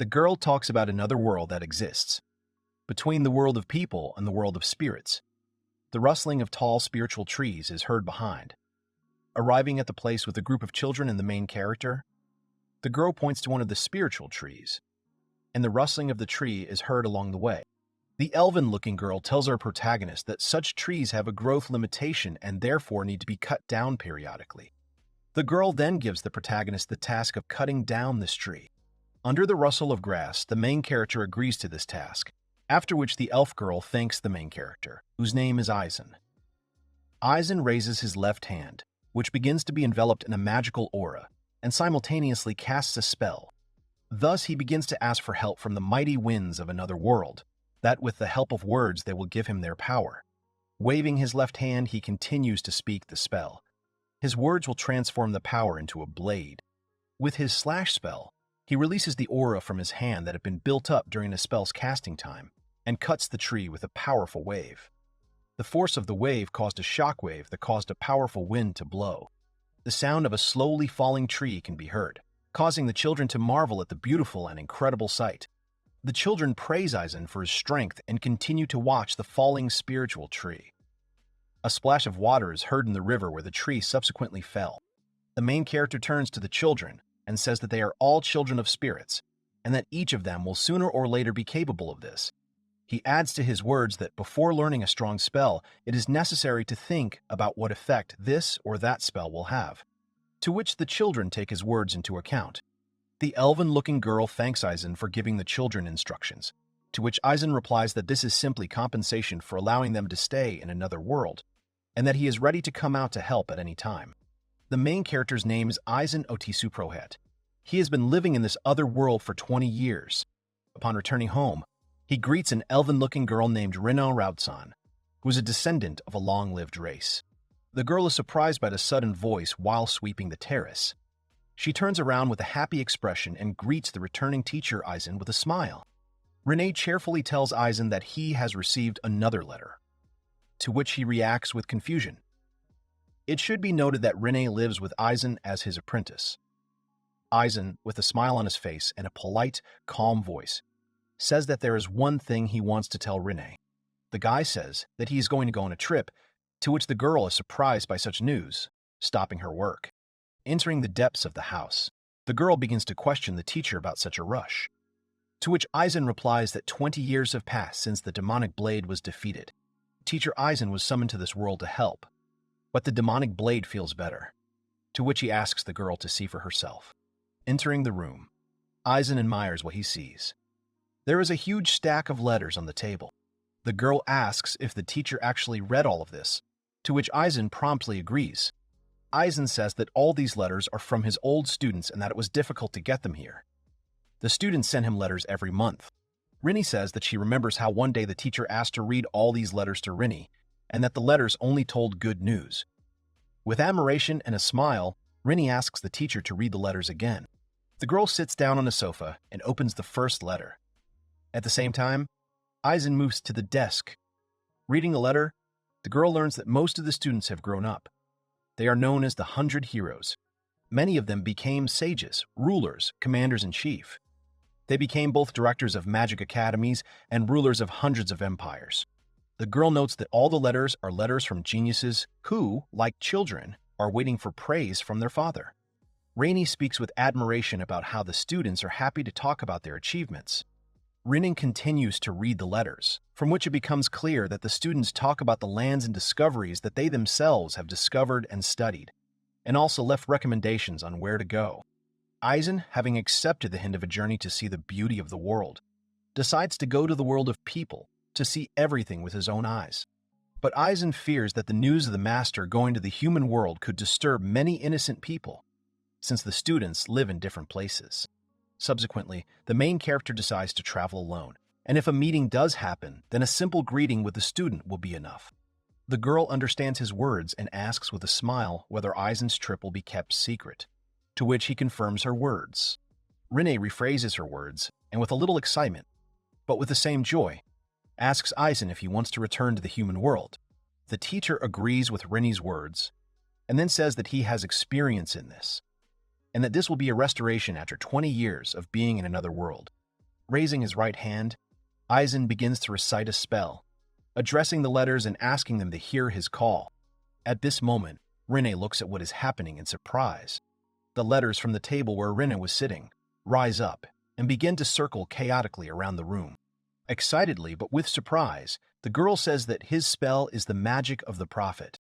The girl talks about another world that exists, between the world of people and the world of spirits. The rustling of tall spiritual trees is heard behind. Arriving at the place with a group of children and the main character, the girl points to one of the spiritual trees, and the rustling of the tree is heard along the way. The elven-looking girl tells our protagonist that such trees have a growth limitation and therefore need to be cut down periodically. The girl then gives the protagonist the task of cutting down this tree. Under the rustle of grass, the main character agrees to this task, after which the elf girl thanks the main character, whose name is Eisen. Eisen raises his left hand, which begins to be enveloped in a magical aura, and simultaneously casts a spell. Thus he begins to ask for help from the mighty winds of another world, that with the help of words they will give him their power. Waving his left hand, he continues to speak the spell. His words will transform the power into a blade. With his slash spell, he releases the aura from his hand that had been built up during the spell's casting time, and cuts the tree with a powerful wave. The force of the wave caused a shockwave that caused a powerful wind to blow. The sound of a slowly falling tree can be heard, causing the children to marvel at the beautiful and incredible sight. The children praise Eisen for his strength and continue to watch the falling spiritual tree. A splash of water is heard in the river where the tree subsequently fell. The main character turns to the children and says that they are all children of spirits, and that each of them will sooner or later be capable of this. He adds to his words that before learning a strong spell, it is necessary to think about what effect this or that spell will have, to which the children take his words into account. The elven-looking girl thanks Eisen for giving the children instructions, to which Eisen replies that this is simply compensation for allowing them to stay in another world, and that he is ready to come out to help at any time. The main character's name is Eisen Otisuprohet. He has been living in this other world for 20 years. Upon returning home, he greets an elven-looking girl named Rina Rautsan, who is a descendant of a long-lived race. The girl is surprised by the sudden voice while sweeping the terrace. She turns around with a happy expression and greets the returning teacher Eisen with a smile. Renee cheerfully tells Eisen that he has received another letter, to which he reacts with confusion. It should be noted that Renee lives with Eisen as his apprentice. Eisen, with a smile on his face and a polite, calm voice, says that there is one thing he wants to tell Renee. The guy says that he is going to go on a trip, to which the girl is surprised by such news, stopping her work. Entering the depths of the house, the girl begins to question the teacher about such a rush, to which Eisen replies that 20 years have passed since the demonic blade was defeated. Teacher Eisen was summoned to this world to help, but the demonic blade feels better, to which he asks the girl to see for herself. Entering the room, Eisen admires what he sees. There is a huge stack of letters on the table. The girl asks if the teacher actually read all of this, to which Eisen promptly agrees. Eisen says that all these letters are from his old students and that it was difficult to get them here. The students send him letters every month. Rinny says that she remembers how one day the teacher asked to read all these letters to Rinny, and that the letters only told good news. With admiration and a smile, Rinny asks the teacher to read the letters again. The girl sits down on a sofa and opens the first letter. At the same time, Eisen moves to the desk. Reading the letter, the girl learns that most of the students have grown up. They are known as the 100 Heroes. Many of them became sages, rulers, commanders-in-chief. They became both directors of magic academies and rulers of hundreds of empires. The girl notes that all the letters are letters from geniuses who, like children, are waiting for praise from their father. Rainey speaks with admiration about how the students are happy to talk about their achievements. Rinning continues to read the letters, from which it becomes clear that the students talk about the lands and discoveries that they themselves have discovered and studied, and also left recommendations on where to go. Eisen, having accepted the hint of a journey to see the beauty of the world, decides to go to the world of people to see everything with his own eyes. But Eisen fears that the news of the master going to the human world could disturb many innocent people, since the students live in different places. Subsequently, the main character decides to travel alone, and if a meeting does happen, then a simple greeting with the student will be enough. The girl understands his words and asks with a smile whether Eisen's trip will be kept secret, to which he confirms her words. Rinne rephrases her words, and with a little excitement, but with the same joy, asks Eisen if he wants to return to the human world. The teacher agrees with Rinne's words, and then says that he has experience in this, and that this will be a restoration after 20 years of being in another world. Raising his right hand, Eisen begins to recite a spell, addressing the letters and asking them to hear his call. At this moment, Rinne looks at what is happening in surprise. The letters from the table where Rinne was sitting rise up and begin to circle chaotically around the room. Excitedly, but with surprise, the girl says that his spell is the magic of the prophet.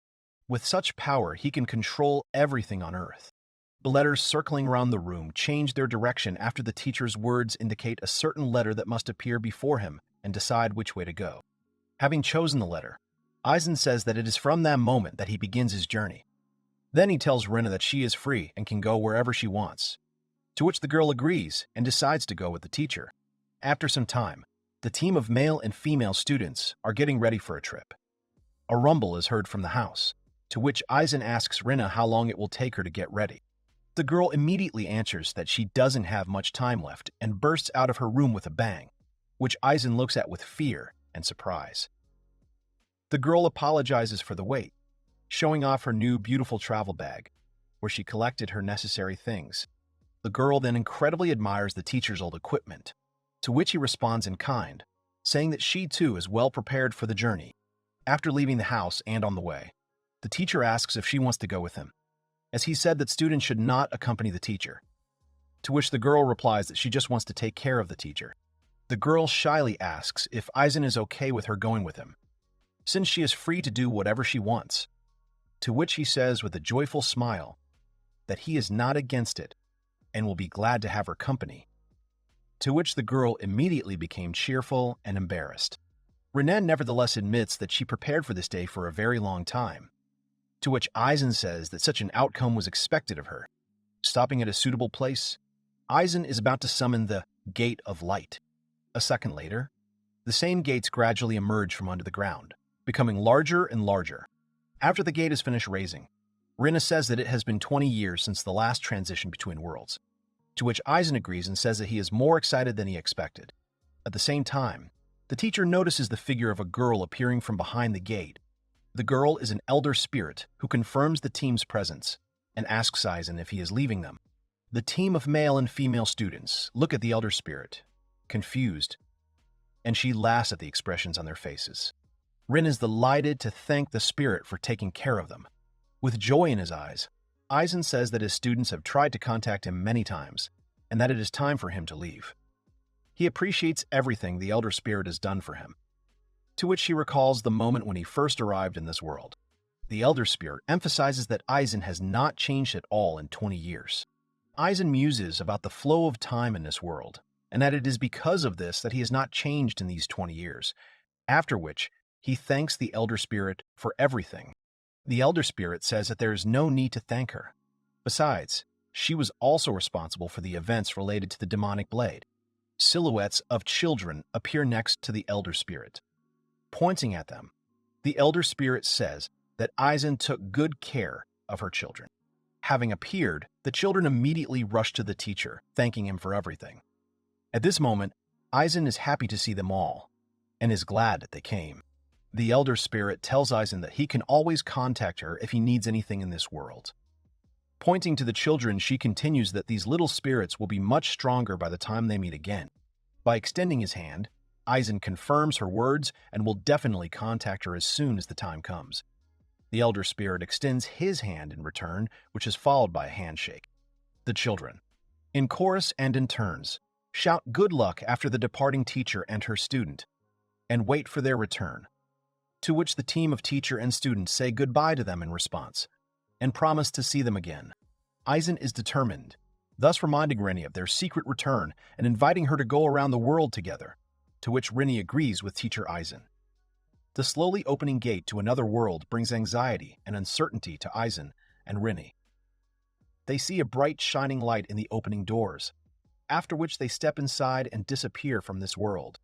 With such power, he can control everything on Earth. The letters circling around the room change their direction after the teacher's words indicate a certain letter that must appear before him and decide which way to go. Having chosen the letter, Eisen says that it is from that moment that he begins his journey. Then he tells Rinne that she is free and can go wherever she wants, to which the girl agrees and decides to go with the teacher. After some time, the team of male and female students are getting ready for a trip. A rumble is heard from the house, to which Eisen asks Rinne how long it will take her to get ready. The girl immediately answers that she doesn't have much time left and bursts out of her room with a bang, which Eisen looks at with fear and surprise. The girl apologizes for the wait, showing off her new beautiful travel bag, where she collected her necessary things. The girl then incredibly admires the teacher's old equipment, to which he responds in kind, saying that she too is well prepared for the journey. After leaving the house and on the way, the teacher asks if she wants to go with him, as he said that students should not accompany the teacher, to which the girl replies that she just wants to take care of the teacher. The girl shyly asks if Eisen is okay with her going with him, since she is free to do whatever she wants, to which he says with a joyful smile that he is not against it and will be glad to have her company, to which the girl immediately became cheerful and embarrassed. Rinne nevertheless admits that she prepared for this day for a very long time, to which Eisen says that such an outcome was expected of her. Stopping at a suitable place, Eisen is about to summon the Gate of Light. A second later, the same gates gradually emerge from under the ground, becoming larger and larger. After the gate is finished raising, Rinne says that it has been 20 years since the last transition between worlds, to which Eisen agrees and says that he is more excited than he expected. At the same time, the teacher notices the figure of a girl appearing from behind the gate. The girl is an elder spirit who confirms the team's presence and asks Eisen if he is leaving them. The team of male and female students look at the elder spirit, confused, and she laughs at the expressions on their faces. Rinne is delighted to thank the spirit for taking care of them. With joy in his eyes, Eisen says that his students have tried to contact him many times and that it is time for him to leave. He appreciates everything the elder spirit has done for him, to which he recalls the moment when he first arrived in this world. The elder spirit emphasizes that Eisen has not changed at all in 20 years. Eisen muses about the flow of time in this world, and that it is because of this that he has not changed in these 20 years, after which he thanks the elder spirit for everything. The elder spirit says that there is no need to thank her. Besides, she was also responsible for the events related to the demonic blade. Silhouettes of children appear next to the elder spirit. Pointing at them, the elder spirit says that Eisen took good care of her children. Having appeared, the children immediately rush to the teacher, thanking him for everything. At this moment, Eisen is happy to see them all, and is glad that they came. The elder spirit tells Eisen that he can always contact her if he needs anything in this world. Pointing to the children, she continues that these little spirits will be much stronger by the time they meet again. By extending his hand, Eisen confirms her words and will definitely contact her as soon as the time comes. The elder spirit extends his hand in return, which is followed by a handshake. The children, in chorus and in turns, shout good luck after the departing teacher and her student, and wait for their return, to which the team of teacher and students say goodbye to them in response, and promise to see them again. Eisen is determined, thus reminding Rinne of their secret return and inviting her to go around the world together, to which Rinne agrees with teacher Eisen. The slowly opening gate to another world brings anxiety and uncertainty to Eisen and Rinne. They see a bright shining light in the opening doors, after which they step inside and disappear from this world.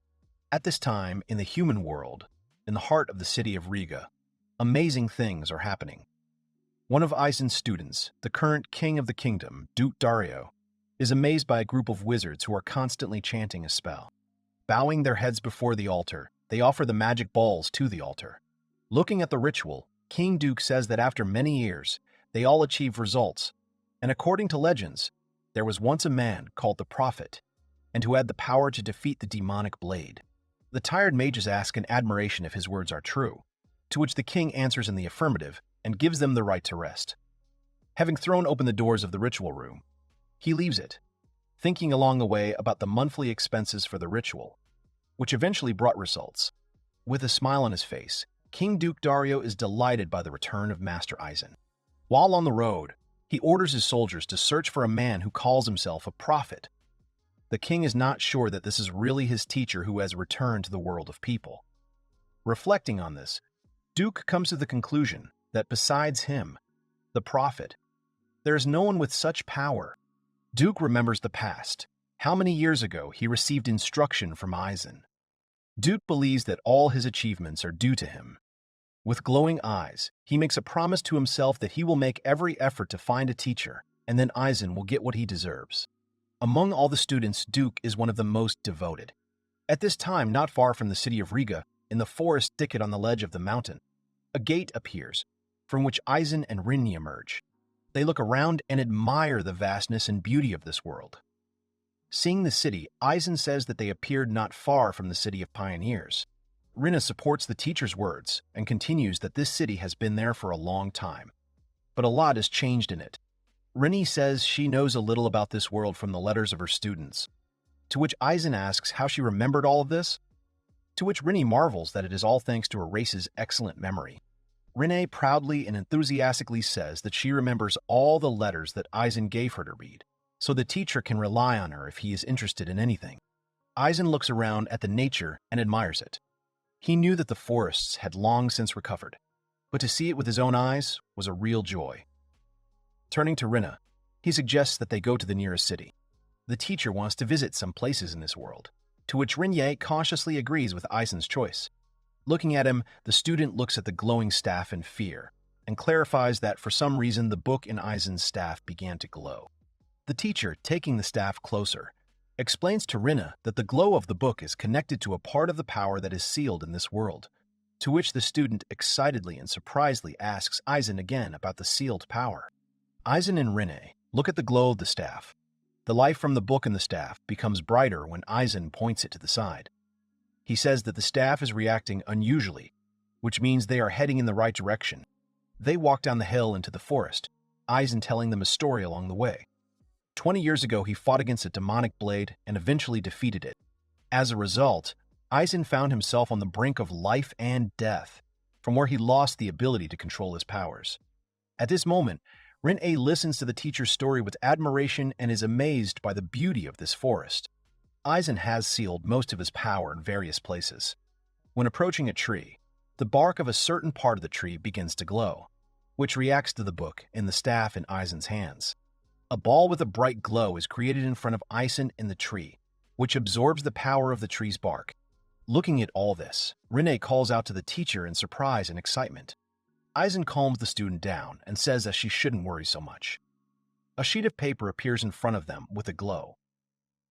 At this time, in the human world, in the heart of the city of Riga, amazing things are happening. One of Eisen's students, the current king of the kingdom, Duke Dario, is amazed by a group of wizards who are constantly chanting a spell. Bowing their heads before the altar, they offer the magic balls to the altar. Looking at the ritual, King Duke says that after many years, they all achieve results, and according to legends, there was once a man called the Prophet. and who had the power to defeat the demonic blade. The tired mages ask in admiration if his words are true, to which the king answers in the affirmative and gives them the right to rest. Having thrown open the doors of the ritual room, he leaves it, thinking along the way about the monthly expenses for the ritual, which eventually brought results. With a smile on his face, King Duke Dario is delighted by the return of Master Eisen. While on the road, he orders his soldiers to search for a man who calls himself a prophet. The king is not sure that this is really his teacher who has returned to the world of people. Reflecting on this, Duke comes to the conclusion that besides him, the prophet, there is no one with such power. Duke remembers the past, how many years ago he received instruction from Eisen. Duke believes that all his achievements are due to him. With glowing eyes, he makes a promise to himself that he will make every effort to find a teacher, and then Eisen will get what he deserves. Among all the students, Duke is one of the most devoted. At this time, not far from the city of Riga, in the forest thicket on the ledge of the mountain, a gate appears, from which Eisen and Rinne emerge. They look around and admire the vastness and beauty of this world. Seeing the city, Eisen says that they appeared not far from the city of pioneers. Rinne supports the teacher's words and continues that this city has been there for a long time. But a lot has changed in it. Rinne says she knows a little about this world from the letters of her students, to which Eisen asks how she remembered all of this, to which Rinne marvels that it is all thanks to her race's excellent memory. Rinne proudly and enthusiastically says that she remembers all the letters that Eisen gave her to read, so the teacher can rely on her if he is interested in anything. Eisen looks around at the nature and admires it. He knew that the forests had long since recovered, but to see it with his own eyes was a real joy. Turning to Rinne, he suggests that they go to the nearest city. The teacher wants to visit some places in this world, to which Rinne cautiously agrees with Eisen's choice. Looking at him, the student looks at the glowing staff in fear, and clarifies that for some reason the book in Eisen's staff began to glow. The teacher, taking the staff closer, explains to Rinne that the glow of the book is connected to a part of the power that is sealed in this world, to which the student excitedly and surprisedly asks Eisen again about the sealed power. Eisen and Rinne look at the glow of the staff. The life from the book in the staff becomes brighter when Eisen points it to the side. He says that the staff is reacting unusually, which means they are heading in the right direction. They walk down the hill into the forest, Eisen telling them a story along the way. 20 years ago, he fought against a demonic blade and eventually defeated it. As a result, Eisen found himself on the brink of life and death, from where he lost the ability to control his powers. At this moment, Rinne listens to the teacher's story with admiration and is amazed by the beauty of this forest. Eisen has sealed most of his power in various places. When approaching a tree, the bark of a certain part of the tree begins to glow, which reacts to the book and the staff in Eisen's hands. A ball with a bright glow is created in front of Eisen in the tree, which absorbs the power of the tree's bark. Looking at all this, Rinne calls out to the teacher in surprise and excitement. Eisen calms the student down and says that she shouldn't worry so much. A sheet of paper appears in front of them with a glow.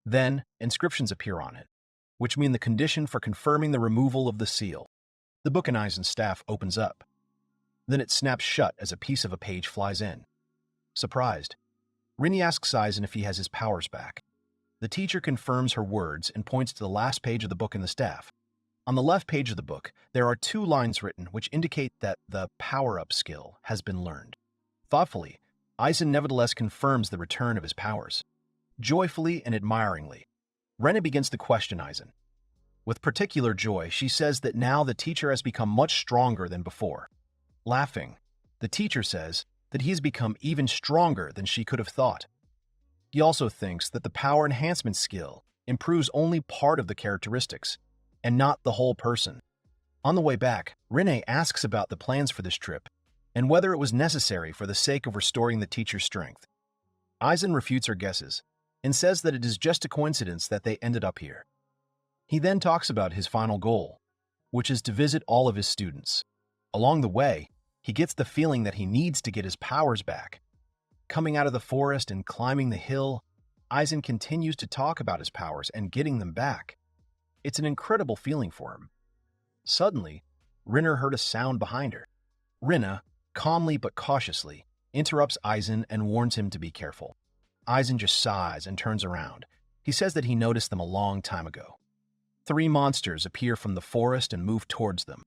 Then, inscriptions appear on it, which mean the condition for confirming the removal of the seal. The book in Eisen's staff opens up. Then it snaps shut as a piece of a page flies in. Surprised, Rinne asks Eisen if he has his powers back. The teacher confirms her words and points to the last page of the book in the staff. On the left page of the book, there are 2 lines written which indicate that the power-up skill has been learned. Thoughtfully, Eisen nevertheless confirms the return of his powers. Joyfully and admiringly, Rinne begins to question Eisen. With particular joy, she says that now the teacher has become much stronger than before. Laughing, the teacher says that he has become even stronger than she could have thought. He also thinks that the power enhancement skill improves only part of the characteristics, and not the whole person. On the way back, Rinne asks about the plans for this trip, and whether it was necessary for the sake of restoring the teacher's strength. Eisen refutes her guesses, and says that it is just a coincidence that they ended up here. He then talks about his final goal, which is to visit all of his students. Along the way, he gets the feeling that he needs to get his powers back. Coming out of the forest and climbing the hill, Eisen continues to talk about his powers and getting them back. It's an incredible feeling for him. Suddenly, Rinne heard a sound behind her. Rinne, calmly but cautiously, interrupts Eisen and warns him to be careful. Eisen just sighs and turns around, He says that he noticed them a long time ago. 3 monsters appear from the forest and move towards them,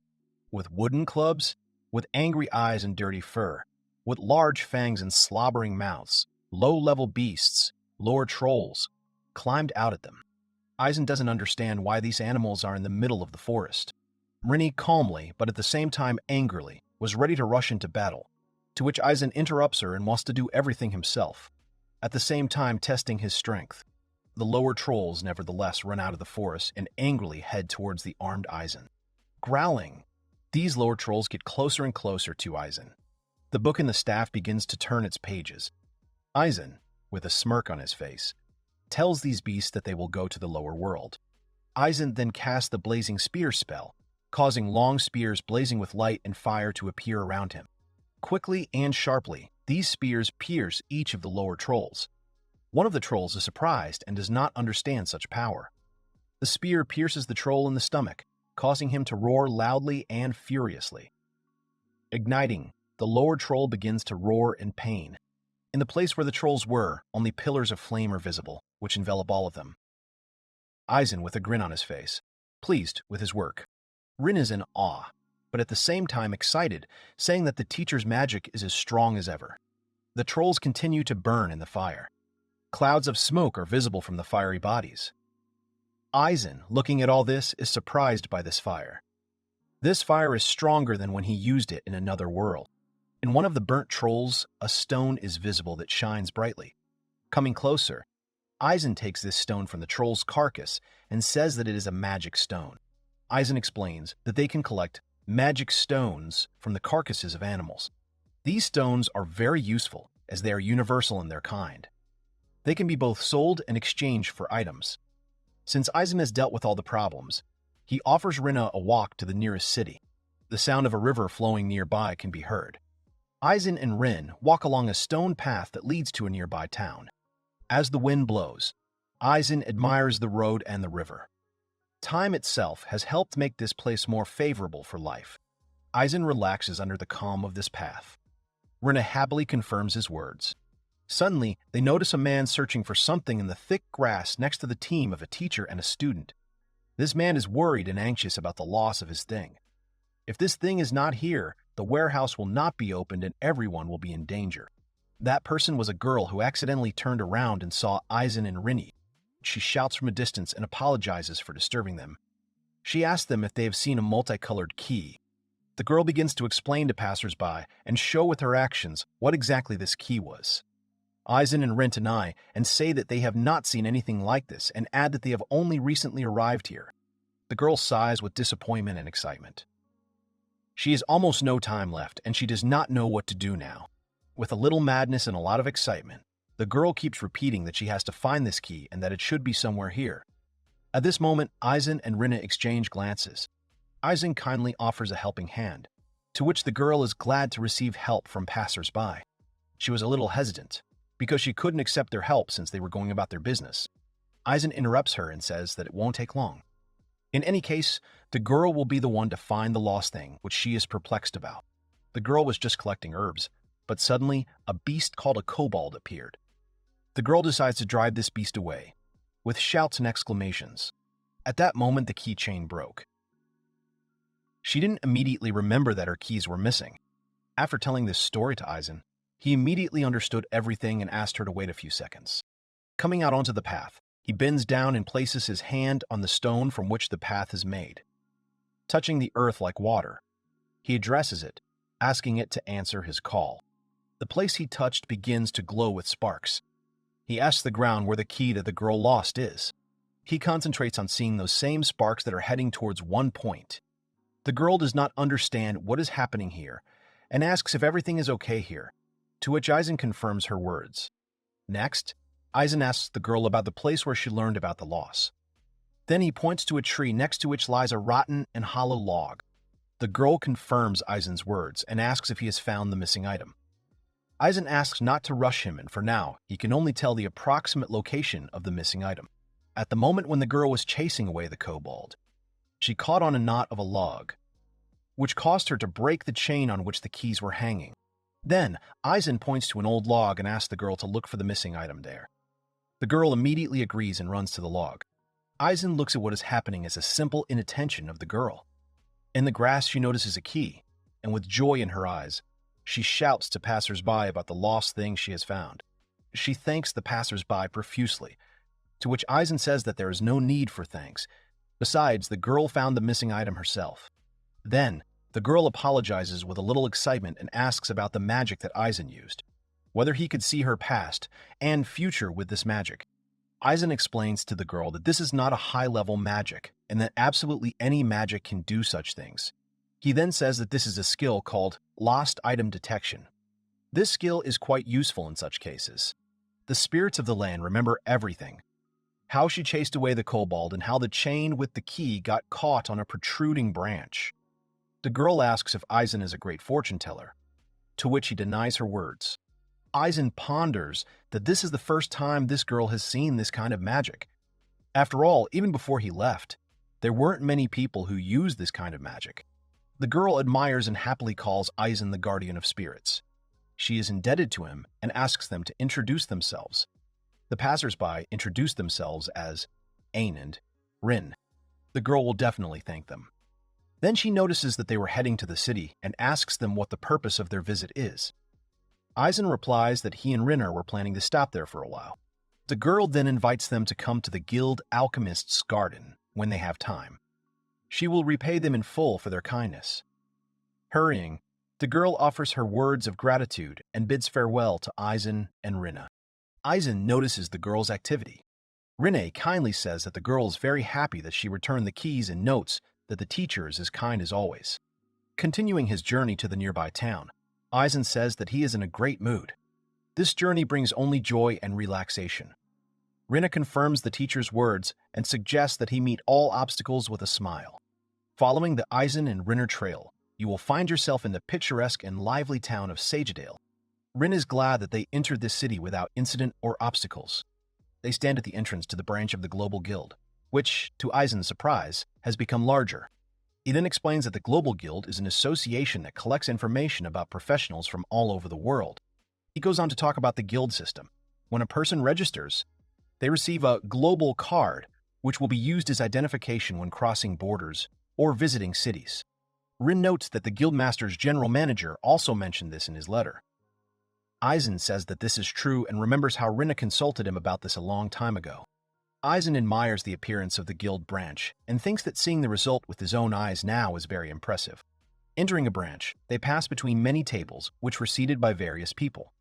with wooden clubs, with angry eyes and dirty fur, with large fangs and slobbering mouths. Low-level beasts, lower trolls, climbed out at them. Eisen doesn't understand why these animals are in the middle of the forest. Rinny calmly, but at the same time angrily, was ready to rush into battle, to which Eisen interrupts her and wants to do everything himself, at the same time testing his strength. The lower trolls, nevertheless, run out of the forest and angrily head towards the armed Eisen. Growling, these lower trolls get closer and closer to Eisen. The book in the staff begins to turn its pages. Eisen, with a smirk on his face, tells these beasts that they will go to the lower world. Eisen then casts the blazing spear spell, causing long spears blazing with light and fire to appear around him. Quickly and sharply, these spears pierce each of the lower trolls. One of the trolls is surprised and does not understand such power. The spear pierces the troll in the stomach, causing him to roar loudly and furiously. Igniting, the lower troll begins to roar in pain. In the place where the trolls were, only pillars of flame are visible, which envelop all of them. Eisen with a grin on his face, pleased with his work. Rin is in awe, but at the same time excited, saying that the teacher's magic is as strong as ever. The trolls continue to burn in the fire. Clouds of smoke are visible from the fiery bodies. Eisen, looking at all this, is surprised by this fire. This fire is stronger than when he used it in another world. In one of the burnt trolls, a stone is visible that shines brightly. Coming closer, Eisen takes this stone from the troll's carcass and says that it is a magic stone. Eisen explains that they can collect magic stones from the carcasses of animals. These stones are very useful as they are universal in their kind. They can be both sold and exchanged for items. Since Eisen has dealt with all the problems, he offers Rinna a walk to the nearest city. The sound of a river flowing nearby can be heard. Eisen and Rin walk along a stone path that leads to a nearby town. As the wind blows, Eisen admires the road and the river. Time itself has helped make this place more favorable for life. Eisen relaxes under the calm of this path. Rinna happily confirms his words. Suddenly, they notice a man searching for something in the thick grass next to the team of a teacher and a student. This man is worried and anxious about the loss of his thing. If this thing is not here, the warehouse will not be opened and everyone will be in danger. That person was a girl who accidentally turned around and saw Eisen and Rinny. She shouts from a distance and apologizes for disturbing them. She asks them if they have seen a multicolored key. The girl begins to explain to passersby and show with her actions what exactly this key was. Eisen and Rin deny and say that they have not seen anything like this and add that they have only recently arrived here. The girl sighs with disappointment and excitement. She has almost no time left and she does not know what to do now. With a little madness and a lot of excitement, the girl keeps repeating that she has to find this key and that it should be somewhere here. At this moment, Eisen and Rinna exchange glances. Eisen kindly offers a helping hand, to which the girl is glad to receive help from passersby. She was a little hesitant, because she couldn't accept their help since they were going about their business. Eisen interrupts her and says that it won't take long. In any case, the girl will be the one to find the lost thing, which she is perplexed about. The girl was just collecting herbs, but suddenly a beast called a kobold appeared. The girl decides to drive this beast away, with shouts and exclamations. At that moment, the keychain broke. She didn't immediately remember that her keys were missing. After telling this story to Eisen, he immediately understood everything and asked her to wait a few seconds. Coming out onto the path, he bends down and places his hand on the stone from which the path is made. Touching the earth like water, he addresses it, asking it to answer his call. The place he touched begins to glow with sparks. He asks the ground where the key that the girl lost is. He concentrates on seeing those same sparks that are heading towards one point. The girl does not understand what is happening here and asks if everything is okay here, to which Eisen confirms her words. Next, Eisen asks the girl about the place where she learned about the loss. Then he points to a tree next to which lies a rotten and hollow log. The girl confirms Eisen's words and asks if he has found the missing item. Eisen asks not to rush him, and for now, he can only tell the approximate location of the missing item. At the moment when the girl was chasing away the kobold, she caught on a knot of a log, which caused her to break the chain on which the keys were hanging. Then, Eisen points to an old log and asks the girl to look for the missing item there. The girl immediately agrees and runs to the log. Eisen looks at what is happening as a simple inattention of the girl. In the grass, she notices a key, and with joy in her eyes, she shouts to passers-by about the lost thing she has found. She thanks the passers-by profusely, to which Eisen says that there is no need for thanks. Besides, the girl found the missing item herself. Then, the girl apologizes with a little excitement and asks about the magic that Eisen used, whether he could see her past and future with this magic. Eisen explains to the girl that this is not a high-level magic and that absolutely any magic can do such things. He then says that this is a skill called lost item detection. This skill is quite useful in such cases. The spirits of the land remember everything. How she chased away the kobold and how the chain with the key got caught on a protruding branch. The girl asks if Eisen is a great fortune teller, to which he denies her words. Eisen ponders that this is the first time this girl has seen this kind of magic. After all, even before he left, there weren't many people who used this kind of magic. The girl admires and happily calls Eisen the guardian of spirits. She is indebted to him and asks them to introduce themselves. The passers-by introduce themselves as Ain and Rin. The girl will definitely thank them. Then she notices that they were heading to the city and asks them what the purpose of their visit is. Eisen replies that he and Rinner were planning to stop there for a while. The girl then invites them to come to the Guild Alchemist's garden when they have time. She will repay them in full for their kindness. Hurrying, the girl offers her words of gratitude and bids farewell to Eisen and Rinna. Eisen notices the girl's activity. Rinne kindly says that the girl is very happy that she returned the keys and notes that the teacher is as kind as always. Continuing his journey to the nearby town, Eisen says that he is in a great mood. This journey brings only joy and relaxation. Rinna confirms the teacher's words and suggests that he meet all obstacles with a smile. Following the Eisen and Rinner trail, you will find yourself in the picturesque and lively town of Sagedale. Rin is glad that they entered this city without incident or obstacles. They stand at the entrance to the branch of the Global Guild, which, to Eisen's surprise, has become larger. He then explains that the Global Guild is an association that collects information about professionals from all over the world. He goes on to talk about the guild system. When a person registers, they receive a global card, which will be used as identification when crossing borders or visiting cities. Rin notes that the Guildmaster's general manager also mentioned this in his letter. Eisen says that this is true and remembers how Rinna consulted him about this a long time ago. Eisen admires the appearance of the guild branch and thinks that seeing the result with his own eyes now is very impressive. Entering a branch, they pass between many tables which were seated by various people.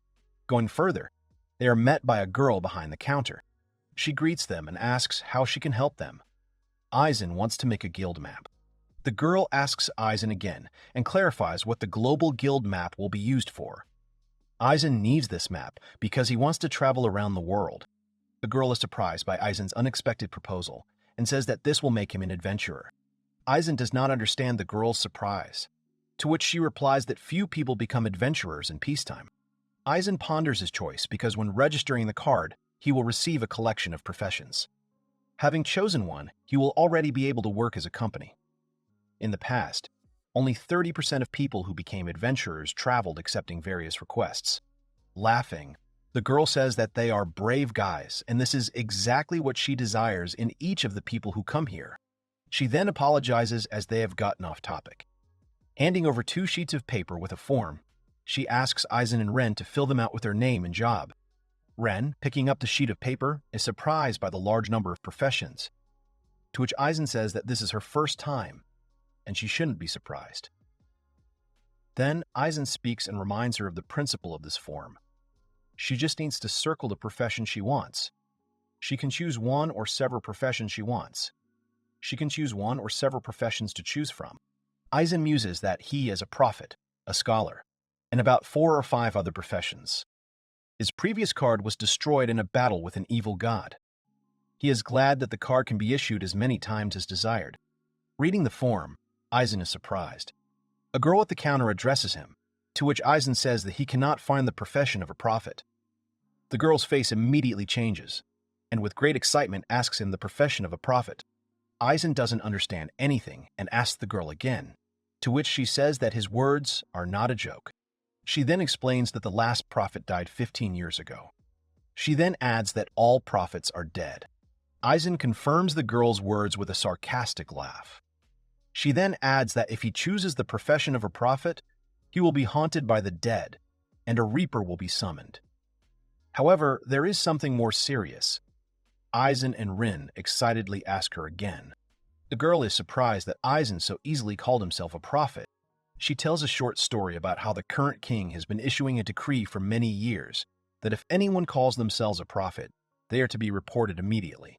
Going further, they are met by a girl behind the counter. She greets them and asks how she can help them. Eisen wants to make a guild map. The girl asks Eisen again and clarifies what the global guild map will be used for. Eisen needs this map because he wants to travel around the world. The girl is surprised by Eisen's unexpected proposal and says that this will make him an adventurer. Eisen does not understand the girl's surprise, to which she replies that few people become adventurers in peacetime. Eisen ponders his choice because when registering the card, he will receive a collection of professions. Having chosen one, he will already be able to work as a company. In the past, only 30% of people who became adventurers traveled accepting various requests. Laughing, the girl says that they are brave guys, and this is exactly what she desires in each of the people who come here. She then apologizes as they have gotten off topic. Handing over 2 sheets of paper with a form, she asks Eisen and Ren to fill them out with their name and job. Ren, picking up the sheet of paper, is surprised by the large number of professions, to which Eisen says that this is her first time, and she shouldn't be surprised. Then Eisen speaks and reminds her of the principle of this form. She just needs to circle the profession she wants. She can choose one or several professions she wants. She can choose one or several professions to choose from. Eisen muses that he is a prophet, a scholar, and about 4 or 5 other professions. His previous card was destroyed in a battle with an evil god. He is glad that the card can be issued as many times as desired. Reading the form, Eisen is surprised. A girl at the counter addresses him, to which Eisen says that he cannot find the profession of a prophet. The girl's face immediately changes, and with great excitement asks him the profession of a prophet. Eisen doesn't understand anything and asks the girl again, to which she says that his words are not a joke. She then explains that the last prophet died 15 years ago. She then adds that all prophets are dead. Eisen confirms the girl's words with a sarcastic laugh. She then adds that if he chooses the profession of a prophet, he will be haunted by the dead, and a reaper will be summoned. However, there is something more serious. Eisen and Rin excitedly ask her again. The girl is surprised that Eisen so easily called himself a prophet. She tells a short story about how the current king has been issuing a decree for many years that if anyone calls themselves a prophet, they are to be reported immediately.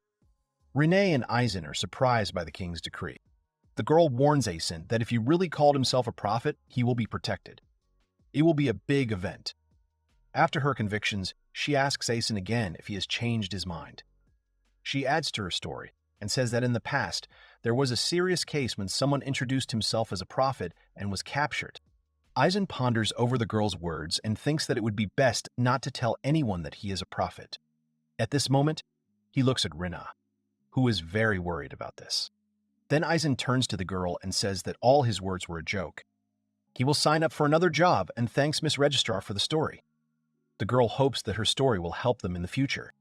Renee and Eisen are surprised by the king's decree. The girl warns Eisen that if he really called himself a prophet, he will be protected. It will be a big event. After her convictions, she asks Eisen again if he has changed his mind. She adds to her story and says that in the past, there was a serious case when someone introduced himself as a prophet and was captured. Eisen ponders over the girl's words and thinks that it would be best not to tell anyone that he is a prophet. At this moment, he looks at Rina, who is very worried about this. Then Eisen turns to the girl and says that all his words were a joke. He will sign up for another job and thanks Miss Registrar for the story. The girl hopes that her story will help them in the future.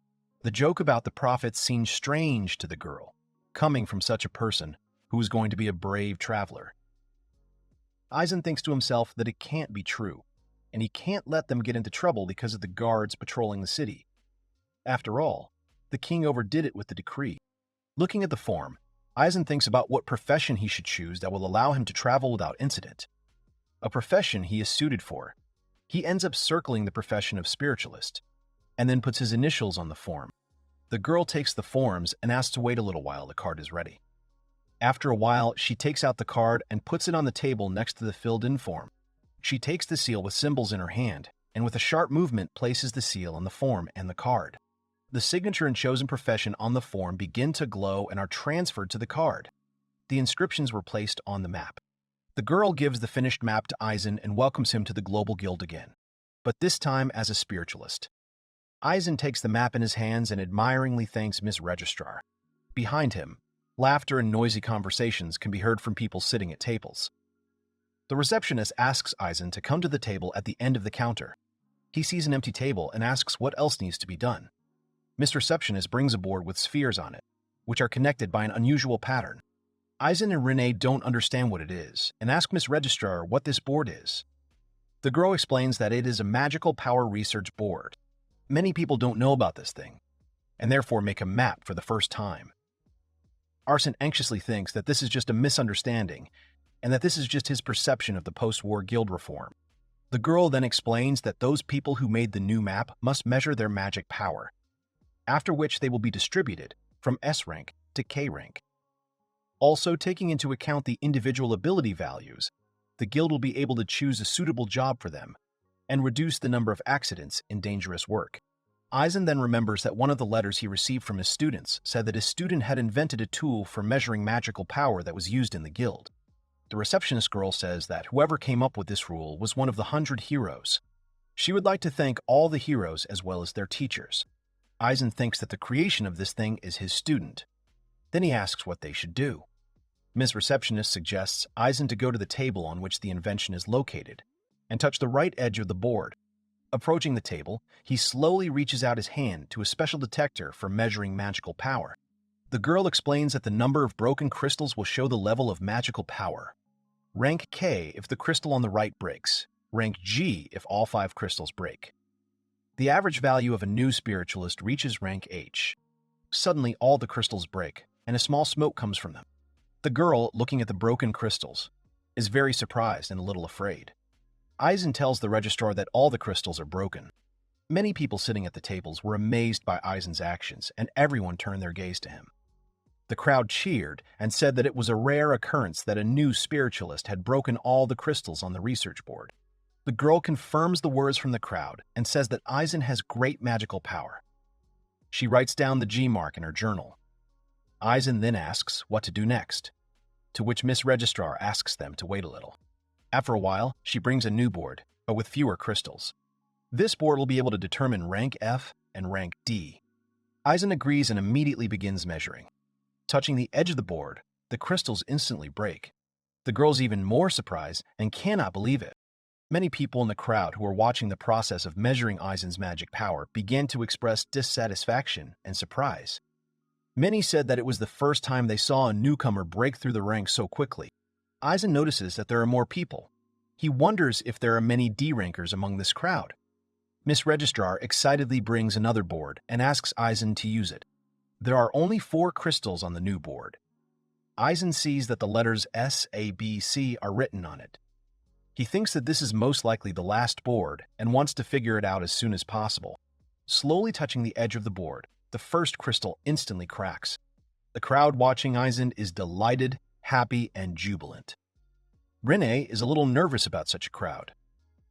The joke about the prophets seems strange to the girl, coming from such a person who is going to be a brave traveler. Eisen thinks to himself that it can't be true, and he can't let them get into trouble because of the guards patrolling the city. After all, the king overdid it with the decree. Looking at the form, Eisen thinks about what profession he should choose that will allow him to travel without incident. A profession he is suited for. He ends up circling the profession of spiritualist, and then puts his initials on the form. The girl takes the forms and asks to wait a little while the card is ready. After a while, she takes out the card and puts it on the table next to the filled-in form. She takes the seal with symbols in her hand, and with a sharp movement places the seal on the form and the card. The signature and chosen profession on the form begin to glow and are transferred to the card. The inscriptions were placed on the map. The girl gives the finished map to Eisen and welcomes him to the Global Guild again, but this time as a spiritualist. Eisen takes the map in his hands and admiringly thanks Miss Registrar. Behind him, laughter and noisy conversations can be heard from people sitting at tables. The receptionist asks Eisen to come to the table at the end of the counter. He sees an empty table and asks what else needs to be done. Miss Receptionist brings a board with spheres on it, which are connected by an unusual pattern. Eisen and Renee don't understand what it is and ask Miss Registrar what this board is. The girl explains that it is a magical power research board. Many people don't know about this thing, and therefore make a map for the first time. Arsen anxiously thinks that this is just a misunderstanding, and that this is just his perception of the post-war guild reform. The girl then explains that those people who made the new map must measure their magic power, after which they will be distributed from S rank to K rank. Also, taking into account the individual ability values, the guild will be able to choose a suitable job for them and reduce the number of accidents in dangerous work. Eisen then remembers that one of the letters he received from his students said that his student had invented a tool for measuring magical power that was used in the guild. The receptionist girl says that whoever came up with this rule was one of the 100 heroes. She would like to thank all the heroes as well as their teachers. Eisen thinks that the creation of this thing is his student. Then he asks what they should do. Miss Receptionist suggests Eisen to go to the table on which the invention is located and touch the right edge of the board. Approaching the table, he slowly reaches out his hand to a special detector for measuring magical power. The girl explains that the number of broken crystals will show the level of magical power. Rank K if the crystal on the right breaks, rank G if all 5 crystals break. The average value of a new spiritualist reaches rank H. Suddenly, all the crystals break, and a small smoke comes from them. The girl, looking at the broken crystals, is very surprised and a little afraid. Eisen tells the registrar that all the crystals are broken. Many people sitting at the tables were amazed by Eisen's actions, and everyone turned their gaze to him. The crowd cheered and said that it was a rare occurrence that a new spiritualist had broken all the crystals on the research board. The girl confirms the words from the crowd and says that Eisen has great magical power. She writes down the G mark in her journal. Eisen then asks what to do next, to which Miss Registrar asks them to wait a little. After a while, she brings a new board, but with fewer crystals. This board will be able to determine rank F and rank D. Eisen agrees and immediately begins measuring. Touching the edge of the board, the crystals instantly break. The girl's even more surprised and cannot believe it. Many people in the crowd who were watching the process of measuring Eisen's magic power began to express dissatisfaction and surprise. Many said that it was the first time they saw a newcomer break through the ranks so quickly. Eisen notices that there are more people. He wonders if there are many D-rankers among this crowd. Miss Registrar excitedly brings another board and asks Eisen to use it. There are only 4 crystals on the new board. Eisen sees that the letters S, A, B, C are written on it. He thinks that this is most likely the last board and wants to figure it out as soon as possible. Slowly touching the edge of the board, the first crystal instantly cracks. The crowd watching Eisen is delighted, happy, and jubilant. Rinne is a little nervous about such a crowd.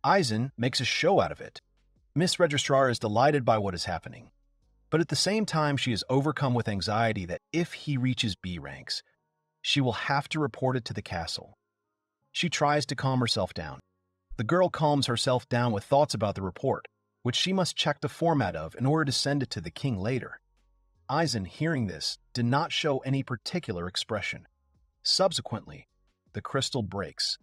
Eisen makes a show out of it. Miss Registrar is delighted by what is happening. But at the same time, she is overcome with anxiety that if he reaches B ranks, she will have to report it to the castle. She tries to calm herself down. The girl calms herself down with thoughts about the report, which she must check the format of in order to send it to the king later. Eisen, hearing this, did not show any particular expression. Subsequently, the crystal breaks.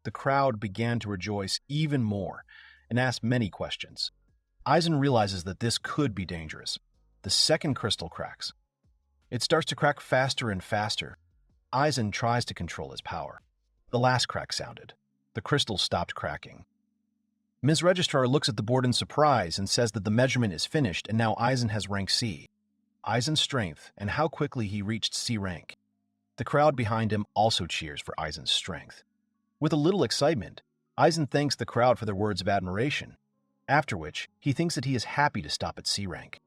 The crowd began to rejoice even more and ask many questions. Eisen realizes that this could be dangerous. The second crystal cracks. It starts to crack faster and faster. Eisen tries to control his power. The last crack sounded. The crystal stopped cracking. Ms. Registrar looks at the board in surprise and says that the measurement is finished and now Eisen has rank C. Eisen's strength and how quickly he reached C rank. The crowd behind him also cheers for Eisen's strength. With a little excitement, Eisen thanks the crowd for their words of admiration, after which he thinks that he is happy to stop at C rank.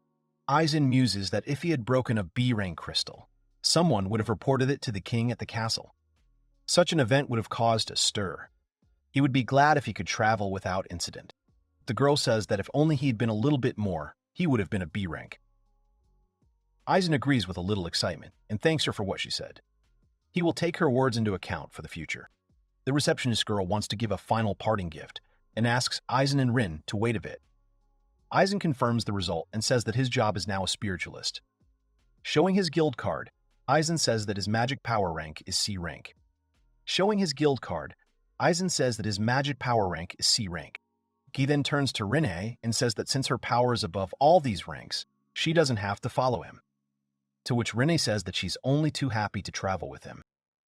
Eisen muses that if he had broken a B rank crystal, someone would have reported it to the king at the castle. Such an event would have caused a stir. He would be glad if he could travel without incident. The girl says that if only he'd been a little bit more, he would have been a B rank. Eisen agrees with a little excitement and thanks her for what she said. He will take her words into account for the future. The receptionist girl wants to give a final parting gift and asks Eisen and Rin to wait a bit. Eisen confirms the result and says that his job is now a spiritualist. Showing his guild card, Eisen says that his magic power rank is C rank. Showing his guild card, Eisen says that his magic power rank is C rank. He then turns to Rinne and says that since her power is above all these ranks, she doesn't have to follow him. To which Rinne says that she's only too happy to travel with him.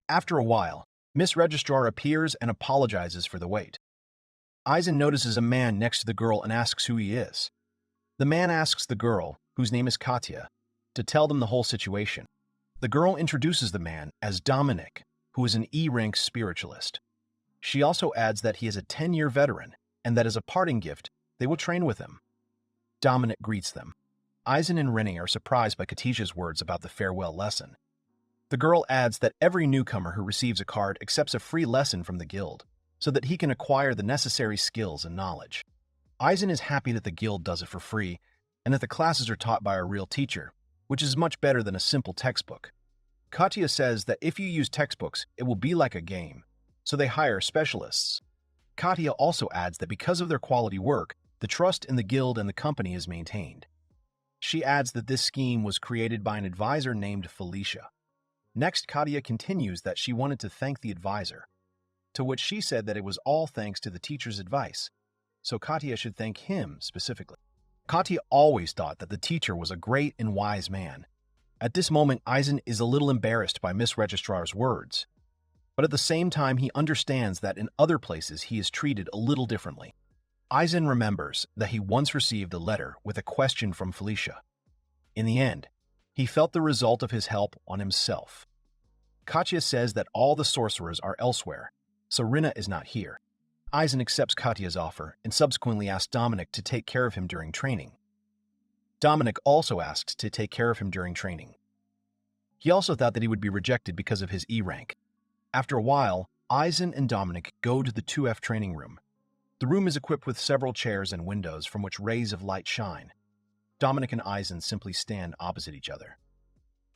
After a while, Miss Registrar appears and apologizes for the wait. Eisen notices a man next to the girl and asks who he is. The man asks the girl, whose name is Katya, to tell them the whole situation. The girl introduces the man as Dominic, who is an E-rank spiritualist. She also adds that he is a 10-year veteran and that as a parting gift, they will train with him. Dominic greets them. Eisen and Rinne are surprised by Katisha's words about the farewell lesson. The girl adds that every newcomer who receives a card accepts a free lesson from the guild, so that he can acquire the necessary skills and knowledge. Eisen is happy that the guild does it for free, and that the classes are taught by a real teacher, which is much better than a simple textbook. Katya says that if you use textbooks, it will be like a game, so they hire specialists. Katya also adds that because of their quality work, the trust in the guild and the company is maintained. She adds that this scheme was created by an advisor named Felicia. Next, Katya continues that she wanted to thank the advisor, to which she said that it was all thanks to the teacher's advice, so Katya should thank him specifically. Katya always thought that the teacher was a great and wise man. At this moment, Eisen is a little embarrassed by Miss Registrar's words, but at the same time he understands that in other places he is treated a little differently. Eisen remembers that he once received a letter with a question from Felicia. In the end, he felt the result of his help on himself. Katya says that all the sorcerers are elsewhere, so Rinne is not here. Eisen accepts Katya's offer and subsequently asks Dominic to take care of him during training. Dominic also asked to take care of him during training. He also thought that he would be rejected because of his E rank. After a while, Eisen and Dominic go to the 2F training room. The room is equipped with several chairs and windows from which rays of light shine. Dominic and Eisen simply stand opposite each other.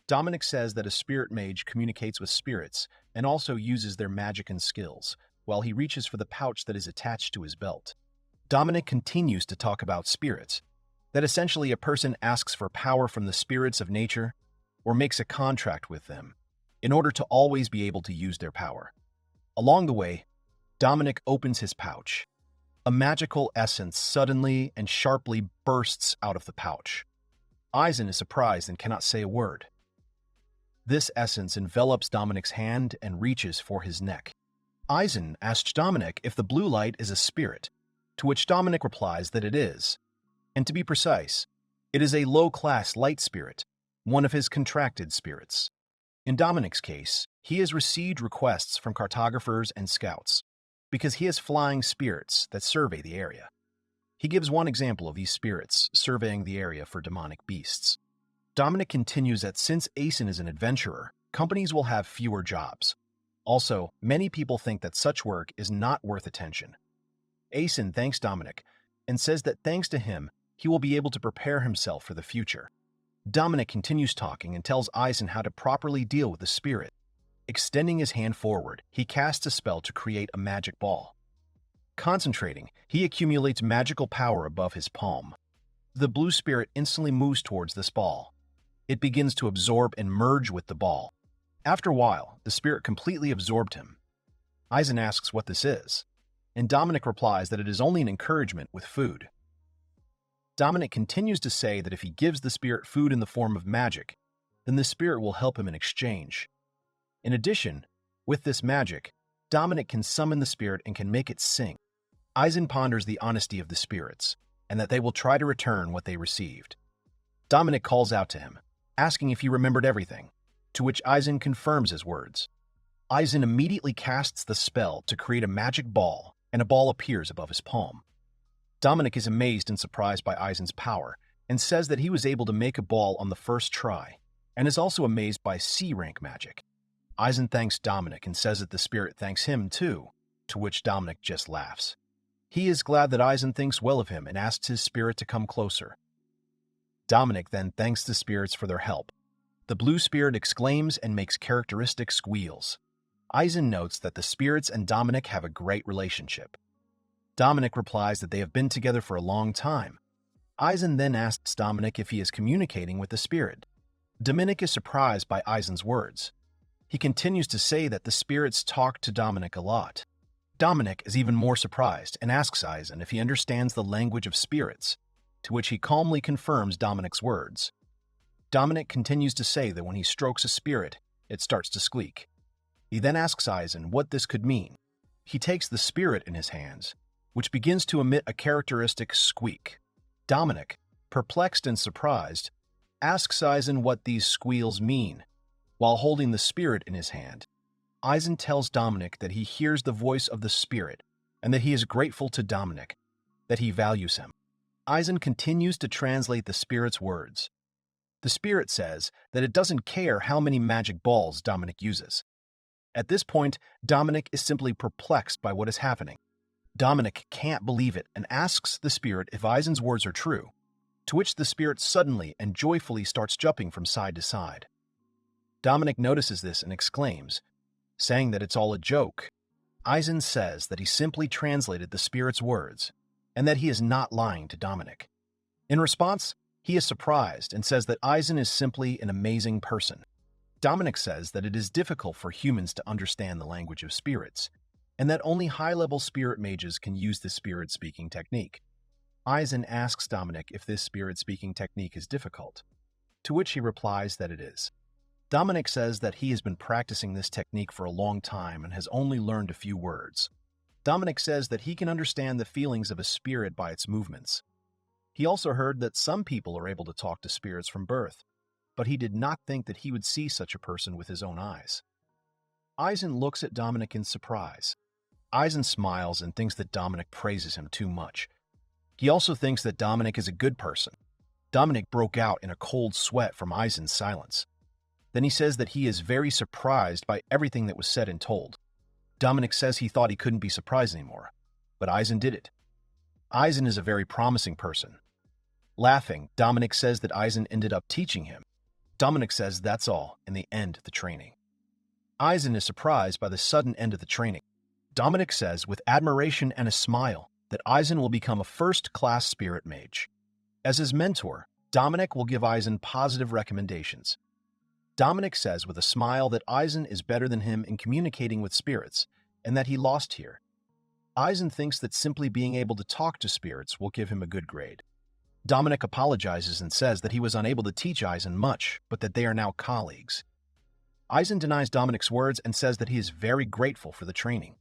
Dominic says that a spirit mage communicates with spirits and also uses their magic and skills, while he reaches for the pouch that is attached to his belt. Dominic continues to talk about spirits, that essentially a person asks for power from the spirits of nature or makes a contract with them in order to always be able to use their power. Along the way, Dominic opens his pouch. A magical essence suddenly and sharply bursts out of the pouch. Eisen is surprised and cannot say a word. This essence envelops Dominic's hand and reaches for his neck. Eisen asks Dominic if the blue light is a spirit, to which Dominic replies that it is. And to be precise, it is a low-class light spirit, one of his contracted spirits. In Dominic's case, he has received requests from cartographers and scouts, because he has flying spirits that survey the area. He gives one example of these spirits surveying the area for demonic beasts. Dominic continues that since Eisen is an adventurer, companies will have fewer jobs. Also, many people think that such work is not worth attention. Eisen thanks Dominic and says that thanks to him, he will be able to prepare himself for the future. Dominic continues talking and tells Eisen how to properly deal with the spirit. Extending his hand forward, he casts a spell to create a magic ball. Concentrating, he accumulates magical power above his palm. The blue spirit instantly moves towards this ball. It begins to absorb and merge with the ball. After a while, the spirit completely absorbed him. Eisen asks what this is, and Dominic replies that it is only an encouragement with food. Dominic continues to say that if he gives the spirit food in the form of magic, then the spirit will help him in exchange. In addition, with this magic, Dominic can summon the spirit and can make it sing. Eisen ponders the honesty of the spirits, and that they will try to return what they received. Dominic calls out to him, asking if he remembered everything, to which Eisen confirms his words. Eisen immediately casts the spell to create a magic ball, and a ball appears above his palm. Dominic is amazed and surprised by Eisen's power, and says that he was able to make a ball on the first try, and is also amazed by C-rank magic. Eisen thanks Dominic and says that the spirit thanks him too, to which Dominic just laughs. He is glad that Eisen thinks well of him and asks his spirit to come closer. Dominic then thanks the spirits for their help. The blue spirit exclaims and makes characteristic squeals. Eisen notes that the spirits and Dominic have a great relationship. Dominic replies that they have been together for a long time. Eisen then asks Dominic if he is communicating with the spirit. Dominic is surprised by Eisen's words. He continues to say that the spirits talk to Dominic a lot. Dominic is even more surprised and asks Eisen if he understands the language of spirits, to which he calmly confirms Dominic's words. Dominic continues to say that when he strokes a spirit, it starts to squeak. He then asks Eisen what this could mean. He takes the spirit in his hands, which begins to emit a characteristic squeak. Dominic, perplexed and surprised, asks Eisen what these squeals mean. While holding the spirit in his hand, Eisen tells Dominic that he hears the voice of the spirit and that he is grateful to Dominic, that he values him. Eisen continues to translate the spirit's words. The spirit says that it doesn't care how many magic balls Dominic uses. At this point, Dominic is simply perplexed by what is happening. Dominic can't believe it and asks the spirit if Eisen's words are true, to which the spirit suddenly and joyfully starts jumping from side to side. Dominic notices this and exclaims, saying that it's all a joke. Eisen says that he simply translated the spirit's words and that he is not lying to Dominic. In response, he is surprised and says that Eisen is simply an amazing person. Dominic says that it is difficult for humans to understand the language of spirits, and that only high-level spirit mages can use this spirit-speaking technique. Eisen asks Dominic if this spirit-speaking technique is difficult, to which he replies that it is. Dominic says that he has been practicing this technique for a long time and has only learned a few words. Dominic says that he can understand the feelings of a spirit by its movements. He also heard that some people are able to talk to spirits from birth, but he did not think that he would see such a person with his own eyes. Eisen looks at Dominic in surprise. Eisen smiles and thinks that Dominic praises him too much. He also thinks that Dominic is a good person. Dominic broke out in a cold sweat from Eisen's silence. Then he says that he is very surprised by everything that was said and told. Dominic says he thought he couldn't be surprised anymore, but Eisen did it. Eisen is a very promising person. Laughing, Dominic says that Eisen ended up teaching him. Dominic says that's all, and they end the training. Eisen is surprised by the sudden end of the training. Dominic says with admiration and a smile that Eisen will become a first-class spirit mage. As his mentor, Dominic will give Eisen positive recommendations. Dominic says with a smile that Eisen is better than him in communicating with spirits, and that he lost here, Eisen thinks that simply being able to talk to spirits will give him a good grade. Dominic apologizes and says that he was unable to teach Eisen much, but that they are now colleagues. Eisen denies Dominic's words and says that he is very grateful for the training.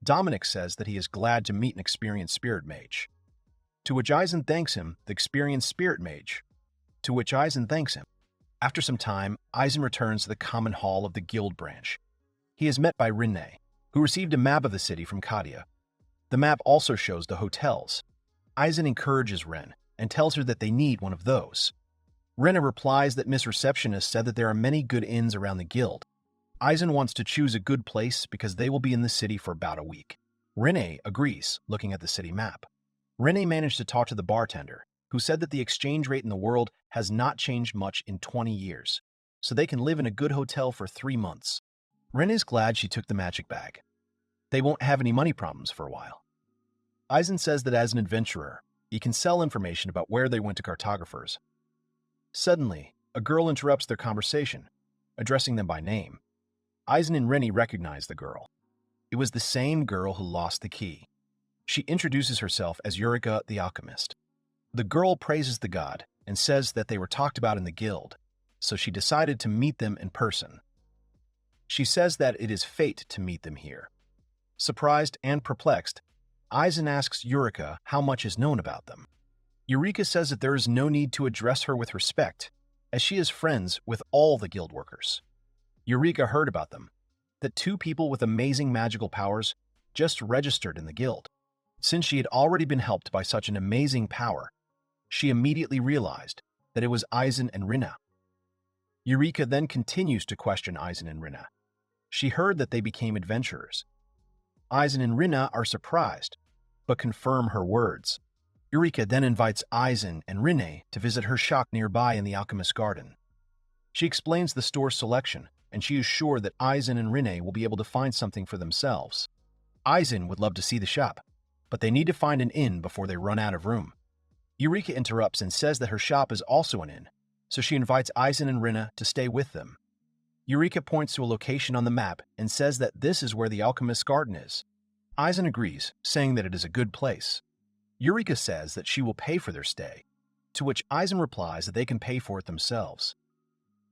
Dominic says that he is glad to meet an experienced spirit mage. To which Eisen thanks him, the experienced spirit mage. To which Eisen thanks him. After some time, Eisen returns to the common hall of the guild branch. He is met by Rinne, who received a map of the city from Kadia. The map also shows the hotels. Eisen encourages Ren and tells her that they need one of those. Rinne replies that Miss Receptionist said that there are many good inns around the guild. Eisen wants to choose a good place because they will be in the city for about a week. Rinne agrees, looking at the city map. Rinne managed to talk to the bartender, who said that the exchange rate in the world has not changed much in 20 years, so they can live in a good hotel for 3 months. Rinne is glad she took the magic bag. They won't have any money problems for a while. Eisen says that as an adventurer, he can sell information about where they went to cartographers. Suddenly, a girl interrupts their conversation, addressing them by name. Eisen and Rinne recognize the girl. It was the same girl who lost the key. She introduces herself as Eureka the Alchemist. The girl praises the god and says that they were talked about in the guild, so she decided to meet them in person. She says that it is fate to meet them here. Surprised and perplexed, Eisen asks Eureka how much is known about them. Eureka says that there is no need to address her with respect, as she is friends with all the guild workers. Eureka heard about them, that 2 people with amazing magical powers just registered in the guild. Since she had already been helped by such an amazing power, she immediately realized that it was Eisen and Rinne. Eureka then continues to question Eisen and Rinne. She heard that they became adventurers. Eisen and Rinne are surprised, but confirm her words. Eureka then invites Eisen and Rinne to visit her shop nearby in the Alchemist's Garden. She explains the store's selection, and she is sure that Eisen and Rinne will be able to find something for themselves. Eisen would love to see the shop, but they need to find an inn before they run out of room. Eureka interrupts and says that her shop is also an inn, so she invites Eisen and Rinne to stay with them. Eureka points to a location on the map and says that this is where the Alchemist's Garden is. Eisen agrees, saying that it is a good place. Eureka says that she will pay for their stay, to which Eisen replies that they can pay for it themselves.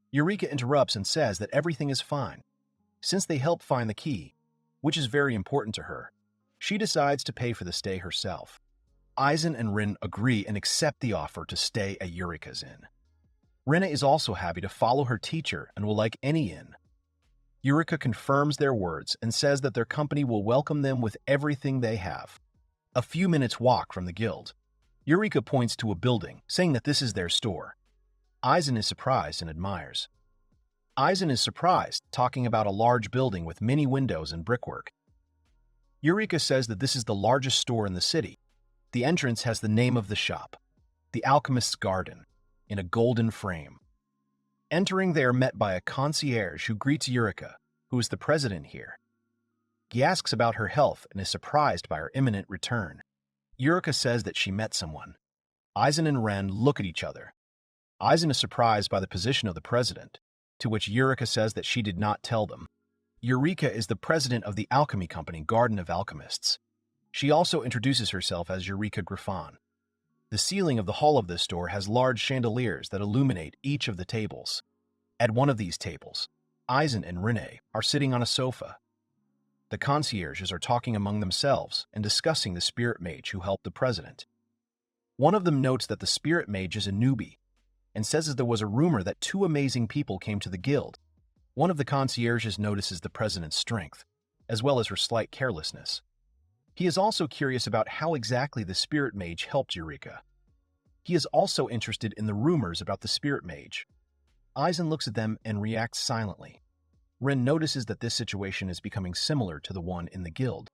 Eureka interrupts and says that everything is fine, since they help find the key, which is very important to her. She decides to pay for the stay herself. Eisen and Rin agree and accept the offer to stay at Eureka's inn. Rinne is also happy to follow her teacher and will like any inn. Eureka confirms their words and says that their company will welcome them with everything they have. A few minutes' walk from the guild, Eureka points to a building, saying that this is their store. Eisen is surprised and admires. Eisen is surprised, talking about a large building with many windows and brickwork. Eureka says that this is the largest store in the city. The entrance has the name of the shop, the Alchemist's Garden, in a golden frame. Entering, they are met by a concierge who greets Eureka, who is the president here. He asks about her health and is surprised by her imminent return. Eureka says that she met someone. Eisen and Ren look at each other. Eisen is surprised by the position of the president, to which Eureka says that she did not tell them. Eureka is the president of the alchemy company Garden of Alchemists. She also introduces herself as Eureka Griffon. The ceiling of the hall of this store has large chandeliers that illuminate each of the tables. At one of these tables, Eisen and Rinne are sitting on a sofa. The concierges are talking among themselves and discussing the spirit mage who helped the president. One of them notes that the spirit mage is a newbie and says that there was a rumor that 2 amazing people came to the guild. One of the concierges notices the president's strength, as well as her slight carelessness. He is also curious about how exactly the spirit mage helped Eureka. He is also interested in the rumors about the spirit mage. Eisen looks at them and reacts silently. Ren notices that this situation is becoming similar to the one in the guild.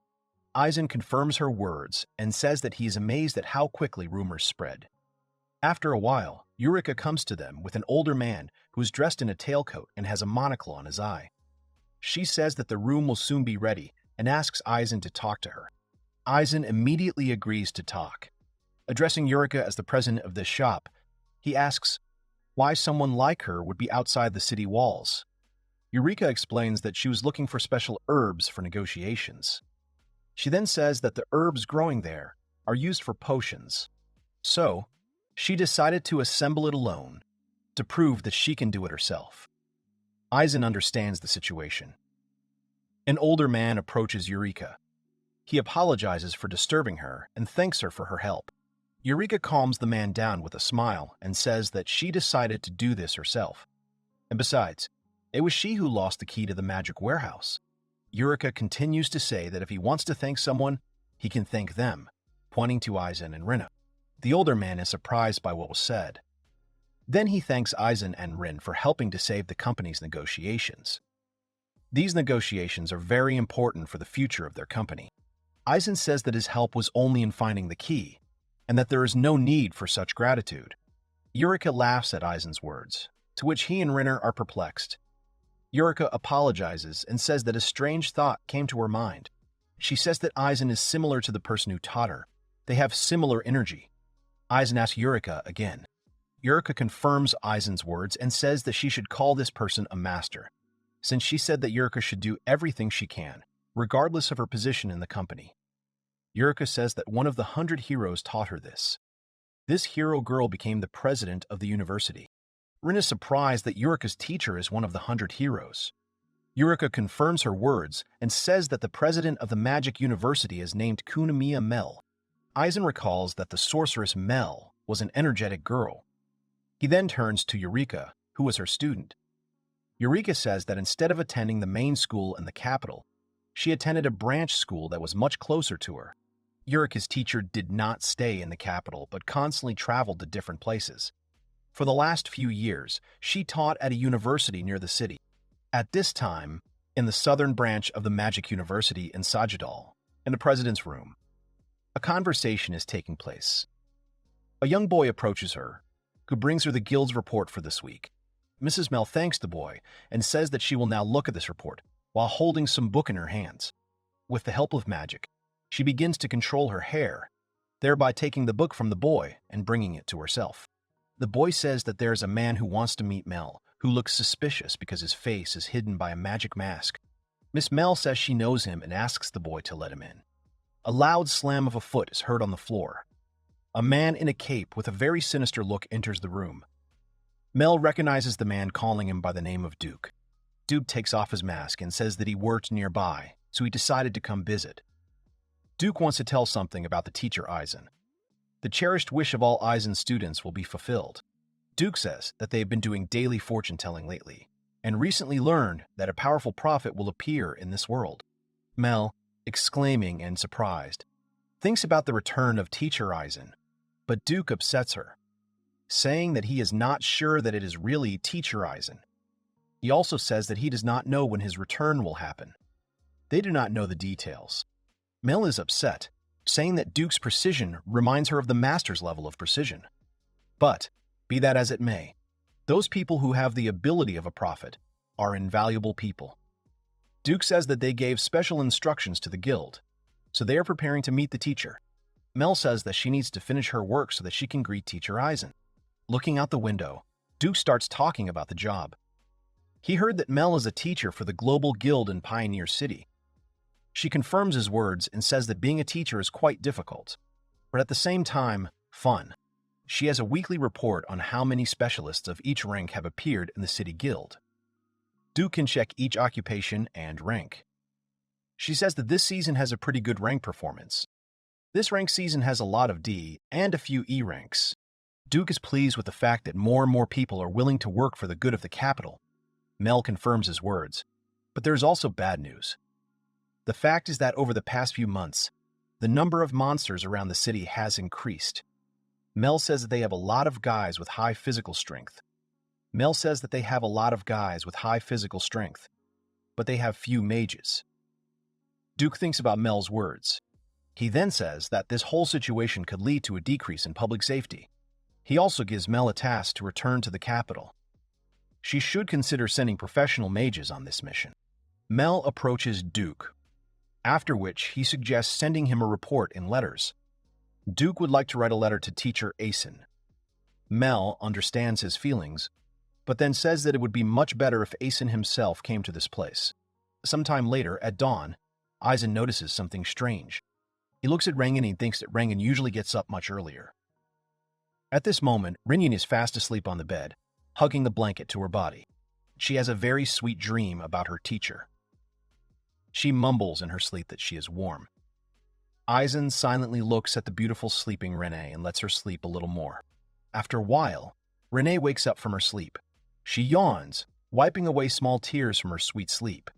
Eisen confirms her words and says that he is amazed at how quickly rumors spread. After a while, Eureka comes to them with an older man who is dressed in a tailcoat and has a monocle on his eye. She says that the room will soon be ready and asks Eisen to talk to her. Eisen immediately agrees to talk. Addressing Eureka as the president of this shop, he asks why someone like her would be outside the city walls. Eureka explains that she was looking for special herbs for negotiations. She then says that the herbs growing there are used for potions. So, she decided to assemble it alone to prove that she can do it herself. Eisen understands the situation. An older man approaches Eureka. He apologizes for disturbing her and thanks her for her help. Eureka calms the man down with a smile and says that she decided to do this herself. And besides, it was she who lost the key to the magic warehouse. Eureka continues to say that if he wants to thank someone, he can thank them, pointing to Eisen and Rinna. The older man is surprised by what was said. Then he thanks Eisen and Rin for helping to save the company's negotiations. These negotiations are very important for the future of their company. Eisen says that his help was only in finding the key, and that there is no need for such gratitude. Eureka laughs at Eisen's words, to which he and Rinner are perplexed. Eureka apologizes and says that a strange thought came to her mind. She says that Eisen is similar to the person who taught her. They have similar energy. Eisen asks Eureka again. Eureka confirms Eisen's words and says that she should call this person a master, since she said that Eureka should do everything she can, regardless of her position in the company. Eureka says that one of the 100 heroes taught her this. This hero girl became the president of the university. Rin is surprised that Eureka's teacher is one of the 100 heroes. Eureka confirms her words and says that the president of the Magic University is named Kunamiya Mel. Eisen recalls that the sorceress Mel was an energetic girl. He then turns to Eureka, who was her student. Eureka says that instead of attending the main school in the capital, she attended a branch school that was much closer to her. Eureka's teacher did not stay in the capital, but constantly traveled to different places. For the last few years, she taught at a university near the city. At this time, in the southern branch of the Magic University in Sajidal, in the president's room, a conversation is taking place. A young boy approaches her, who brings her the guild's report for this week. Mrs. Mel thanks the boy and says that she will now look at this report while holding some book in her hands. With the help of magic, she begins to control her hair, thereby taking the book from the boy and bringing it to herself. The boy says that there is a man who wants to meet Mel, who looks suspicious because his face is hidden by a magic mask. Miss Mel says she knows him and asks the boy to let him in. A loud slam of a foot is heard on the floor. A man in a cape with a very sinister look enters the room. Mel recognizes the man, calling him by the name of Duke. Duke takes off his mask and says that he worked nearby, so he decided to come visit. Duke wants to tell something about the teacher Eisen. The cherished wish of all Eisen's students will be fulfilled. Duke says that they have been doing daily fortune-telling lately, and recently learned that a powerful prophet will appear in this world. Mel, exclaiming and surprised, thinks about the return of teacher Eisen, but Duke upsets her, saying that he is not sure that it is really teacher Eisen. He also says that he does not know when his return will happen. They do not know the details. Mel is upset, saying that Duke's precision reminds her of the master's level of precision. But, be that as it may, those people who have the ability of a prophet are invaluable people. Duke says that they gave special instructions to the guild, so they are preparing to meet the teacher. Mel says that she needs to finish her work so that she can greet teacher Eisen. Looking out the window, Duke starts talking about the job. He heard that Mel is a teacher for the global guild in Pioneer City. She confirms his words and says that being a teacher is quite difficult, but at the same time, fun. She has a weekly report on how many specialists of each rank have appeared in the city guild. Duke can check each occupation and rank. She says that this season has a pretty good rank performance. This rank season has a lot of D and a few E ranks. Duke is pleased with the fact that more and more people are willing to work for the good of the capital. Mel confirms his words, but there is also bad news. The fact is that over the past few months, the number of monsters around the city has increased. Mel says that they have a lot of guys with high physical strength. But they have few mages. Duke thinks about Mel's words. He then says that this whole situation could lead to a decrease in public safety. He also gives Mel a task to return to the capital. She should consider sending professional mages on this mission. Mel approaches Duke, after which he suggests sending him a report in letters. Duke would like to write a letter to teacher Eisen. Mel understands his feelings, but then says that it would be much better if Eisen himself came to this place. Sometime later, at dawn, Eisen notices something strange. He looks at Rengen and thinks that Rengen usually gets up much earlier. At this moment, Rengen is fast asleep on the bed, hugging the blanket to her body. She has a very sweet dream about her teacher. She mumbles in her sleep that she is warm. Eisen silently looks at the beautiful sleeping Renee and lets her sleep a little more. After a while, Renee wakes up from her sleep. She yawns, wiping away small tears from her sweet sleep.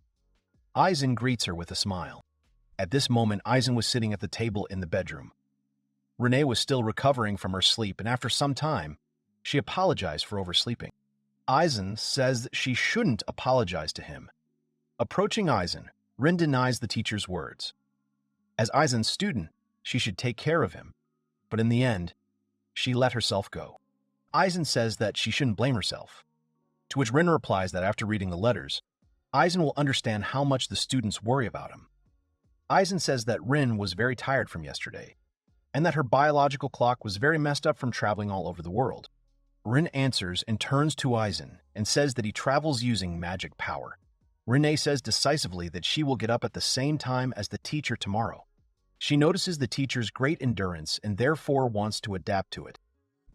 Eisen greets her with a smile. At this moment, Eisen was sitting at the table in the bedroom. Renee was still recovering from her sleep, and after some time, she apologized for oversleeping. Eisen says that she shouldn't apologize to him. Approaching Eisen, Rin denies the teacher's words. As Eisen's student, she should take care of him, but in the end, she let herself go. Eisen says that she shouldn't blame herself, to which Rin replies that after reading the letters, Eisen will understand how much the students worry about him. Eisen says that Rin was very tired from yesterday, and that her biological clock was very messed up from traveling all over the world. Rin answers and turns to Eisen and says that he travels using magic power. Renee says decisively that she will get up at the same time as the teacher tomorrow. She notices the teacher's great endurance and therefore wants to adapt to it.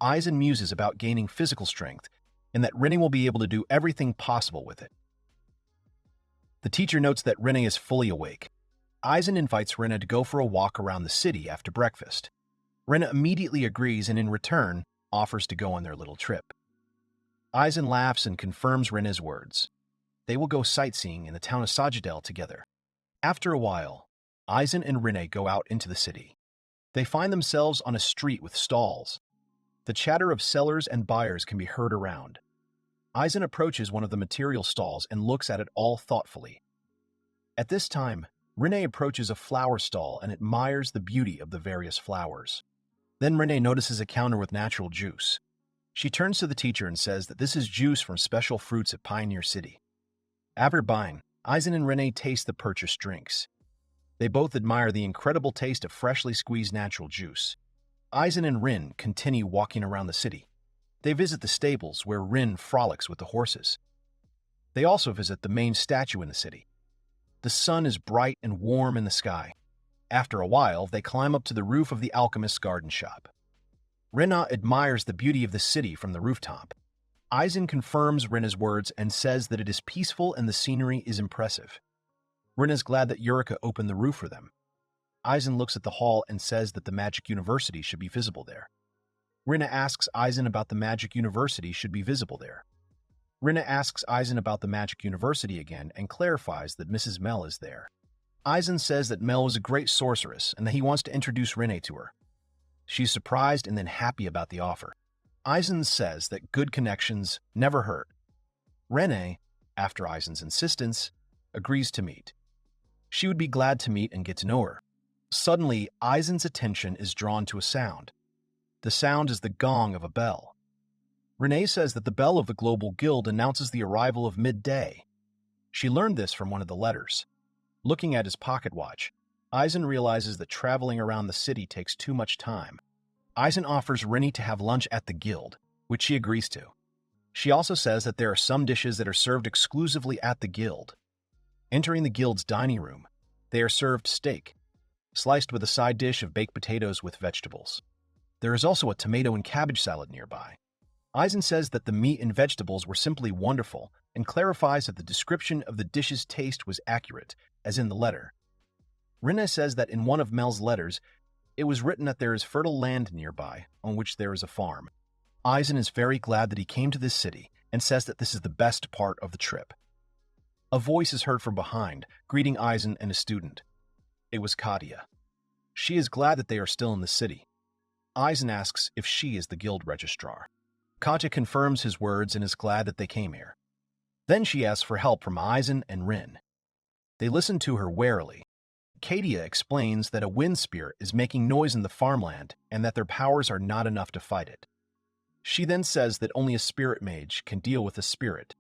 Eisen muses about gaining physical strength and that Renee will be able to do everything possible with it. The teacher notes that Renee is fully awake. Eisen invites Renee to go for a walk around the city after breakfast. Renee immediately agrees and in return offers to go on their little trip. Eisen laughs and confirms Renee's words. They will go sightseeing in the town of Sajidel together. After a while, Eisen and Renee go out into the city. They find themselves on a street with stalls. The chatter of sellers and buyers can be heard around. Eisen approaches one of the material stalls and looks at it all thoughtfully. At this time, Renee approaches a flower stall and admires the beauty of the various flowers. Then Renee notices a counter with natural juice. She turns to the teacher and says that this is juice from special fruits at Pioneer City. After buying, Eisen and Renee taste the purchased drinks. They both admire the incredible taste of freshly squeezed natural juice. Eisen and Rin continue walking around the city. They visit the stables where Rin frolics with the horses. They also visit the main statue in the city. The sun is bright and warm in the sky. After a while, they climb up to the roof of the alchemist's garden shop. Rena admires the beauty of the city from the rooftop. Eisen confirms Rena's words and says that it is peaceful and the scenery is impressive. Rin is glad that Eureka opened the roof for them. Eisen looks at the hall and says that the Magic University should be visible there. Rina asks Eisen about the Magic University should be visible there. Rina asks Eisen about the Magic University again and clarifies that Mrs. Mel is there. Eisen says that Mel is a great sorceress and that he wants to introduce Rene to her. She's surprised and then happy about the offer. Eisen says that good connections never hurt. Rene, after Eisen's insistence, agrees to meet. She would be glad to meet and get to know her. Suddenly, Eisen's attention is drawn to a sound. The sound is the gong of a bell. Renee says that the bell of the Global Guild announces the arrival of midday. She learned this from one of the letters. Looking at his pocket watch, Eisen realizes that traveling around the city takes too much time. Eisen offers Rennie to have lunch at the guild, which she agrees to. She also says that there are some dishes that are served exclusively at the guild. Entering the guild's dining room, they are served steak, sliced with a side dish of baked potatoes with vegetables. There is also a tomato and cabbage salad nearby. Eisen says that the meat and vegetables were simply wonderful and clarifies that the description of the dish's taste was accurate, as in the letter. Rina says that in one of Mel's letters, it was written that there is fertile land nearby on which there is a farm. Eisen is very glad that he came to this city and says that this is the best part of the trip. A voice is heard from behind, greeting Eisen and a student. It was Katia. She is glad that they are still in the city. Eisen asks if she is the guild registrar. Katya confirms his words and is glad that they came here. Then she asks for help from Eisen and Rin. They listen to her warily. Katia explains that a wind spirit is making noise in the farmland and that their powers are not enough to fight it. She then says that only a spirit mage can deal with a spirit.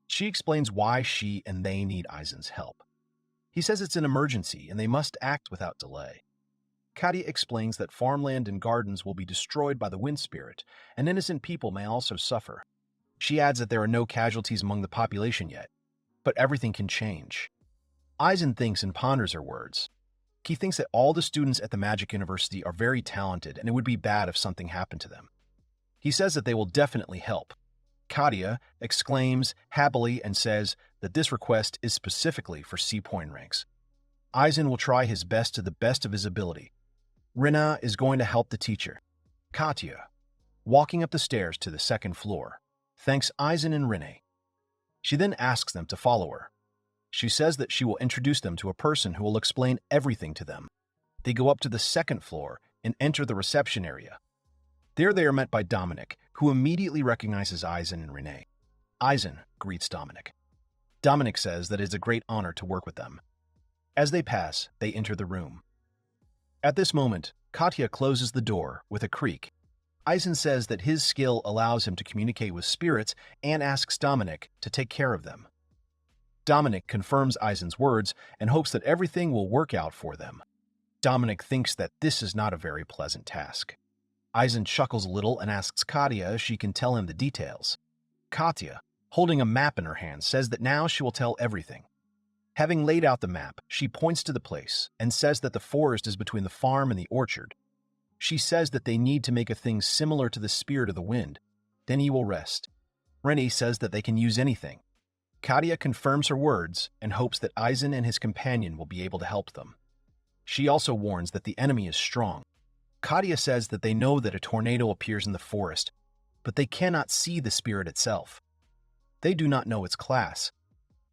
She explains why she and they need Eisen's help. He says it's an emergency and they must act without delay. Katia explains that farmland and gardens will be destroyed by the wind spirit, and innocent people may also suffer. She adds that there are no casualties among the population yet, but everything can change. Eisen thinks and ponders her words. He thinks that all the students at the Magic University are very talented and it would be bad if something happened to them. He says that they will definitely help. Katia exclaims happily and says that this request is specifically for C-point ranks. Eisen will try his best to the best of his ability. Rina is going to help the teacher. Katia, walking up the stairs to the second floor, thanks Eisen and Rene. She then asks them to follow her. She says that she will introduce them to a person who will explain everything to them. They go up to the second floor and enter the reception area. There they are met by Dominic, who immediately recognizes Eisen and Rene. Eisen greets Dominic. Dominic says that it is a great honor to work with them. As they pass, they enter the room. At this moment, Katia closes the door with a creak. Eisen says that his skill allows him to communicate with spirits and asks Dominic to take care of them. Dominic confirms Eisen's words and hopes that everything will work out for them. Dominic thinks that this is not a very pleasant task. Eisen chuckles a little and asks Katia if she can tell him the details. Katia, holding a map in her hand, says that now she will tell everything. Having laid out the map, she points to the place and says that the forest is between the farm and the orchard. She says that they need to make a thing similar to the spirit of the wind. Then he will rest. Rennie says that they can use anything. Katia confirms her words and hopes that Eisen and his companion will be able to help them. She also warns that the enemy is strong. Katia says that they know that a tornado appears in the forest, but they cannot see the spirit itself. They do not know its class.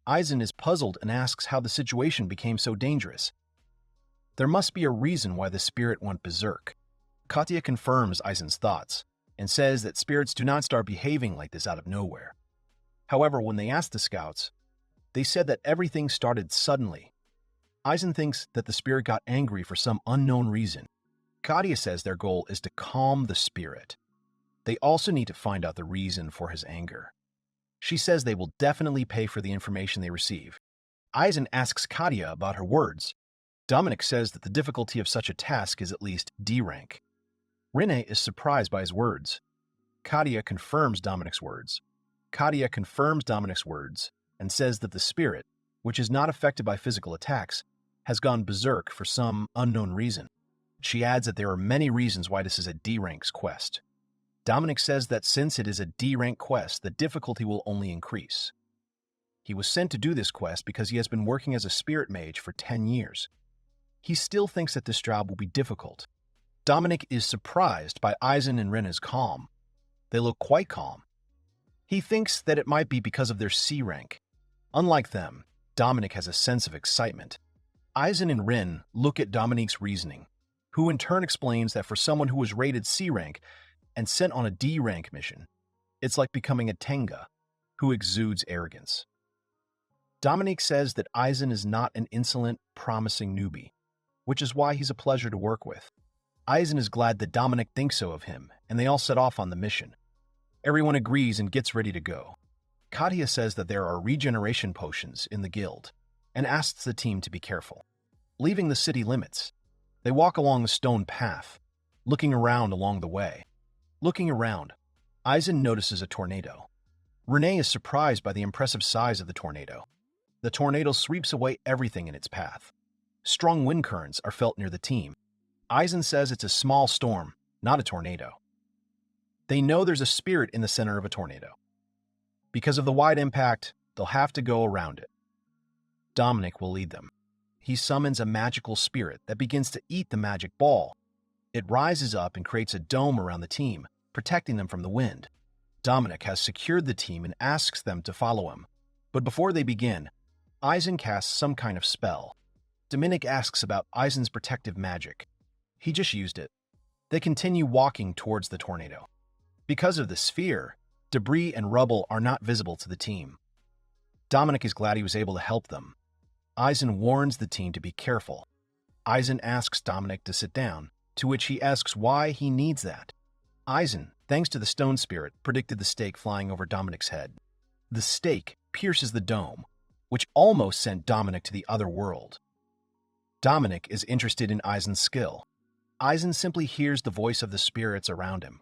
Eisen is puzzled and asks how the situation became so dangerous. There must be a reason why the spirit went berserk. Katia confirms Eisen's thoughts and says that spirits do not start behaving like this out of nowhere. However, when they asked the scouts, they said that everything started suddenly. Eisen thinks that the spirit got angry for some unknown reason. Katia says their goal is to calm the spirit. They also need to find out the reason for his anger. She says they will definitely pay for the information they receive. Eisen asks Katia about her words. Dominic says that the difficulty of such a task is at least D rank. Rene is surprised by his words. Katia confirms Dominic's words. And says that the spirit, which is not affected by physical attacks, has gone berserk for some unknown reason. She adds that there are many reasons why this is a D-rank's quest. Dominic says that since it is a D-rank quest, the difficulty will only increase. He was sent to do this quest because he has been working as a spirit mage for 10 years. He still thinks that this job will be difficult. Dominic is surprised by Eisen and Rena's calm. They look quite calm. He thinks that it might be because of their C rank. Unlike them, Dominic has a sense of excitement. Eisen and Rin look at Dominic's reasoning, who in turn explains that for someone who was rated C rank and sent on a D rank mission, it's like becoming a Tenga, who exudes arrogance. Dominic says that Eisen is not an insolent, promising newbie, which is why he's a pleasure to work with. Eisen is glad that Dominic thinks so of him, and they all set off on the mission. Everyone agrees and gets ready to go. Katia says that there are regeneration potions in the guild, and asks the team to be careful. Leaving the city limits, they walk along a stone path, looking around along the way. Looking around, Eisen notices a tornado. Renee is surprised by the impressive size of the tornado. The tornado sweeps away everything in its path. Strong wind currents are felt near the team. Eisen says it's a small storm, not a tornado. They know there's a spirit in the center of a tornado. Because of the wide impact, they'll have to go around it. Dominic will lead them. He summons a magical spirit that begins to eat the magic ball. It rises up and creates a dome around the team, protecting them from the wind. Dominic has secured the team and asks them to follow him. But before they begin, Eisen casts some kind of spell. Dominic asks about Eisen's protective magic. He just used it. They continue walking towards the tornado. Because of the sphere, debris and rubble are not visible to the team. Dominic is glad he was able to help them. Eisen warns the team to be careful. Eisen asks Dominic to sit down, to which he asks why he needs that. Eisen, thanks to the stone spirit, predicted the stake flying over Dominic's head. The stake pierces the dome, which almost sent Dominic to the other world. Dominic is interested in Eisen's skill. Eisen simply hears the voice of the spirits around him.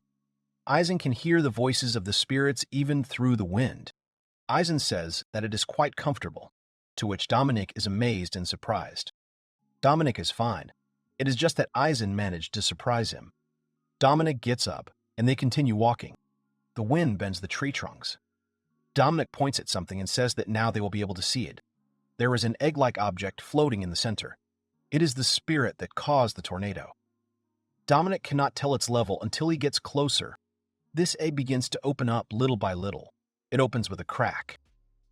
Eisen can hear the voices of the spirits even through the wind. Eisen says that it is quite comfortable. to which Dominic is amazed and surprised. Dominic is fine. It is just that Eisen managed to surprise him. Dominic gets up, and they continue walking. The wind bends the tree trunks. Dominic points at something and says that now they will be able to see it. There is an egg-like object floating in the center. It is the spirit that caused the tornado. Dominic cannot tell its level until he gets closer. This egg begins to open up little by little. It opens with a crack.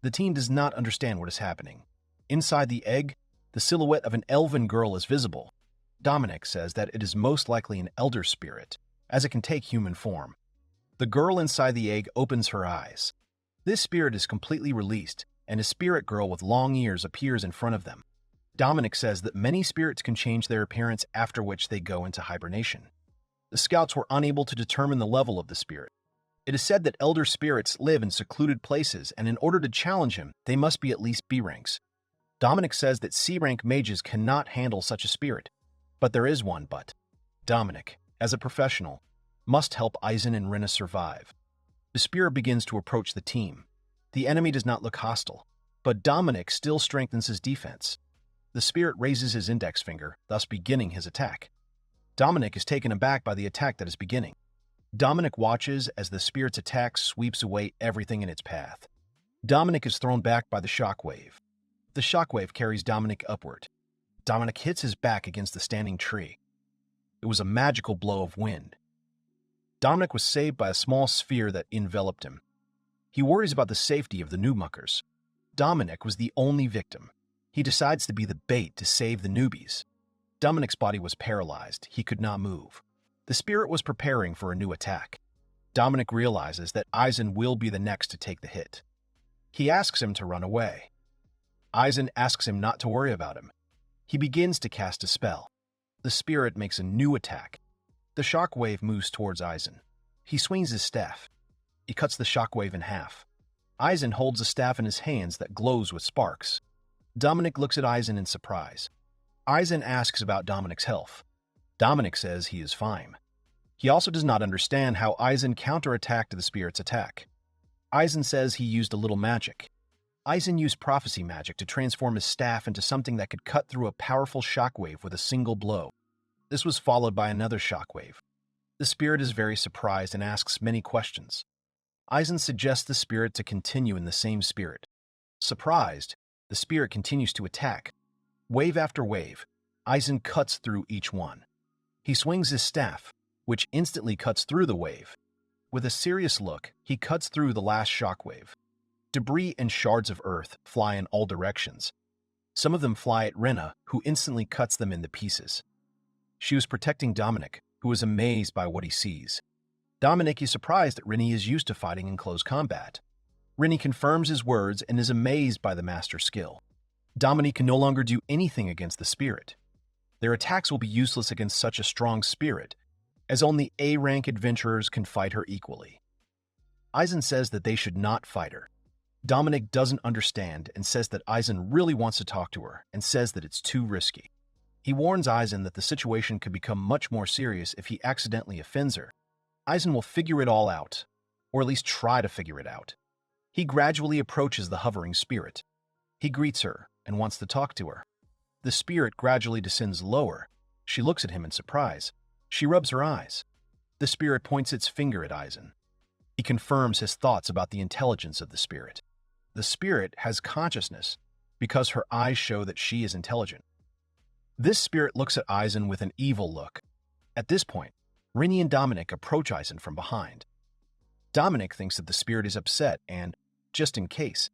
The team does not understand what is happening. Inside the egg, the silhouette of an elven girl is visible. Dominic says that it is most likely an elder spirit, as it can take human form. The girl inside the egg opens her eyes. This spirit is completely released, and a spirit girl with long ears appears in front of them. Dominic says that many spirits can change their appearance, after which they go into hibernation. The scouts were unable to determine the level of the spirit. It is said that elder spirits live in secluded places, and in order to challenge him, they must be at least B ranks. Dominic says that C-rank mages cannot handle such a spirit. But there is one but. Dominic, as a professional, must help Eisen and Rinna survive. The spirit begins to approach the team. The enemy does not look hostile, but Dominic still strengthens his defense. The spirit raises his index finger, thus beginning his attack. Dominic is taken aback by the attack that is beginning. Dominic watches as the spirit's attack sweeps away everything in its path. Dominic is thrown back by the shockwave. The shockwave carries Dominic upward. Dominic hits his back against the standing tree. It was a magical blow of wind. Dominic was saved by a small sphere that enveloped him. He worries about the safety of the newmuckers. Dominic was the only victim. He decides to be the bait to save the newbies. Dominic's body was paralyzed. He could not move. The spirit was preparing for a new attack. Dominic realizes that Eisen will be the next to take the hit. He asks him to run away. Eisen asks him not to worry about him. He begins to cast a spell. The spirit makes a new attack. The shockwave moves towards Eisen. He swings his staff. He cuts the shockwave in half. Eisen holds a staff in his hands that glows with sparks. Dominic looks at Eisen in surprise. Eisen asks about Dominic's health. Dominic says he is fine. He also does not understand how Eisen counterattacked the spirit's attack. Eisen says he used a little magic. Eisen used prophecy magic to transform his staff into something that could cut through a powerful shockwave with a single blow. This was followed by another shockwave. The spirit is very surprised and asks many questions. Eisen suggests the spirit to continue in the same spirit. Surprised, the spirit continues to attack. Wave after wave, Eisen cuts through each one. He swings his staff, which instantly cuts through the wave. With a serious look, he cuts through the last shockwave. Debris and shards of earth fly in all directions. Some of them fly at Rinna, who instantly cuts them into pieces. She was protecting Dominic, who is amazed by what he sees. Dominic is surprised that Rinny is used to fighting in close combat. Rinny confirms his words and is amazed by the master's skill. Dominic can no longer do anything against the spirit. Their attacks will be useless against such a strong spirit, as only A-rank adventurers can fight her equally. Eisen says that they should not fight her. Dominic doesn't understand and says that Eisen really wants to talk to her and says that it's too risky. He warns Eisen that the situation could become much more serious if he accidentally offends her. Eisen will figure it all out, or at least try to figure it out. He gradually approaches the hovering spirit. He greets her and wants to talk to her. The spirit gradually descends lower. She looks at him in surprise. She rubs her eyes. The spirit points its finger at Eisen. He confirms his thoughts about the intelligence of the spirit. The spirit has consciousness because her eyes show that she is intelligent. This spirit looks at Eisen with an evil look. At this point, Rinny and Dominic approach Eisen from behind. Dominic thinks that the spirit is upset and, just in case,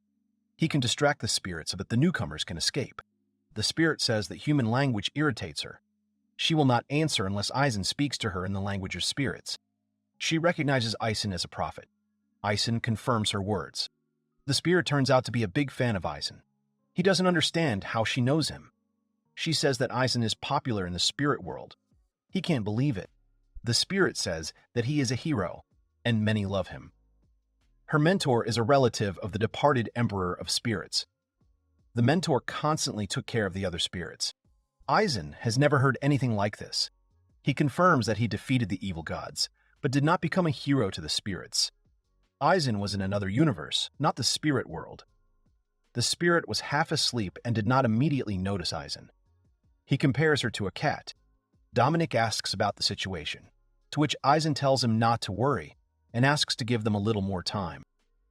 he can distract the spirit so that the newcomers can escape. The spirit says that human language irritates her. She will not answer unless Eisen speaks to her in the language of spirits. She recognizes Eisen as a prophet. Eisen confirms her words. The spirit turns out to be a big fan of Eisen. He doesn't understand how she knows him. She says that Eisen is popular in the spirit world. He can't believe it. The spirit says that he is a hero, and many love him. Her mentor is a relative of the departed Emperor of Spirits. The mentor constantly took care of the other spirits. Eisen has never heard anything like this. He confirms that he defeated the evil gods, but did not become a hero to the spirits. Eisen was in another universe, not the spirit world. The spirit was half asleep and did not immediately notice Eisen. He compares her to a cat. Dominic asks about the situation, to which Eisen tells him not to worry and asks to give them a little more time.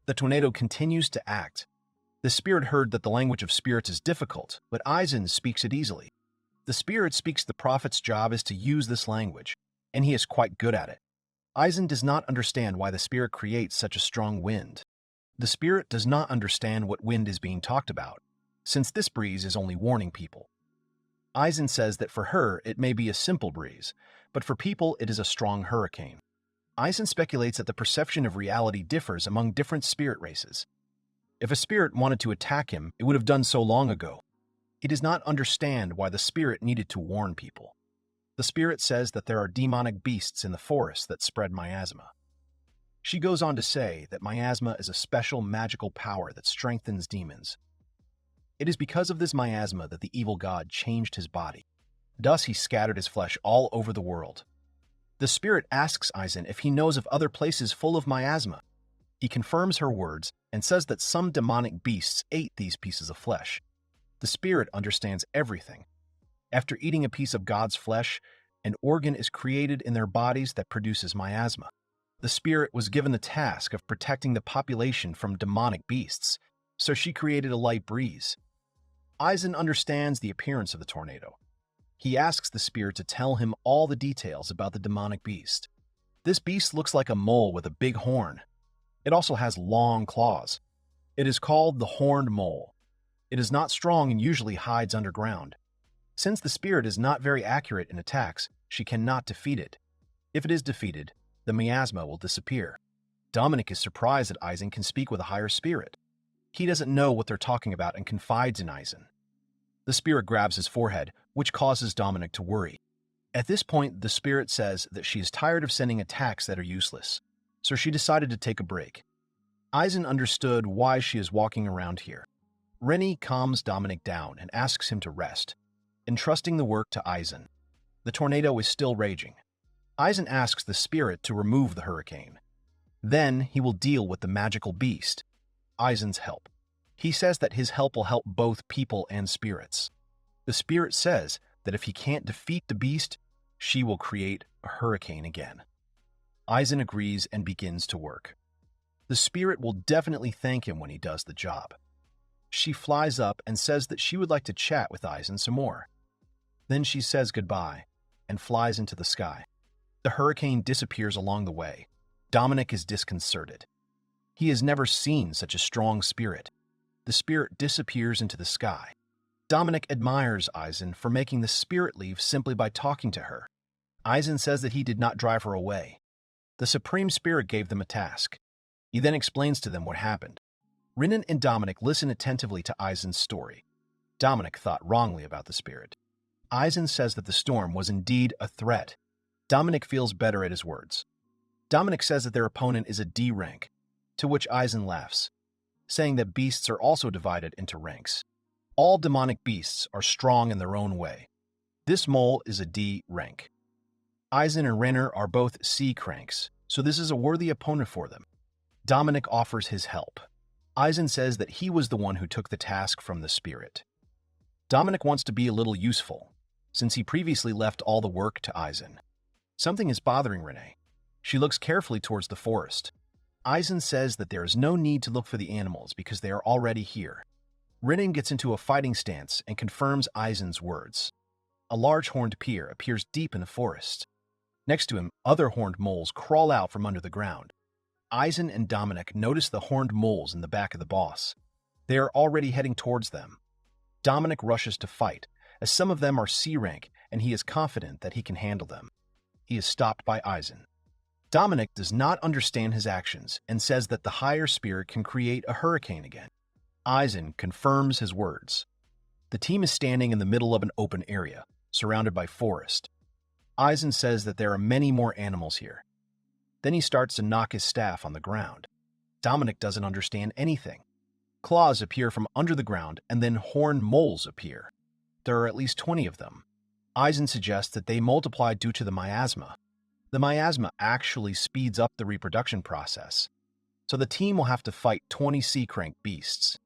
The tornado continues to act. The spirit heard that the language of spirits is difficult, but Eisen speaks it easily. The spirit speaks the prophet's job is to use this language, and he is quite good at it. Eisen does not understand why the spirit creates such a strong wind. The spirit does not understand what wind is being talked about, since this breeze is only warning people. Eisen says that for her it may be a simple breeze, but for people it is a strong hurricane. Eisen speculates that the perception of reality differs among different spirit races. If a spirit wanted to attack him, it would have done so long ago. He does not understand why the spirit needed to warn people. The spirit says that there are demonic beasts in the forest that spread miasma. She goes on to say that miasma is a special magical power that strengthens demons. It is because of this miasma that the evil god changed his body. Thus he scattered his flesh all over the world. The spirit asks Eisen if he knows of other places full of miasma. He confirms her words and says that some demonic beasts ate these pieces of flesh. The spirit understands everything. After eating a piece of God's flesh, an organ is created in their bodies that produces miasma. The spirit was given the task of protecting the population from demonic beasts, so she created a light breeze. Eisen understands the appearance of the tornado. He asks the spirit to tell him all the details about the demonic beast. This beast looks like a mole with a big horn. It also has long claws. It is called the horned mole. It is not strong and usually hides underground. Since the spirit is not very accurate in attacks, she cannot defeat it. If it is defeated, the miasma will disappear. Dominic is surprised that Eisen can speak with a higher spirit. He doesn't know what they're talking about and confides in Eisen. The spirit grabs his forehead, which causes Dominic to worry. At this point, the spirit says that she is tired of sending attacks that are useless, so she decided to take a break. Eisen understood why she is walking around here. Rennie calms Dominic down and asks him to rest, entrusting the work to Eisen. The tornado is still raging. Eisen asks the spirit to remove the hurricane. Then he will deal with the magical beast. Eisen's help. He says that his help will help both people and spirits. The spirit says that if he can't defeat the beast, she will create a hurricane again. Eisen agrees and begins to work. The spirit will definitely thank him when he does the job. She flies up and says that she would like to chat with Eisen some more. Then she says goodbye and flies into the sky. The hurricane disappears along the way. Dominic is disconcerted. He has never seen such a strong spirit. The spirit disappears into the sky. Dominic admires Eisen for making the spirit leave simply by talking to her. Eisen says that he did not drive her away. The Supreme Spirit gave them a task. He then explains to them what happened. Renan and Dominic listen attentively to Eisen's story. Dominic thought wrongly about the spirit. Eisen says that the storm was indeed a threat. Dominic feels better at his words. Dominic says that their opponent is a D rank, to which Eisen laughs, saying that beasts are also divided into ranks. All demonic beasts are strong in their own way. This mole is a D rank. Eisen and Renner are both C cranks, so this is a worthy opponent for them. Dominic offers his help. Eisen says that he was the one who took the task from the spirit. Dominic wants to be a little useful, since he previously left all the work to Eisen. Something is bothering Renee. She looks carefully towards the forest. Eisen says that there is no need to look for the animals because they are already here. Renan gets into a fighting stance and confirms Eisen's words. A large horned pier appears deep in the forest. Next to him, other horned moles crawl out from under the ground. Eisen and Dominic notice the horned moles in the back of the boss. They are already heading towards them. Dominic rushes to fight, as some of them are C rank and he is confident that he can handle them. He is stopped by Eisen. Dominic does not understand his actions and says that the higher spirit can create a hurricane again. Eisen confirms his words. The team is standing in the middle of an open area, surrounded by forest. Eisen says that there are many more animals here. Then he starts to knock his staff on the ground. Dominic doesn't understand anything. Claws appear from under the ground and then horned moles appear. There are at least 20 of them. Eisen suggests that they multiply due to the miasma. The miasma actually speeds up the reproduction process, so the team will have to fight 20 sea crank beasts.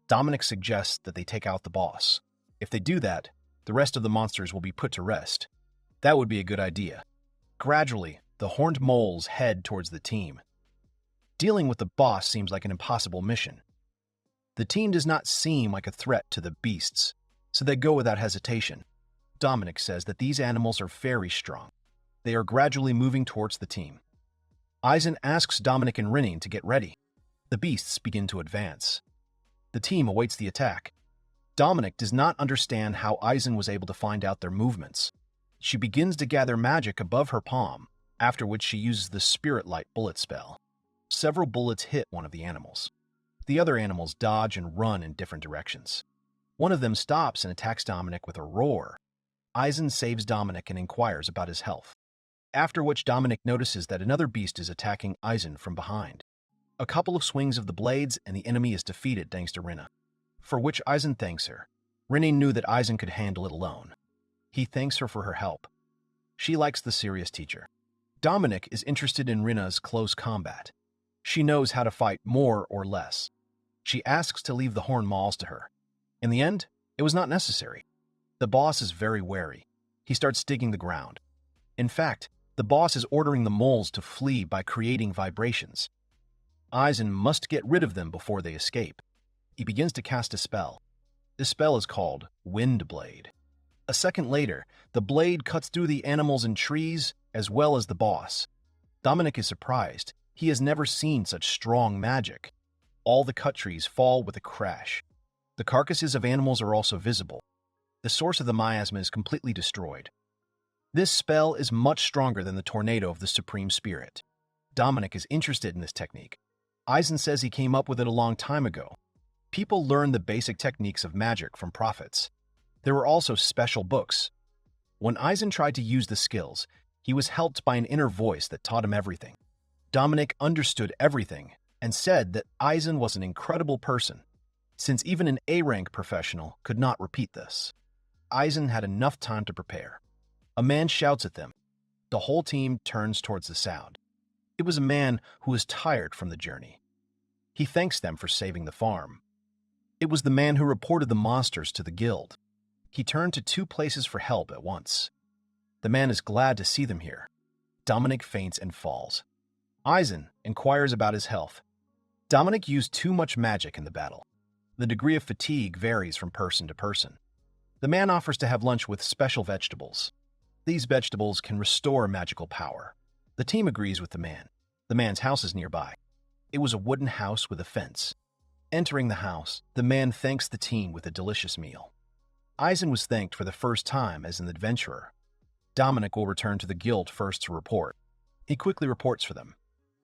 Dominic suggests that they take out the boss. If they do that, the rest of the monsters will be put to rest. That would be a good idea. Gradually, the horned moles head towards the team. Dealing with the boss seems like an impossible mission. The team does not seem like a threat to the beasts, so they go without hesitation. Dominic says that these animals are very strong. They are gradually moving towards the team. Eisen asks Dominic and Rinne to get ready. The beasts begin to advance. The team awaits the attack. Dominic does not understand how Eisen was able to find out their movements. She begins to gather magic above her palm, after which she uses the Spirit Light bullet spell. Several bullets hit one of the animals. The other animals dodge and run in different directions. One of them stops and attacks Dominic with a roar. Eisen saves Dominic and inquires about his health. After which Dominic notices that another beast is attacking Eisen from behind. A couple of swings of the blades and the enemy is defeated thanks to Rinne, for which Eisen thanks her. Rinne knew that Eisen could handle it alone. He thanks her for her help. She likes the serious teacher. Dominic is interested in Rinne's close combat. She knows how to fight more or less. She asks to leave the horn mauls to her. In the end, it was not necessary. The boss is very wary. He starts digging the ground. In fact, the boss is ordering the moles to flee by creating vibrations. Eisen must get rid of them before they escape. He begins to cast a spell. This spell is called Wind Blade. A second later, the blade cuts through the animals and trees as well as the boss. Dominic is surprised. He has never seen such strong magic. All the cut trees fall with a crash. The carcasses of animals are also visible. The source of the miasma is completely destroyed. This spell is much stronger than the tornado of the Supreme Spirit. Dominic is interested in this technique. Eisen says he came up with it a long time ago. People learn the basic techniques of magic from prophets. There were also special books. When Eisen tried to use the skills, he was helped by an inner voice that taught him everything. Dominic understood everything and said that Eisen was an incredible person, since even an A-rank professional could not repeat this. Eisen had enough time to prepare. A man shouts at them. The whole team turns towards the sound. It was a man who was tired from the journey. He thanks them for saving the farm. It was the man who reported the monsters to the guild. He turned to two places for help at once. The man is glad to see them here. Dominic faints and falls. Eisen inquires about his health. Dominic used too much magic in the battle. The degree of fatigue varies from person to person. The man offers to have lunch with special vegetables. These vegetables can restore magical power. The team agrees with the man. The man's house is nearby. It was a wooden house with a fence. Entering the house, the man thanks the team with a delicious meal. Eisen was thanked for the first time as an adventurer. Dominic will return to the guild first to report. He quickly reports for them.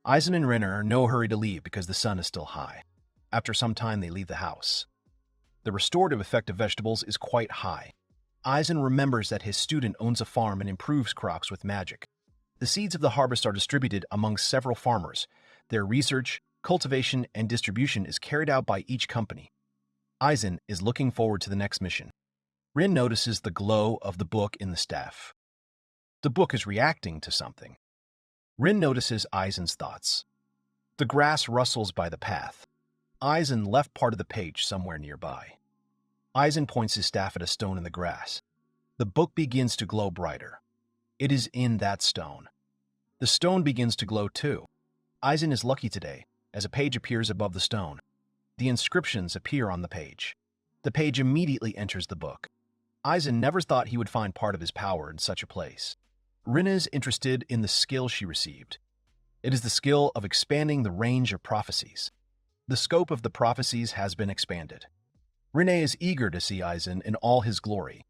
Eisen and Rinne are in no hurry to leave because the sun is still high. After some time, they leave the house. The restorative effect of vegetables is quite high. Eisen remembers that his student owns a farm and improves crops with magic. The seeds of the harvest are distributed among several farmers. Their research, cultivation, and distribution is carried out by each company. Eisen is looking forward to the next mission. Rinne notices the glow of the book in the staff. The book is reacting to something. Rinne notices Eisen's thoughts. The grass rustles by the path. Eisen left part of the page somewhere nearby. Eisen points his staff at a stone in the grass. The book begins to glow brighter. It is in that stone. The stone begins to glow too. Eisen is lucky today, as a page appears above the stone. The inscriptions appear on the page. The page immediately enters the book. Eisen never thought he would find part of his power in such a place. Rinne is interested in the skill she received. It is the skill of expanding the range of prophecies. The scope of the prophecies has been expanded. Rinne is eager to see Eisen in all his glory.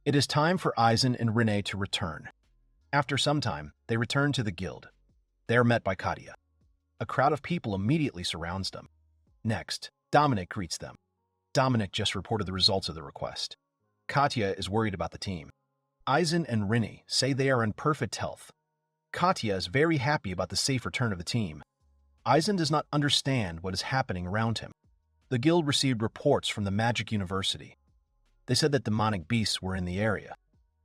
It is time for Eisen and Rinne to return. After some time, they return to the guild. They are met by Katya. A crowd of people immediately surrounds them. Next, Dominic greets them. Dominic just reported the results of the request. Katya is worried about the team. Eisen and Rinne say they are in perfect health. Katya is very happy about the safe return of the team. Eisen does not understand what is happening around him. The guild received reports from the Magic University. They said that demonic beasts were in the area.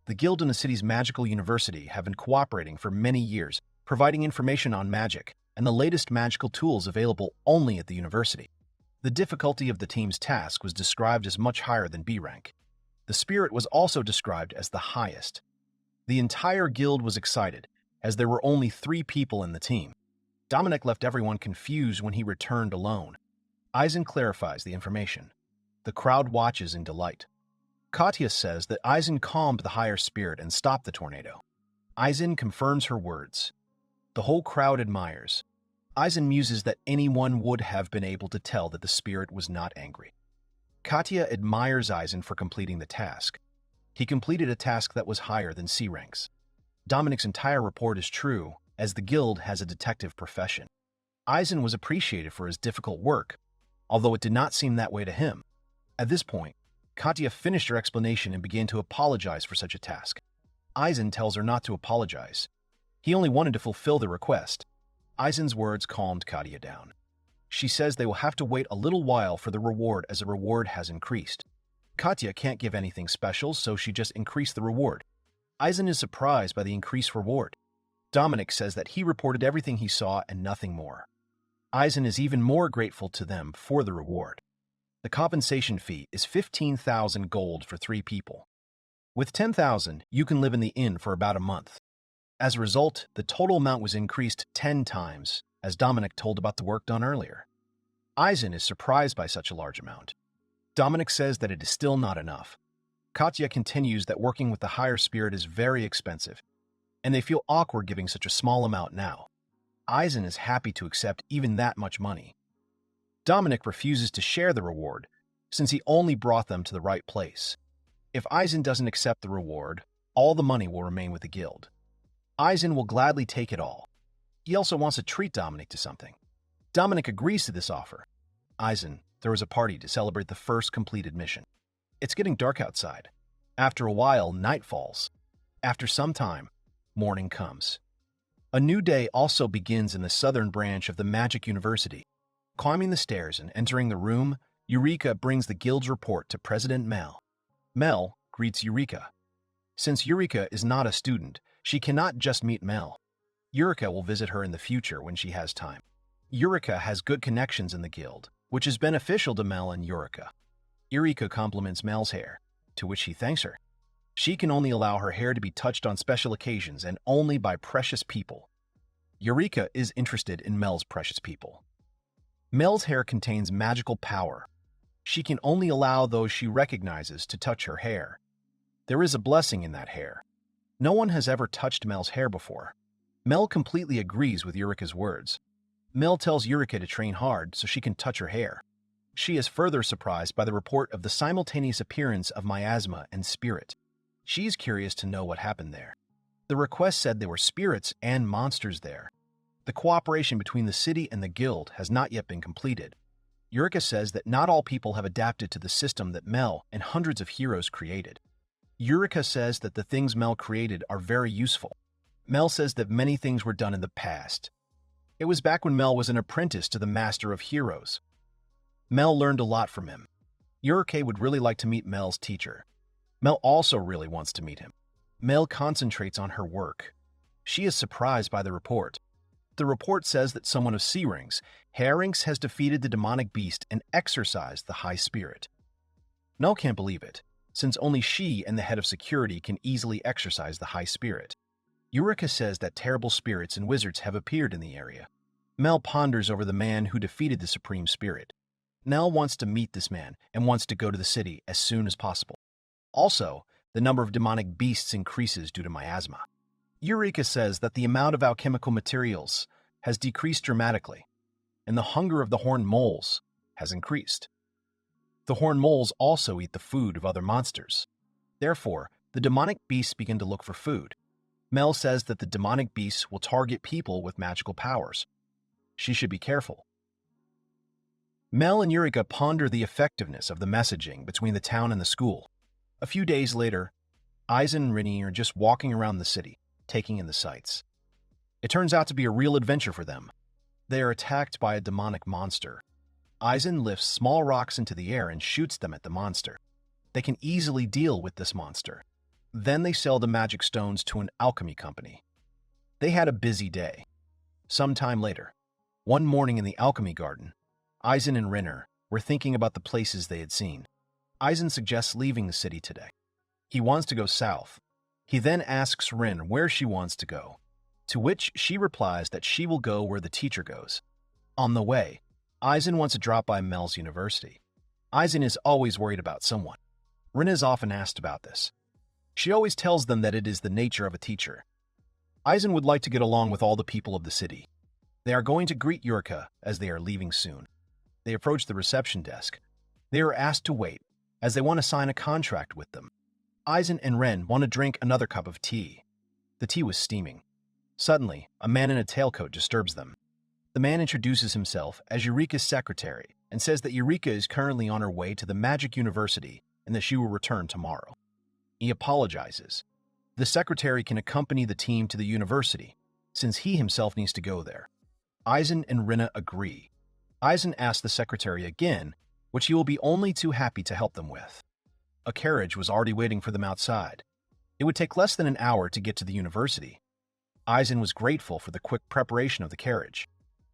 The guild and the city's magical university have been cooperating for many years, providing information on magic and the latest magical tools available only at the university. The difficulty of the team's task was described as much higher than B rank. The spirit was also described as the highest. The entire guild was excited, as there were only 3 people in the team. Dominic left everyone confused when he returned alone. Eisen clarifies the information. The crowd watches in delight. Katya says that Eisen calmed the higher spirit and stopped the tornado. Eisen confirms her words. The whole crowd admires. Eisen muses that anyone would have been able to tell that the spirit was not angry. Katya admires Eisen for completing the task. He completed a task that was higher than C ranks. Dominic's entire report is true, as the guild has a detective profession. Eisen was appreciated for his difficult work, although it did not seem that way to him. At this point, Katya finished her explanation and began to apologize for such a task. Eisen tells her not to apologize. He only wanted to fulfill the request. Eisen's words calmed Katya down. She says they will have to wait a little while for the reward as the reward has increased. Katya can't give anything special, so she just increased the reward. Eisen is surprised by the increased reward. Dominic says that he reported everything he saw and nothing more. Eisen is even more grateful to them for the reward. The compensation fee is 15,000 gold for 3 people. With 10,000, you can live in the inn for about a month. As a result, the total amount was increased 10 times, as Dominic told about the work done earlier. Eisen is surprised by such a large amount. Dominic says that it is still not enough. Katya continues that working with the higher spirit is very expensive, and they feel awkward giving such a small amount now. Eisen is happy to accept even that much money. Dominic refuses to share the reward, since he only brought them to the right place. If Eisen doesn't accept the reward, all the money will remain with the guild. Eisen will gladly take it all. He also wants to treat Dominic to something. Dominic agrees to this offer. Eisen, there is a party to celebrate the first completed mission. It's getting dark outside. After a while, night falls. After some time, morning comes. A new day also begins in the southern branch of the Magic University. Climbing the stairs and entering the room, Eureka brings the guild's report to President Mel. Mel greets Eureka. Since Eureka is not a student, she cannot just meet Mel. Eureka will visit her in the future when she has time. Eureka has good connections in the guild, which is beneficial to Mel and Eureka. Eureka compliments Mel's hair, to which he thanks her. She can only allow her hair to be touched on special occasions and only by precious people. Eureka is interested in Mel's precious people. Mel's hair contains magical power. She can only allow those she recognizes to touch her hair. There is a blessing in that hair. No one has ever touched Mel's hair before. Mel completely agrees with Eureka's words. Mel tells Eureka to train hard so she can touch her hair. She is further surprised by the report of the simultaneous appearance of miasma and spirit. She is curious to know what happened there. The request said there were spirits and monsters there. The cooperation between the city and the guild has not yet been completed. Eureka says that not all people have adapted to the system that Mel and hundreds of heroes created. Eureka says that the things Mel created are very useful. Mel says that many things were done in the past. It was back when Mel was an apprentice to the Master of Heroes. Mel learned a lot from him. Eureka would really like to meet Mel's teacher. Mel also really wants to meet him. Mel concentrates on her work. She is surprised by the report. The report says that someone of C ranks, Harem, has defeated the demonic beast and exorcised the high spirit. Mel can't believe it, since only she and the head of security can easily exorcise the high spirit. Eureka says that terrible spirits and wizards have appeared in the area. Mel ponders over the man who defeated the supreme spirit. Mel wants to meet this man and wants to go to the city as soon as possible. Also, the number of demonic beasts increases due to miasma. Eureka says that the amount of alchemical materials has decreased dramatically, and the hunger of the horned moles has increased. The horned moles also eat the food of other monsters. Therefore, the demonic beasts begin to look for food. Mel says that the demonic beasts will target people with magical powers. She should be careful. Mel and Eureka ponder the effectiveness of the messaging between the town and the school. A few days later, Eisen and Rini are just walking around the city, taking in the sights. It turns out to be a real adventure for them. They are attacked by a demonic monster. Eisen lifts small rocks into the air and shoots them at the monster. They can easily deal with this monster. Then they sell the magic stones to an alchemy company. They had a busy day. Some time later, one morning in the alchemy garden, Eisen and Rinner were thinking about the places they had seen. Eisen suggests leaving the city today. He wants to go south. He then asks Rin where she wants to go, to which she replies that she will go where the teacher goes. On the way, Eisen wants to drop by Mel's university. Eisen is always worried about someone. Rin is often asked about this. She always tells them that it is the nature of a teacher. Eisen would like to get along with all the people of the city. They are going to greet Yurika as they are leaving soon. They approach the reception desk. They are asked to wait, as they want to sign a contract with them. Eisen and Ren want to drink another cup of tea. The tea was steaming. Suddenly, a man in a tailcoat disturbs them. The man introduces himself as Eureka's secretary and says that Eureka is currently on her way to the Magic University and that she will return tomorrow. He apologizes. The secretary can accompany the team to the university, since he himself needs to go there. Eisen and Rinna agree. Eisen asks the secretary again, which he will be only too happy to help them with. A carriage was already waiting for them outside. It would take less than an hour to get to the university. Eisen was grateful for the quick preparation of the carriage.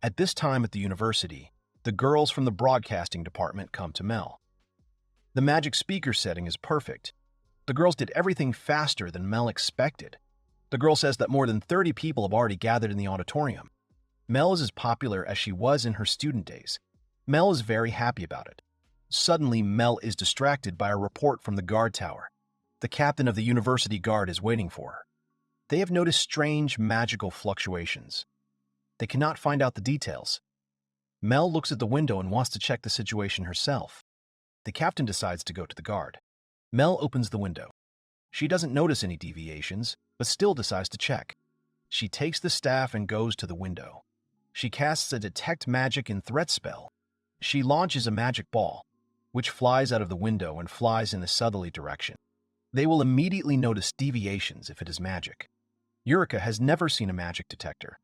At this time at the university, the girls from the broadcasting department come to Mel. The magic speaker setting is perfect. The girls did everything faster than Mel expected. The girl says that more than 30 people have already gathered in the auditorium. Mel is as popular as she was in her student days. Mel is very happy about it. Suddenly, Mel is distracted by a report from the guard tower. The captain of the university guard is waiting for her. They have noticed strange magical fluctuations. They cannot find out the details. Mel looks at the window and wants to check the situation herself. The captain decides to go to the guard. Mel opens the window. She doesn't notice any deviations, but still decides to check. She takes the staff and goes to the window. She casts a detect magic and threat spell. She launches a magic ball, which flies out of the window and flies in a southerly direction. They will immediately notice deviations if it is magic. Eureka has never seen a magic detector.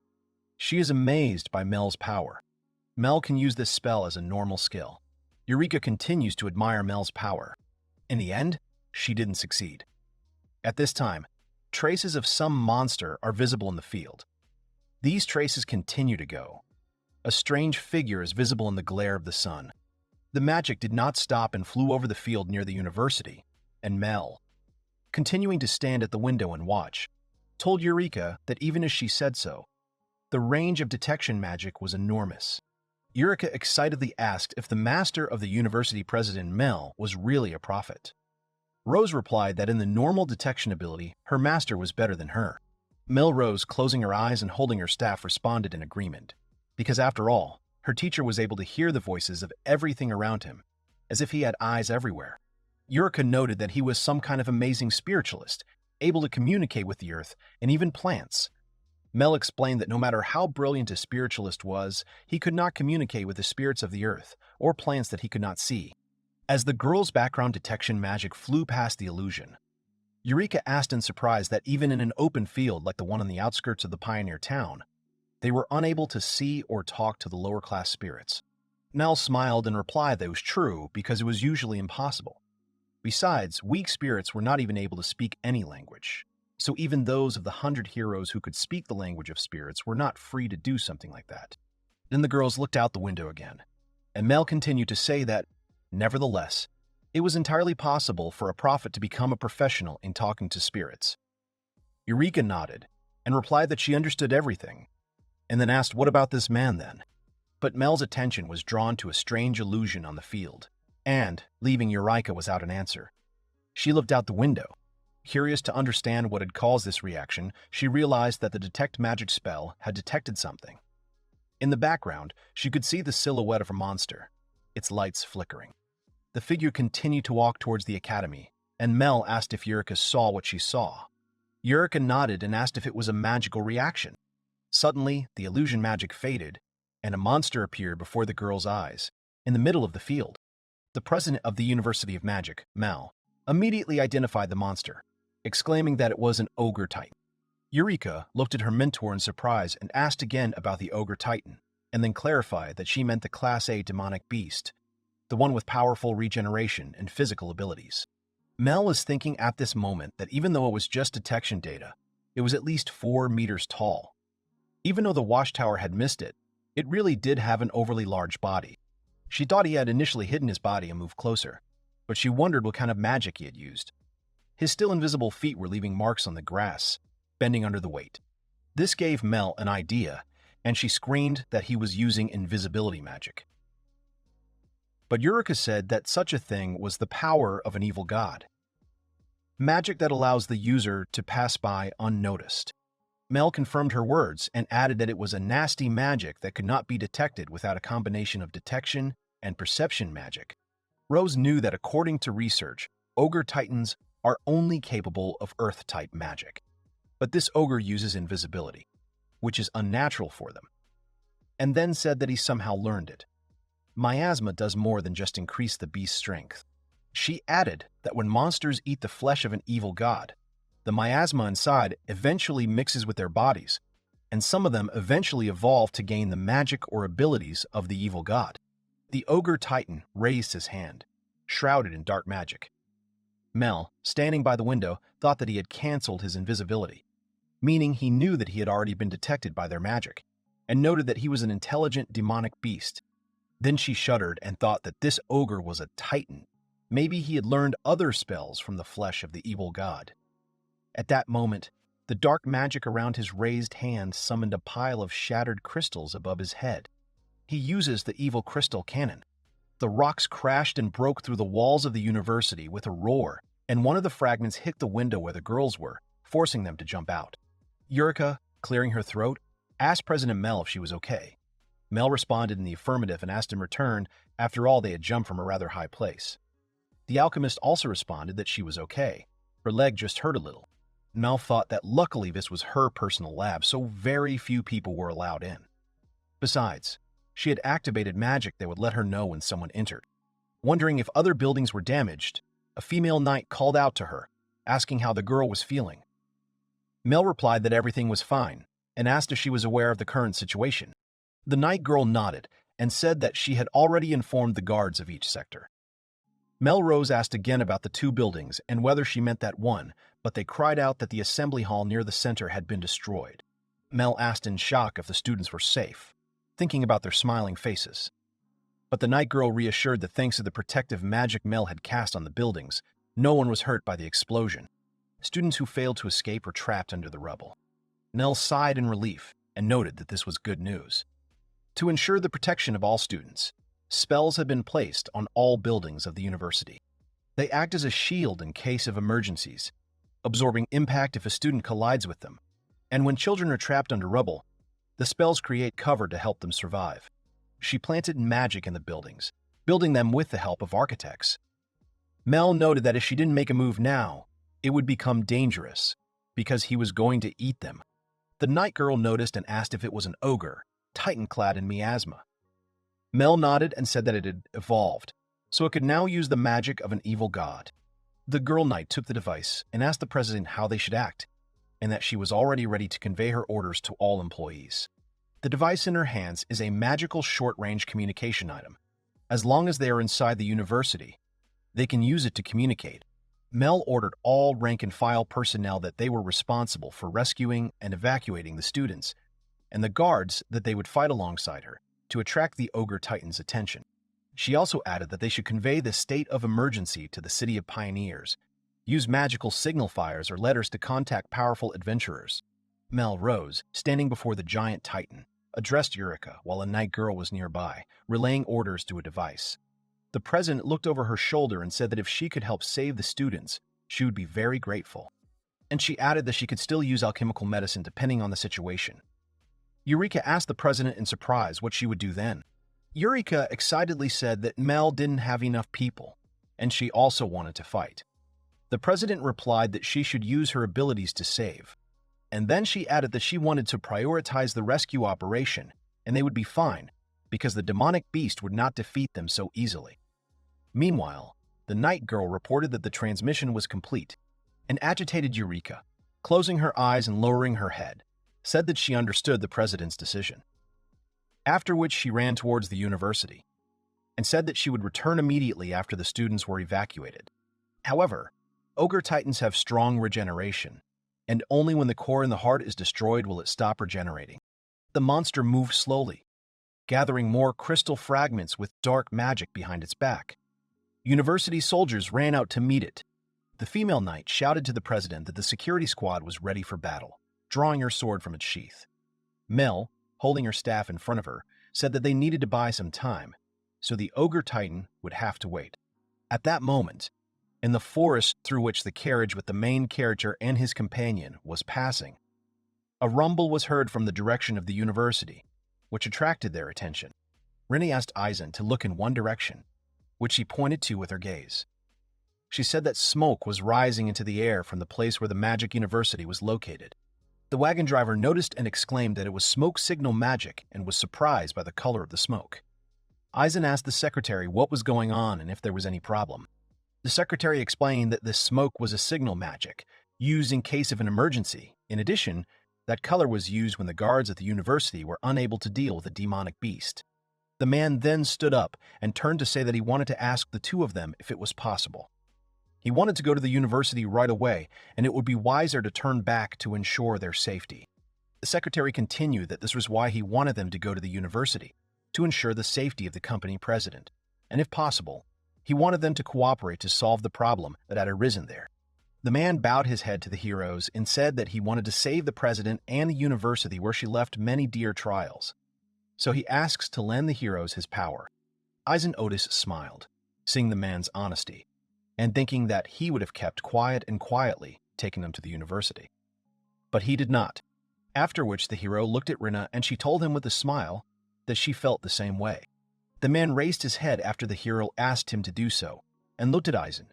She is amazed by Mel's power. Mel can use this spell as a normal skill. Eureka continues to admire Mel's power. In the end, she didn't succeed. At this time, traces of some monster are visible in the field. These traces continue to go. A strange figure is visible in the glare of the sun. The magic did not stop and flew over the field near the university, and Mel, continuing to stand at the window and watch, told Eureka that even as she said so, the range of detection magic was enormous. Eureka excitedly asked if the master of the university president Mel was really a prophet. Rose replied that in the normal detection ability, her master was better than her. Mel Rose, closing her eyes and holding her staff, responded in agreement, because after all, her teacher was able to hear the voices of everything around him, as if he had eyes everywhere. Eureka noted that he was some kind of amazing spiritualist, able to communicate with the earth and even plants. Mel explained that no matter how brilliant a spiritualist was, he could not communicate with the spirits of the earth or plants that he could not see. As the girl's background detection magic flew past the illusion, Eureka asked in surprise that even in an open field like the one on the outskirts of the pioneer town, they were unable to see or talk to the lower-class spirits. Mel smiled and replied that it was true because it was usually impossible. Besides, weak spirits were not even able to speak any language. So even those of the 100 heroes who could speak the language of spirits were not free to do something like that. Then the girls looked out the window again, and Mel continued to say that, nevertheless, it was entirely possible for a prophet to become a professional in talking to spirits. Eureka nodded and replied that she understood everything, and then asked what about this man then? But Mel's attention was drawn to a strange illusion on the field, and, leaving Eureka without an answer, she looked out the window. Curious to understand what had caused this reaction, she realized that the detect magic spell had detected something. In the background, she could see the silhouette of a monster, its lights flickering. The figure continued to walk towards the academy, and Mel asked if Eureka saw what she saw. Eureka nodded and asked if it was a magical reaction. Suddenly, the illusion magic faded, and a monster appeared before the girl's eyes, in the middle of the field. The president of the University of Magic, Mel, immediately identified the monster, exclaiming that it was an ogre titan. Eureka looked at her mentor in surprise and asked again about the ogre titan, and then clarified that she meant the Class A demonic beast, the one with powerful regeneration and physical abilities. Mel was thinking at this moment that even though it was just detection data, it was at least 4 meters tall. Even though the watchtower had missed it, it really did have an overly large body. She thought he had initially hidden his body and moved closer, but she wondered what kind of magic he had used. His still invisible feet were leaving marks on the grass, bending under the weight. This gave Mel an idea, and she screamed that he was using invisibility magic. But Eureka said that such a thing was the power of an evil god. Magic that allows the user to pass by unnoticed. Mel confirmed her words and added that it was a nasty magic that could not be detected without a combination of detection and perception magic. Rose knew that according to research, ogre titans are only capable of earth-type magic. But this ogre uses invisibility, which is unnatural for them, and then said that he somehow learned it. Miasma does more than just increase the beast's strength. She added that when monsters eat the flesh of an evil god, the miasma inside eventually mixes with their bodies, and some of them eventually evolve to gain the magic or abilities of the evil god. The ogre titan raised his hand, shrouded in dark magic. Mel, standing by the window, thought that he had cancelled his invisibility, meaning he knew that he had already been detected by their magic, and noted that he was an intelligent demonic beast. Then she shuddered and thought that this ogre was a titan. Maybe he had learned other spells from the flesh of the evil god. At that moment, the dark magic around his raised hand summoned a pile of shattered crystals above his head. He uses the evil crystal cannon. The rocks crashed and broke through the walls of the university with a roar, and one of the fragments hit the window where the girls were, forcing them to jump out. Eureka, clearing her throat, asked President Mel if she was okay. Mel responded in the affirmative and asked in return, after all they had jumped from a rather high place. The alchemist also responded that she was okay. Her leg just hurt a little. Mel thought that luckily this was her personal lab, so very few people were allowed in. Besides, she had activated magic that would let her know when someone entered. Wondering if other buildings were damaged, a female knight called out to her, asking how the girl was feeling. Mel replied that everything was fine, and asked if she was aware of the current situation. The knight girl nodded and said that she had already informed the guards of each sector. Melrose asked again about the two buildings and whether she meant that one, but they cried out that the assembly hall near the center had been destroyed. Mel asked in shock if the students were safe, thinking about their smiling faces. But the night girl reassured that thanks to the protective magic Mel had cast on the buildings, no one was hurt by the explosion. Students who failed to escape were trapped under the rubble. Mel sighed in relief and noted that this was good news. To ensure the protection of all students, spells had been placed on all buildings of the university. They act as a shield in case of emergencies, absorbing impact if a student collides with them. And when children are trapped under rubble, the spells create cover to help them survive. She planted magic in the buildings, building them with the help of architects. Mel noted that if she didn't make a move now, it would become dangerous, because he was going to eat them. The night girl noticed and asked if it was an ogre, titan-clad in miasma. Mel nodded and said that it had evolved, so it could now use the magic of an evil god. The girl knight took the device and asked the president how they should act, and that she was already ready to convey her orders to all employees. The device in her hands is a magical short-range communication item. As long as they are inside the university, they can use it to communicate. Mel ordered all rank-and-file personnel that they were responsible for rescuing and evacuating the students, and the guards that they would fight alongside her to attract the Ogre Titan's attention. She also added that they should convey the state of emergency to the City of Pioneers, use magical signal fires or letters to contact powerful adventurers. Mel rose, standing before the giant Titan, addressed Eureka while a night girl was nearby, relaying orders to a device. The president looked over her shoulder and said that if she could help save the students, she would be very grateful. And she added that she could still use alchemical medicine depending on the situation. Eureka asked the president in surprise what she would do then. Eureka excitedly said that Mel didn't have enough people, and she also wanted to fight. The president replied that she should use her abilities to save. And then she added that she wanted to prioritize the rescue operation, and they would be fine, because the demonic beast would not defeat them so easily. Meanwhile, the night girl reported that the transmission was complete, and agitated Eureka, closing her eyes and lowering her head, said that she understood the president's decision. After which she ran towards the university, and said that she would return immediately after the students were evacuated. However, Ogre Titans have strong regeneration, and only when the core in the heart is destroyed will it stop regenerating. The monster moved slowly, gathering more crystal fragments with dark magic behind its back. University soldiers ran out to meet it. The female knight shouted to the president that the security squad was ready for battle, drawing her sword from its sheath. Mel, holding her staff in front of her, said that they needed to buy some time, so the ogre titan would have to wait. At that moment, in the forest through which the carriage with the main character and his companion was passing, a rumble was heard from the direction of the university, which attracted their attention. Rennie asked Eisen to look in one direction, which she pointed to with her gaze. She said that smoke was rising into the air from the place where the magic university was located. The wagon driver noticed and exclaimed that it was smoke signal magic and was surprised by the color of the smoke. Eisen asked the secretary what was going on and if there was any problem. The secretary explained that this smoke was a signal magic, used in case of an emergency. In addition, that color was used when the guards at the university were unable to deal with a demonic beast. The man then stood up and turned to say that he wanted to ask the two of them if it was possible. He wanted to go to the university right away, and it would be wiser to turn back to ensure their safety. The secretary continued that this was why he wanted them to go to the university, to ensure the safety of the company president, and if possible, he wanted them to cooperate to solve the problem that had arisen there. The man bowed his head to the heroes and said that he wanted to save the president and the university where she left many dear trials. So he asks to lend the heroes his power. Eisen Otis smiled, seeing the man's honesty, and thinking that he would have kept quiet and quietly taken them to the university. But he did not, after which the hero looked at Rinna and she told him with a smile that she felt the same way. The man raised his head after the hero asked him to do so, and looked at Eisen,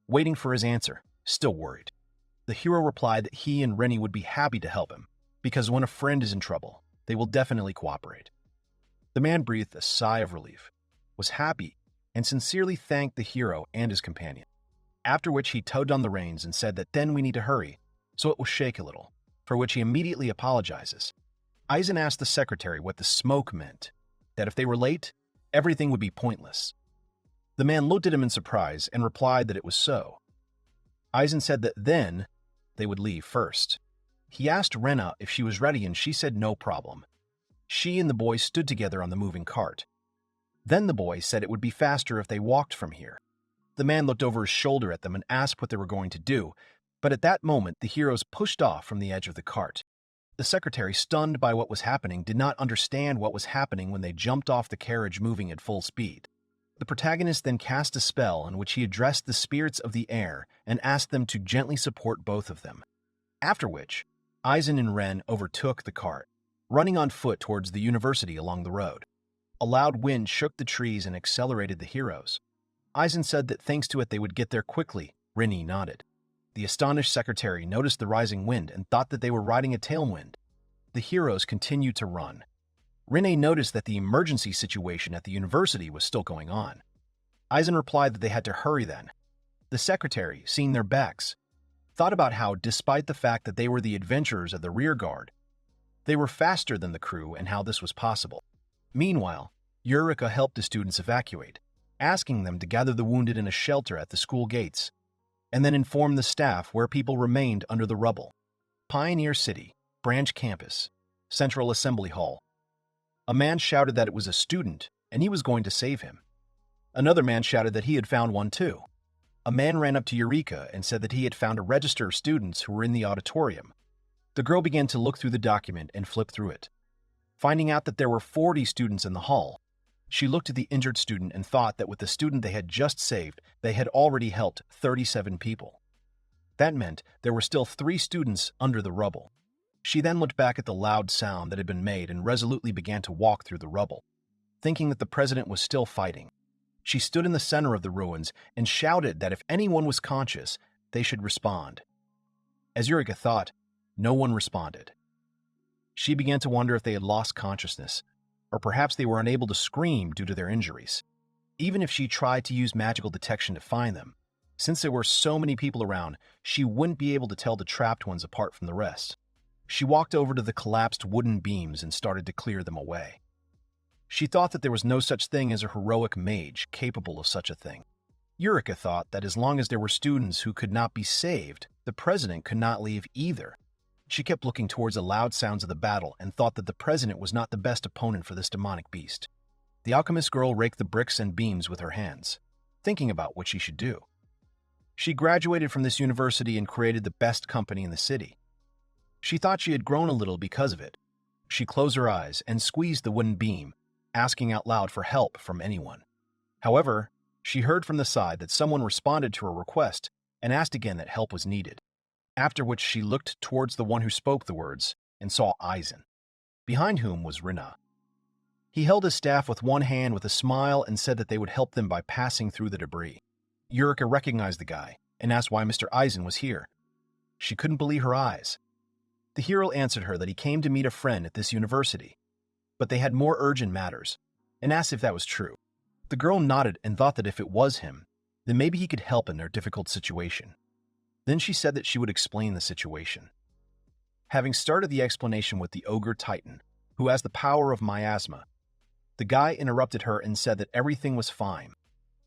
waiting for his answer, still worried. The hero replied that he and Rennie would be happy to help him, because when a friend is in trouble, they will definitely cooperate. The man breathed a sigh of relief, was happy, and sincerely thanked the hero and his companion, after which he towed down the reins and said that then we need to hurry, so it will shake a little, for which he immediately apologizes. Eisen asked the secretary what the smoke meant, that if they were late, everything would be pointless. The man looked at him in surprise and replied that it was so. Eisen said that then they would leave first. He asked Renna if she was ready and she said no problem. She and the boy stood together on the moving cart. Then the boy said it would be faster if they walked from here. The man looked over his shoulder at them and asked what they were going to do, but at that moment the heroes pushed off from the edge of the cart. The secretary, stunned by what was happening, did not understand what was happening when they jumped off the carriage moving at full speed. The protagonist then cast a spell in which he addressed the spirits of the air and asked them to gently support both of them. After which, Eisen and Ren overtook the cart, running on foot towards the university along the road. A loud wind shook the trees and accelerated the heroes. Eisen said that thanks to it they would get there quickly. Rennie nodded. The astonished secretary noticed the rising wind and thought that they were riding a tailwind. The heroes continued to run. Rennie noticed that the emergency situation at the university was still going on. Eisen replied that they had to hurry then. The secretary, seeing their backs, thought about how, despite the fact that they were the adventurers of the rear guard, they were faster than the crew and how this was possible. Meanwhile, Eureka helped the students evacuate, asking them to gather the wounded in a shelter at the school gates, and then inform the staff where people remained under the rubble. Pioneer City, Branch Campus, Central Assembly Hall. A man shouted that it was a student, and he was going to save him. Another man shouted that he had found one too. A man ran up to Eureka and said that he had found a register of students who were in the auditorium. The girl began to look through the document and flip through it. Finding out that there were 40 students in the hall, she looked at the injured student and thought that with the student they had just saved, they had already helped 37 people. That meant there were still 3 students under the rubble. She then looked back at the loud sound that had been made and resolutely began to walk through the rubble, thinking that the president was still fighting. She stood in the center of the ruins and shouted that if anyone was conscious, they should respond. As Eureka thought, no one responded. She began to wonder if they had lost consciousness, or perhaps they were unable to scream due to their injuries. Even if she tried to use magical detection to find them, since there were so many people around, she wouldn't be able to tell the trapped ones apart from the rest. She walked over to the collapsed wooden beams and started to clear them away. She thought that there was no such thing as a heroic mage capable of such a thing. Eureka thought that as long as there were students who could not be saved, the president could not leave either. She kept looking towards the loud sounds of the battle and thought that the president was not the best opponent for this demonic beast. The alchemist girl raked the bricks and beams with her hands, thinking about what she should do. She graduated from this university and created the best company in the city. She thought she had grown a little because of it. She closed her eyes and squeezed the wooden beam, asking out loud for help from anyone. However, she heard from the side that someone responded to her request and asked again that help was needed, after which she looked towards the one who spoke the words and saw Eisen, behind whom was Rina. He held his staff with one hand with a smile and said that they would help them by passing through the debris. Eureka recognized the guy and asked why Mr. Eisen was here. She couldn't believe her eyes. The hero answered her that he came to meet a friend at this university, but they had more urgent matters, and asked if that was true. The girl nodded and thought that if it was him, then maybe he could help in their difficult situation. Then she said that she would explain the situation. Having started the explanation with the ogre titan, who has the power of miasma, the guy interrupted her and said that everything was fine.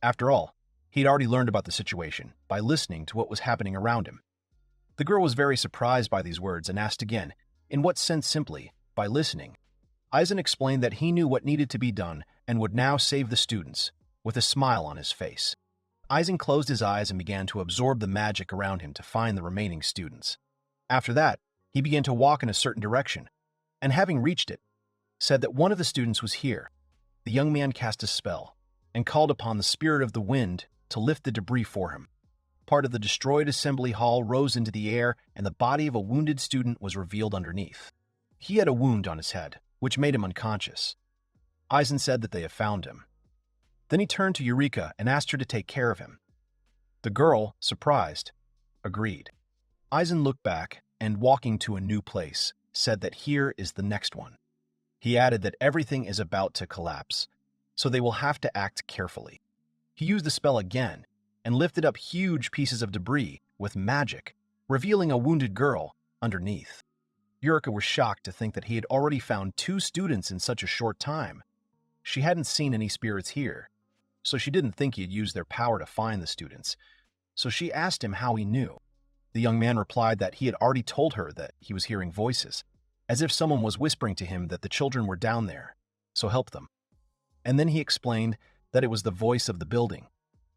After all, he'd already learned about the situation by listening to what was happening around him. The girl was very surprised by these words and asked again, in what sense simply, by listening. Eisen explained that he knew what needed to be done and would now save the students, with a smile on his face. Eisen closed his eyes and began to absorb the magic around him to find the remaining students. After that, he began to walk in a certain direction, and having reached it, said that one of the students was here. The young man cast a spell and called upon the spirit of the wind to lift the debris for him. Part of the destroyed assembly hall rose into the air, and the body of a wounded student was revealed underneath. He had a wound on his head, which made him unconscious. Eisen said that they have found him. Then he turned to Eureka and asked her to take care of him. The girl, surprised, agreed. Eisen looked back and, walking to a new place, said that here is the next one. He added that everything is about to collapse, so they will have to act carefully. He used the spell again and lifted up huge pieces of debris with magic, revealing a wounded girl underneath. Eureka was shocked to think that he had already found 2 students in such a short time. She hadn't seen any spirits here, so she didn't think he had used their power to find the students. So she asked him how he knew. The young man replied that he had already told her that he was hearing voices, as if someone was whispering to him that the children were down there, so help them. And then he explained that it was the voice of the building,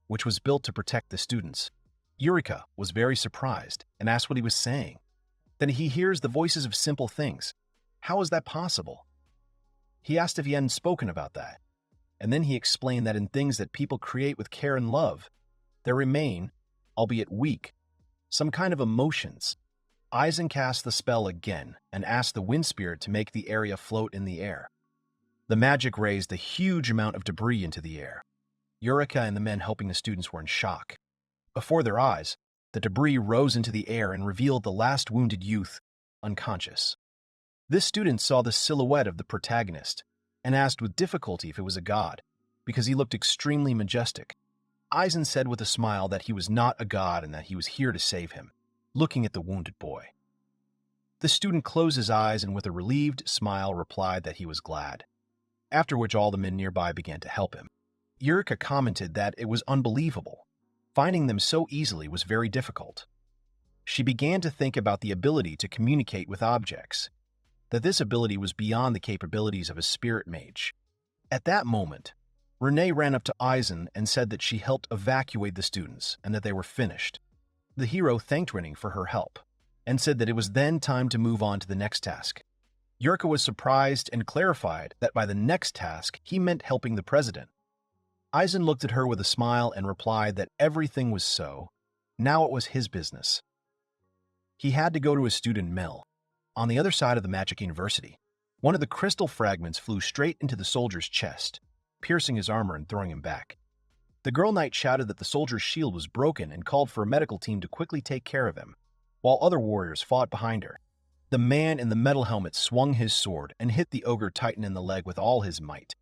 which was built to protect the students. Eureka was very surprised and asked what he was saying. Then he hears the voices of simple things. How is that possible? He asked if he hadn't spoken about that. And then he explained that in things that people create with care and love, there remain, albeit weak, some kind of emotions. Eisen cast the spell again and asked the wind spirit to make the area float in the air. The magic raised a huge amount of debris into the air. Eureka and the men helping the students were in shock. Before their eyes, the debris rose into the air and revealed the last wounded youth, unconscious. This student saw the silhouette of the protagonist and asked with difficulty if it was a god, because he looked extremely majestic. Eisen said with a smile that he was not a god and that he was here to save him, looking at the wounded boy. The student closed his eyes and with a relieved smile replied that he was glad, after which all the men nearby began to help him. Eureka commented that it was unbelievable. Finding them so easily was very difficult. She began to think about the ability to communicate with objects, that this ability was beyond the capabilities of a spirit mage. At that moment, Renee ran up to Eisen and said that she helped evacuate the students and that they were finished. The hero thanked Renee for her help and said that it was then time to move on to the next task. Eureka was surprised and clarified that by the next task, he meant helping the president. Eisen looked at her with a smile and replied that everything was so. Now it was his business. He had to go to his student Mel. On the other side of the Magic University, one of the crystal fragments flew straight into the soldier's chest, piercing his armor and throwing him back. The girl knight shouted that the soldier's shield was broken and called for a medical team to quickly take care of him, while other warriors fought behind her. The man in the metal helmet swung his sword and hit the ogre titan in the leg with all his might.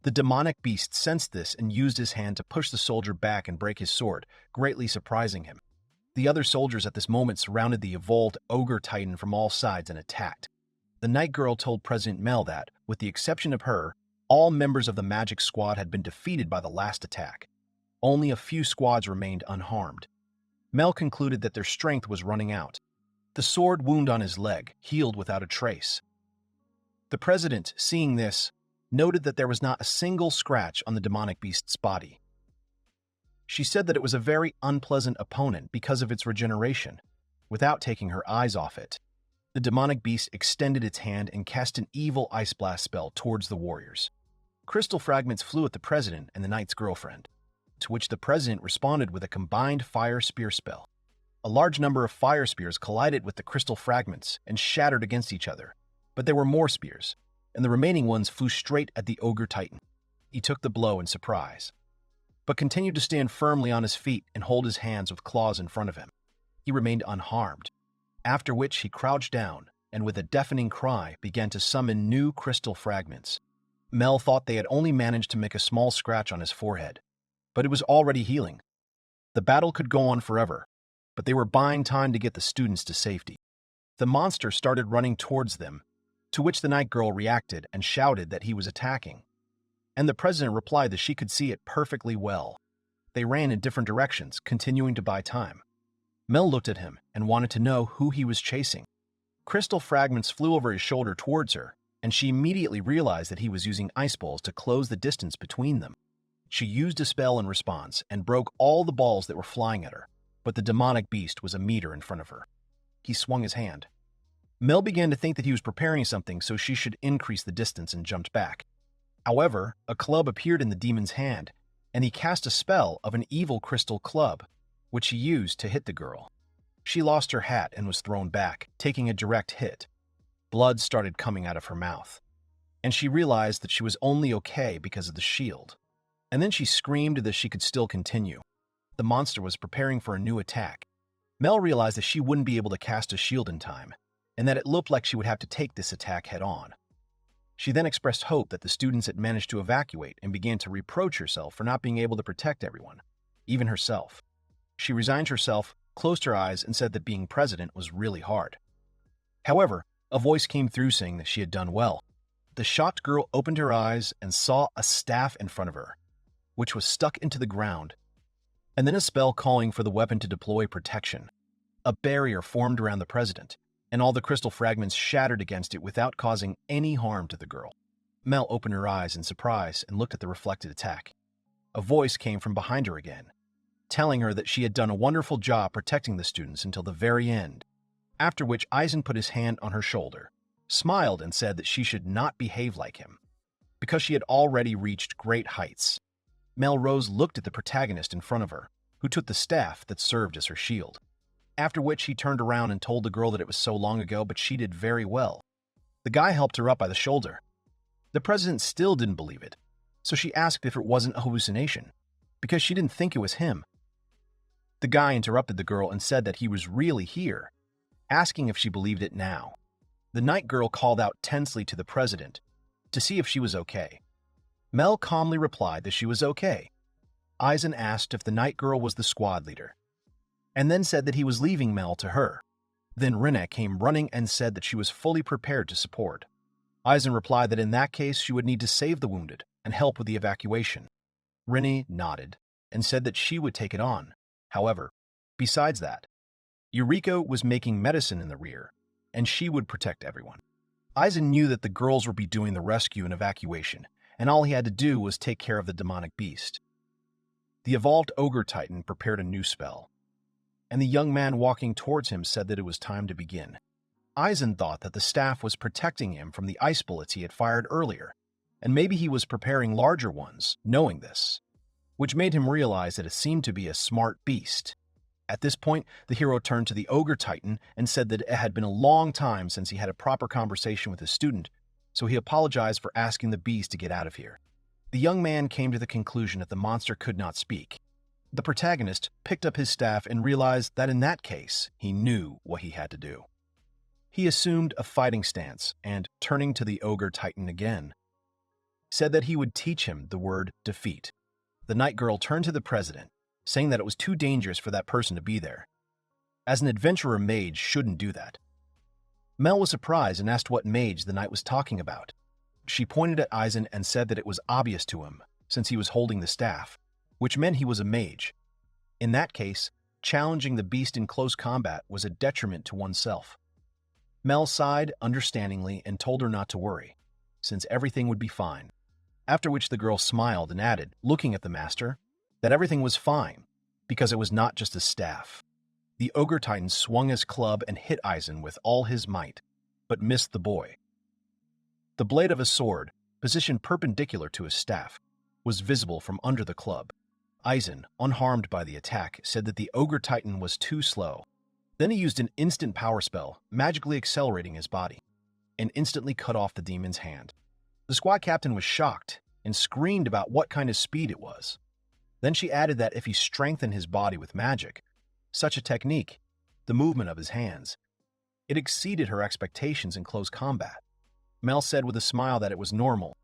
The demonic beast sensed this and used his hand to push the soldier back and break his sword, greatly surprising him. The other soldiers at this moment surrounded the evolved ogre titan from all sides and attacked. The night girl told President Mel that, with the exception of her, all members of the magic squad had been defeated by the last attack. Only a few squads remained unharmed. Mel concluded that their strength was running out. The sword wound on his leg healed without a trace. The president, seeing this, noted that there was not a single scratch on the demonic beast's body. She said that it was a very unpleasant opponent because of its regeneration, without taking her eyes off it. The demonic beast extended its hand and cast an evil ice blast spell towards the warriors. Crystal fragments flew at the president and the knight's girlfriend, to which the president responded with a combined fire spear spell. A large number of fire spears collided with the crystal fragments and shattered against each other, but there were more spears, and the remaining ones flew straight at the ogre titan. He took the blow in surprise, but continued to stand firmly on his feet and hold his hands with claws in front of him. He remained unharmed, after which he crouched down and with a deafening cry began to summon new crystal fragments. Mel thought they had only managed to make a small scratch on his forehead, but it was already healing. The battle could go on forever, but they were buying time to get the students to safety. The monster started running towards them, to which the night girl reacted and shouted that he was attacking, and the president replied that she could see it perfectly well. They ran in different directions, continuing to buy time. Mel looked at him and wanted to know who he was chasing. Crystal fragments flew over his shoulder towards her, and she immediately realized that he was using ice balls to close the distance between them. She used a spell in response and broke all the balls that were flying at her, but the demonic beast was a meter in front of her. He swung his hand. Mel began to think that he was preparing something, so she should increase the distance and jumped back. However, a club appeared in the demon's hand, and he cast a spell of an evil crystal club, which he used to hit the girl. She lost her hat and was thrown back, taking a direct hit. Blood started coming out of her mouth, and she realized that she was only okay because of the shield. And then she screamed that she could still continue. The monster was preparing for a new attack. Mel realized that she wouldn't be able to cast a shield in time, and that it looked like she would have to take this attack head-on. She then expressed hope that the students had managed to evacuate and began to reproach herself for not being able to protect everyone, even herself. She resigned herself, closed her eyes, and said that being president was really hard. However, a voice came through saying that she had done well. The shocked girl opened her eyes and saw a staff in front of her, which was stuck into the ground, and then a spell calling for the weapon to deploy protection. A barrier formed around the president, and all the crystal fragments shattered against it without causing any harm to the girl. Mel opened her eyes in surprise and looked at the reflected attack. A voice came from behind her again, telling her that she had done a wonderful job protecting the students until the very end, after which Eisen put his hand on her shoulder, smiled and said that she should not behave like him, because she had already reached great heights. Melrose looked at the protagonist in front of her, who took the staff that served as her shield. After which he turned around and told the girl that it was so long ago, but she did very well. The guy helped her up by the shoulder. The president still didn't believe it, so she asked if it wasn't a hallucination, because she didn't think it was him. The guy interrupted the girl and said that he was really here, asking if she believed it now. The night girl called out tensely to the president to see if she was okay. Mel calmly replied that she was okay. Eisen asked if the night girl was the squad leader, and then said that he was leaving Mel to her. Then Rinna came running and said that she was fully prepared to support. Eisen replied that in that case she would need to save the wounded and help with the evacuation. Rinna nodded and said that she would take it on. However, besides that, Eureka was making medicine in the rear, and she would protect everyone. Eisen knew that the girls would be doing the rescue and evacuation, and all he had to do was take care of the demonic beast. The evolved ogre titan prepared a new spell, and the young man walking towards him said that it was time to begin. Eisen thought that the staff was protecting him from the ice bullets he had fired earlier, and maybe he was preparing larger ones, knowing this, which made him realize that it seemed to be a smart beast. At this point, the hero turned to the ogre titan and said that it had been a long time since he had a proper conversation with his student, so he apologized for asking the beast to get out of here. The young man came to the conclusion that the monster could not speak. The protagonist picked up his staff and realized that in that case, he knew what he had to do. He assumed a fighting stance and, turning to the ogre titan again, said that he would teach him the word defeat. The night girl turned to the president, saying that it was too dangerous for that person to be there, as an adventurer mage shouldn't do that. Mel was surprised and asked what mage the knight was talking about. She pointed at Eisen and said that it was obvious to him, since he was holding the staff, which meant he was a mage. In that case, challenging the beast in close combat was a detriment to oneself. Mel sighed understandingly and told her not to worry, since everything would be fine. After which the girl smiled and added, looking at the master, that everything was fine, because it was not just a staff. The Ogre Titan swung his club and hit Eisen with all his might, but missed the boy. The blade of a sword, positioned perpendicular to his staff, was visible from under the club. Eisen, unharmed by the attack, said that the Ogre Titan was too slow. Then he used an instant power spell, magically accelerating his body, and instantly cut off the demon's hand. The squad captain was shocked and screamed about what kind of speed it was. Then she added that if he strengthened his body with magic, such a technique, the movement of his hands, it exceeded her expectations in close combat. Mel said with a smile that it was normal.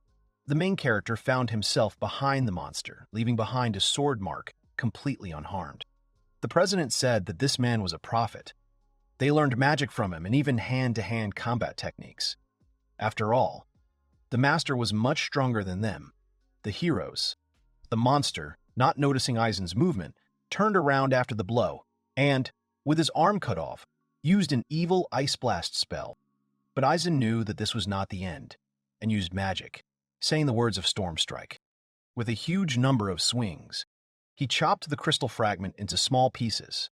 The main character found himself behind the monster, leaving behind a sword mark, completely unharmed. The president said that this man was a prophet. They learned magic from him and even hand-to-hand combat techniques. After all, the master was much stronger than them, the heroes. The monster, not noticing Eisen's movement, turned around after the blow and, with his arm cut off, used an evil ice blast spell. But Eisen knew that this was not the end, and used magic, saying the words of Stormstrike. With a huge number of swings, he chopped the crystal fragment into small pieces,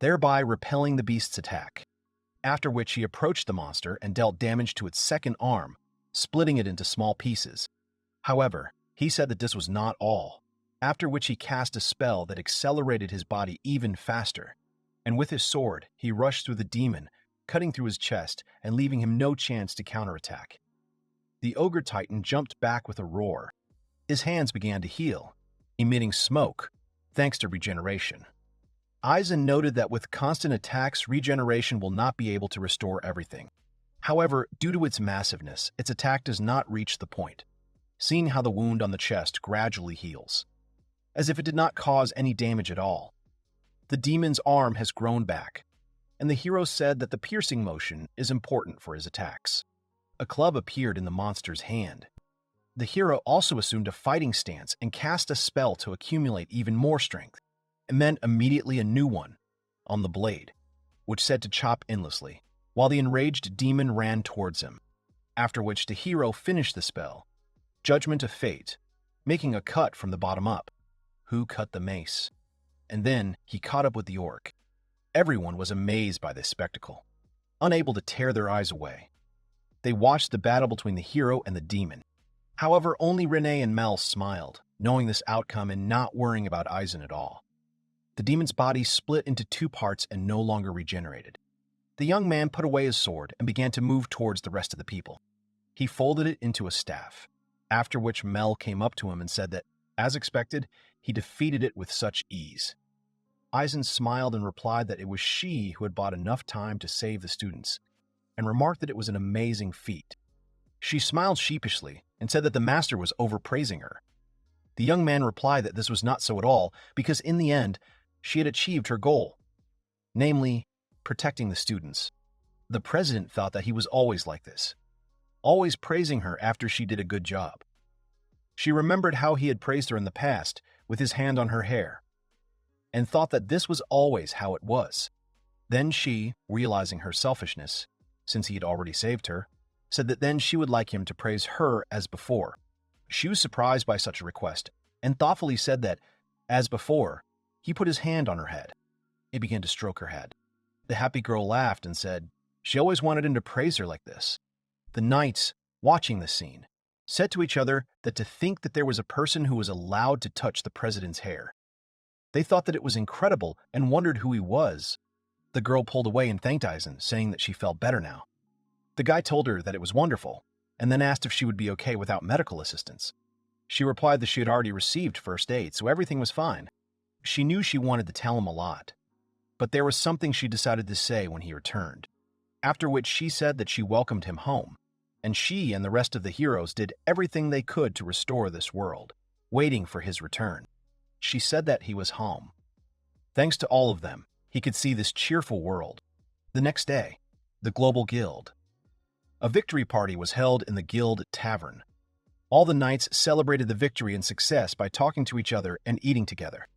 thereby repelling the beast's attack, after which he approached the monster and dealt damage to its second arm, splitting it into small pieces. However, he said that this was not all, after which he cast a spell that accelerated his body even faster, and with his sword he rushed through the demon, cutting through his chest and leaving him no chance to counterattack. The Ogre Titan jumped back with a roar. His hands began to heal, emitting smoke, thanks to regeneration. Eisen noted that with constant attacks, regeneration will not be able to restore everything. However, due to its massiveness, its attack does not reach the point, seeing how the wound on the chest gradually heals, as if it did not cause any damage at all. The demon's arm has grown back, and the hero said that the piercing motion is important for his attacks. A club appeared in the monster's hand. The hero also assumed a fighting stance and cast a spell to accumulate even more strength, and then immediately a new one, on the blade, which said to chop endlessly, while the enraged demon ran towards him, after which the hero finished the spell, Judgment of Fate, making a cut from the bottom up. Who cut the mace? And then he caught up with the orc. Everyone was amazed by this spectacle, unable to tear their eyes away. They watched the battle between the hero and the demon. However, only Renee and Mel smiled, knowing this outcome and not worrying about Eisen at all. The demon's body split into two parts and no longer regenerated. The young man put away his sword and began to move towards the rest of the people. He folded it into a staff, after which Mel came up to him and said that, as expected, he defeated it with such ease. Eisen smiled and replied that it was she who had bought enough time to save the students, and remarked that it was an amazing feat. She smiled sheepishly and said that the master was overpraising her. The young man replied that this was not so at all, because in the end, she had achieved her goal, namely, protecting the students. The president thought that he was always like this, always praising her after she did a good job. She remembered how he had praised her in the past, with his hand on her hair, and thought that this was always how it was. Then she, realizing her selfishness, since he had already saved her, said that then she would like him to praise her as before. She was surprised by such a request, and thoughtfully said that, as before, he put his hand on her head. He began to stroke her head. The happy girl laughed and said she always wanted him to praise her like this. The knights, watching this scene, said to each other that to think that there was a person who was allowed to touch the president's hair. They thought that it was incredible and wondered who he was. The girl pulled away and thanked Eisen, saying that she felt better now. The guy told her that it was wonderful, and then asked if she would be okay without medical assistance. She replied that she had already received first aid, so everything was fine. She knew she wanted to tell him a lot, but there was something she decided to say when he returned, after which she said that she welcomed him home, and she and the rest of the heroes did everything they could to restore this world, waiting for his return. She said that he was home. Thanks to all of them, he could see this cheerful world. The next day, the Global Guild. A victory party was held in the Guild Tavern. All the knights celebrated the victory and success by talking to each other and eating together.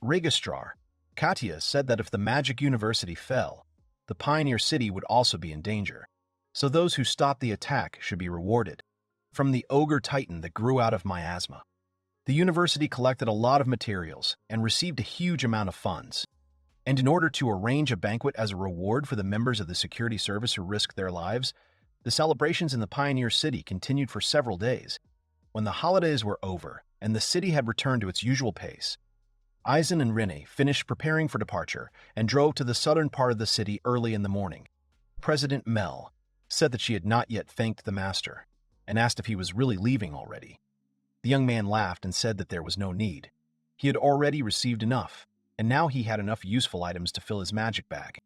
Registrar, Katya said that if the Magic University fell, the Pioneer City would also be in danger, so those who stopped the attack should be rewarded. From the ogre titan that grew out of miasma. The university collected a lot of materials and received a huge amount of funds. And in order to arrange a banquet as a reward for the members of the security service who risked their lives, the celebrations in the Pioneer City continued for several days. When the holidays were over and the city had returned to its usual pace, Eisen and Rene finished preparing for departure and drove to the southern part of the city early in the morning. President Mel said that she had not yet thanked the master and asked if he was really leaving already. The young man laughed and said that there was no need. He had already received enough, and now he had enough useful items to fill his magic bag.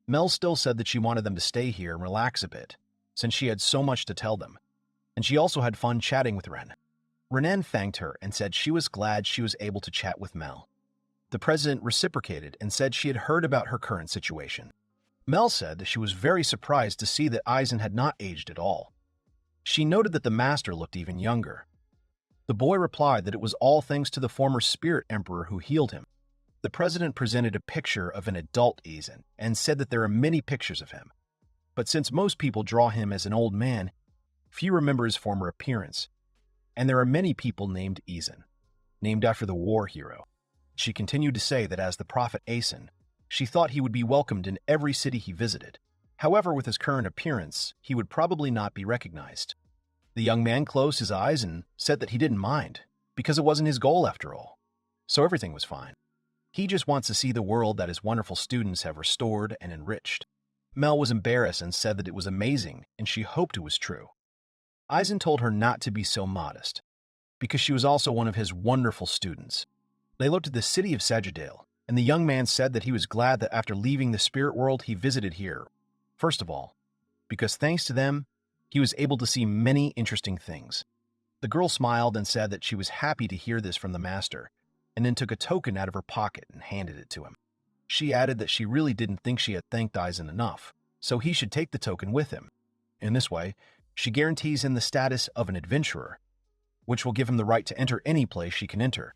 Mel still said that she wanted them to stay here and relax a bit, since she had so much to tell them, and she also had fun chatting with Ren. Renan thanked her and said she was glad she was able to chat with Mel. The president reciprocated and said she had heard about her current situation. Mel said that she was very surprised to see that Eisen had not aged at all. She noted that the master looked even younger. The boy replied that it was all thanks to the former spirit emperor who healed him. The president presented a picture of an adult Eisen and said that there are many pictures of him. But since most people draw him as an old man, few remember his former appearance. And there are many people named Eisen, named after the war hero. She continued to say that as the prophet Eisen, she thought he would be welcomed in every city he visited. However, with his current appearance, he would probably not be recognized. The young man closed his eyes and said that he didn't mind, because it wasn't his goal after all. So everything was fine. He just wants to see the world that his wonderful students have restored and enriched. Mel was embarrassed and said that it was amazing, and she hoped it was true. Eisen told her not to be so modest, because she was also one of his wonderful students. They looked at the city of Sagittale, and the young man said that he was glad that after leaving the spirit world he visited here. First of all, because thanks to them, he was able to see many interesting things. The girl smiled and said that she was happy to hear this from the master, and then took a token out of her pocket and handed it to him. She added that she really didn't think she had thanked Eisen enough, so he should take the token with him. In this way, she guarantees him the status of an adventurer, which will give him the right to enter any place she can enter,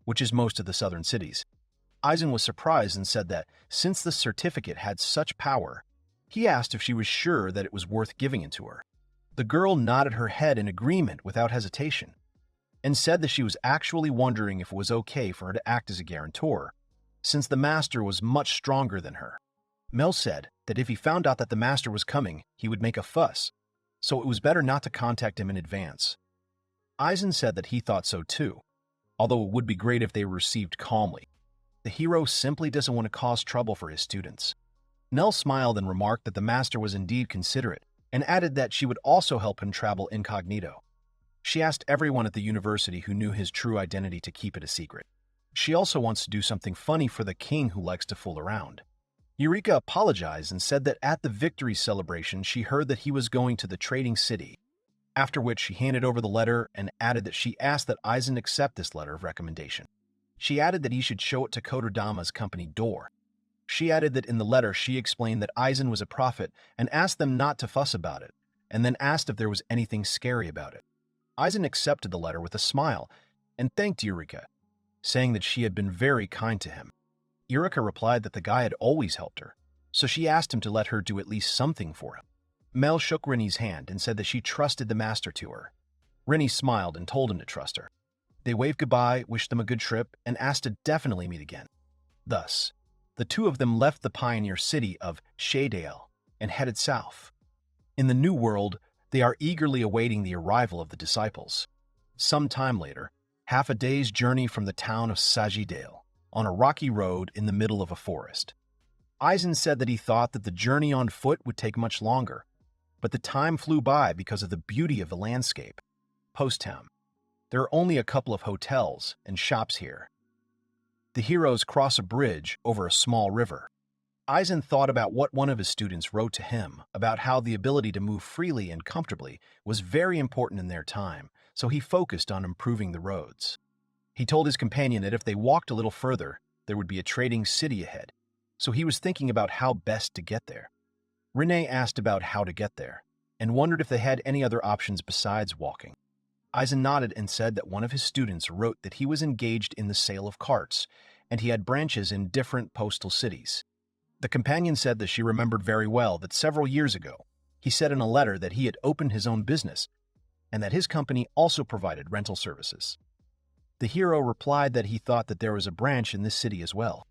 which is most of the southern cities. Eisen was surprised and said that, since the certificate had such power, he asked if she was sure that it was worth giving it to her. The girl nodded her head in agreement without hesitation, and said that she was actually wondering if it was okay for her to act as a guarantor, since the master was much stronger than her. Mel said that if he found out that the master was coming, he would make a fuss, so it was better not to contact him in advance. Eisen said that he thought so too, although it would be great if they were received calmly. The hero simply doesn't want to cause trouble for his students. Nell smiled and remarked that the master was indeed considerate, and added that she would also help him travel incognito. She asked everyone at the university who knew his true identity to keep it a secret. She also wants to do something funny for the king who likes to fool around. Eureka apologized and said that at the victory celebration she heard that he was going to the trading city, after which she handed over the letter and added that she asked that Eisen accept this letter of recommendation. She added that he should show it to Kododama's company door. She added that in the letter she explained that Eisen was a prophet and asked them not to fuss about it, and then asked if there was anything scary about it. Eisen accepted the letter with a smile and thanked Eureka, saying that she had been very kind to him. Eureka replied that the guy had always helped her, so she asked him to let her do at least something for him. Mel shook Rennie's hand and said that she trusted the master to her. Rennie smiled and told him to trust her. They waved goodbye, wished them a good trip, and asked to definitely meet again. Thus, the two of them left the pioneer city of Shaydale and headed south. In the New World, they are eagerly awaiting the arrival of the disciples. Some time later, half a day's journey from the town of Sagittale, on a rocky road in the middle of a forest. Eisen said that he thought that the journey on foot would take much longer, but the time flew by because of the beauty of the landscape. Post-town. There are only a couple of hotels and shops here. The heroes cross a bridge over a small river. Eisen thought about what one of his students wrote to him about how the ability to move freely and comfortably was very important in their time, so he focused on improving the roads. He told his companion that if they walked a little further, there would be a trading city ahead, so he was thinking about how best to get there. Renee asked about how to get there, and wondered if they had any other options besides walking. Eisen nodded and said that one of his students wrote that he was engaged in the sale of carts, and he had branches in different postal cities. The companion said that she remembered very well that several years ago, he said in a letter that he had opened his own business and that his company also provided rental services. The hero replied that he thought that there was a branch in this city as well.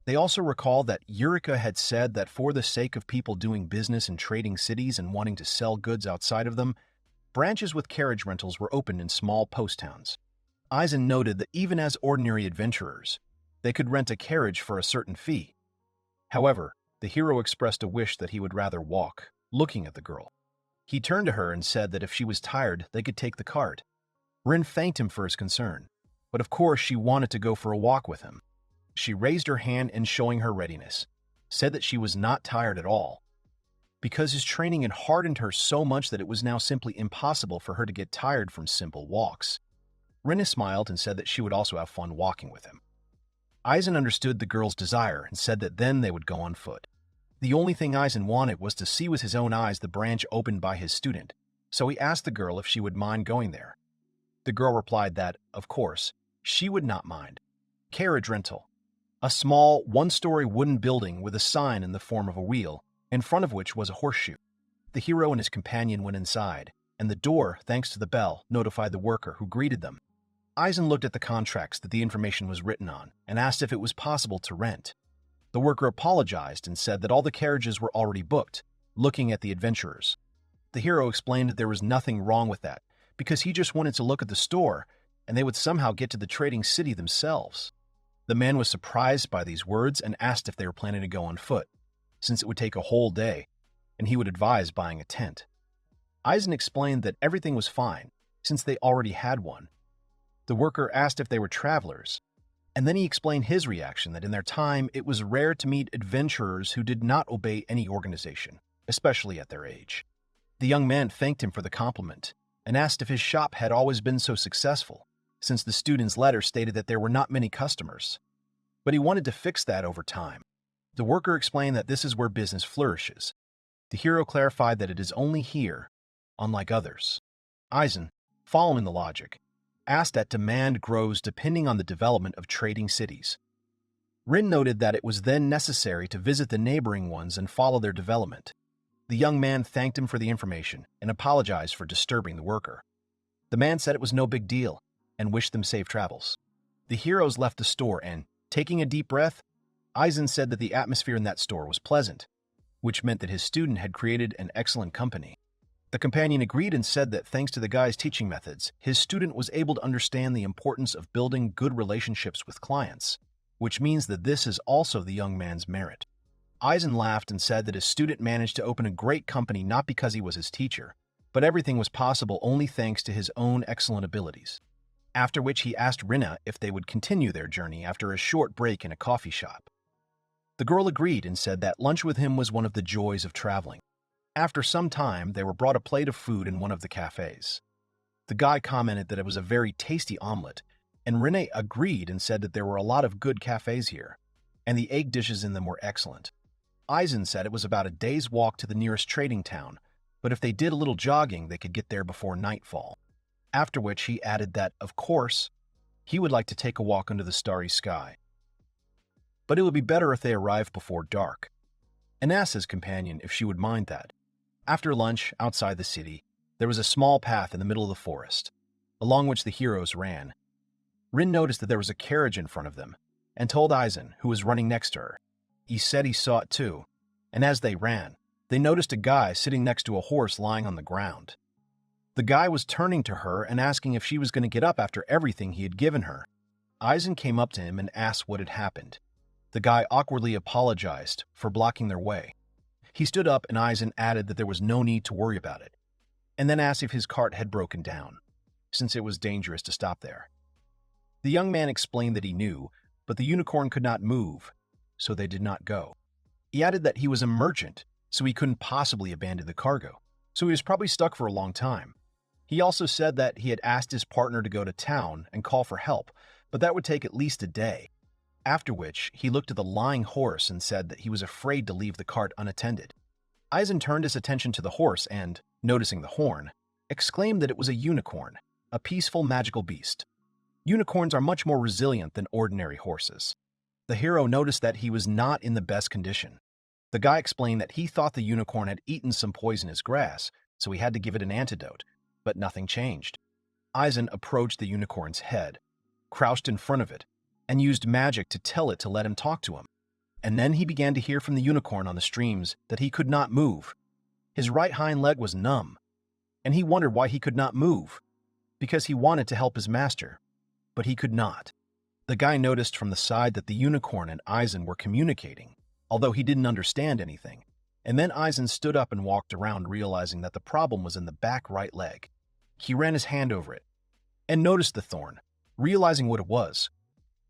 They also recall that Eureka had said that for the sake of people doing business in trading cities and wanting to sell goods outside of them, branches with carriage rentals were opened in small post towns. Eisen noted that even as ordinary adventurers, they could rent a carriage for a certain fee. However, the hero expressed a wish that he would rather walk, looking at the girl. He turned to her and said that if she was tired, they could take the cart. Rin thanked him for his concern, but of course she wanted to go for a walk with him. She raised her hand and showing her readiness, said that she was not tired at all, because his training had hardened her so much that it was now simply impossible for her to get tired from simple walks. Rin smiled and said that she would also have fun walking with him. Eisen understood the girl's desire and said that then they would go on foot. The only thing Eisen wanted was to see with his own eyes the branch opened by his student, so he asked the girl if she would mind going there. The girl replied that, of course, she would not mind. Carriage rental. A small, one-story wooden building with a sign in the form of a wheel, in front of which was a horseshoe. The hero and his companion went inside, and the door, thanks to the bell, notified the worker who greeted them. Eisen looked at the contracts that the information was written on and asked if it was possible to rent. The worker apologized and said that all the carriages were already booked, looking at the adventurers. The hero explained that there was nothing wrong with that, because he just wanted to look at the store, and they would somehow get to the trading city themselves. The man was surprised by these words and asked if they were planning to go on foot, since it would take a whole day, and he would advise buying a tent. Eisen explained that everything was fine, since they already had one. The worker asked if they were travelers, and then he explained his reaction that in their time it was rare to meet adventurers who did not obey any organization, especially at their age. The young man thanked him for the compliment and asked if his shop had always been so successful, since the student's letter stated that there were not many customers. But he wanted to fix that over time. The worker explained that this is where business flourishes. The hero clarified that it is only here, unlike others. Eisen, following the logic, asked that demand grows depending on the development of trading cities. Rin noted that it was then necessary to visit the neighboring ones and follow their development. The young man thanked him for the information and apologized for disturbing the worker. The man said it was no big deal and wished them safe travels. The heroes left the store and, taking a deep breath, Eisen said that the atmosphere in that store was pleasant, which meant that his student had created an excellent company. The companion agreed and said that thanks to the guy's teaching methods, his student was able to understand the importance of building good relationships with clients, which means that this is also the young man's merit. Eisen laughed and said that his student managed to open a great company not because he was his teacher, but everything was possible only thanks to his own excellent abilities. After which he asked Rinna if they would continue their journey after a short break in a coffee shop. The girl agreed and said that lunch with him was one of the joys of traveling. After some time, they were brought a plate of food in one of the cafes. The guy commented that it was a very tasty omelet, and Rene agreed and said that there were a lot of good cafes here, and the egg dishes in them were excellent. Eisen said it was about a day's walk to the nearest trading town, but if they did a little jogging, they could get there before nightfall. After which he added that, of course, he would like to take a walk under the starry sky. But it would be better if they arrived before dark, and asked his companion if she would mind that. After lunch, outside the city, there was a small path in the middle of the forest, along which the heroes ran. Rin noticed that there was a carriage in front of them, and told Eisen, who was running next to her. He said he saw it too, and as they ran, they noticed a guy sitting next to a horse lying on the ground. The guy was turning to her and asking if she was going to get up after everything he had given her. Eisen came up to him and asked what had happened. The guy awkwardly apologized for blocking their way. He stood up and Eisen added that there was no need to worry about it, and then asked if his cart had broken down, since it was dangerous to stop there. The young man explained that he knew, but the unicorn could not move, so they did not go. He added that he was a merchant, so he couldn't possibly abandon the cargo, so he was probably stuck for a long time. He also said that he had asked his partner to go to town and call for help, but that would take at least a day. After which, he looked at the lying horse and said that he was afraid to leave the cart unattended. Eisen turned his attention to the horse and, noticing the horn, exclaimed that it was a unicorn, a peaceful magical beast. Unicorns are much more resilient than ordinary horses. The hero noticed that he was not in the best condition. The guy explained that he thought the unicorn had eaten some poisonous grass, so he had to give it an antidote, but nothing changed. Eisen approached the unicorn's head, crouched in front of it, and used magic to tell it to let him talk to him. And then he began to hear from the unicorn on the streams that he could not move. His right hind leg was numb, and he wondered why he could not move, because he wanted to help his master, but he could not. The guy noticed from the side that the unicorn and Eisen were communicating, although he didn't understand anything, and then Eisen stood up and walked around, realizing that the problem was in the back right leg. He ran his hand over it, and noticed the thorn, realizing what it was.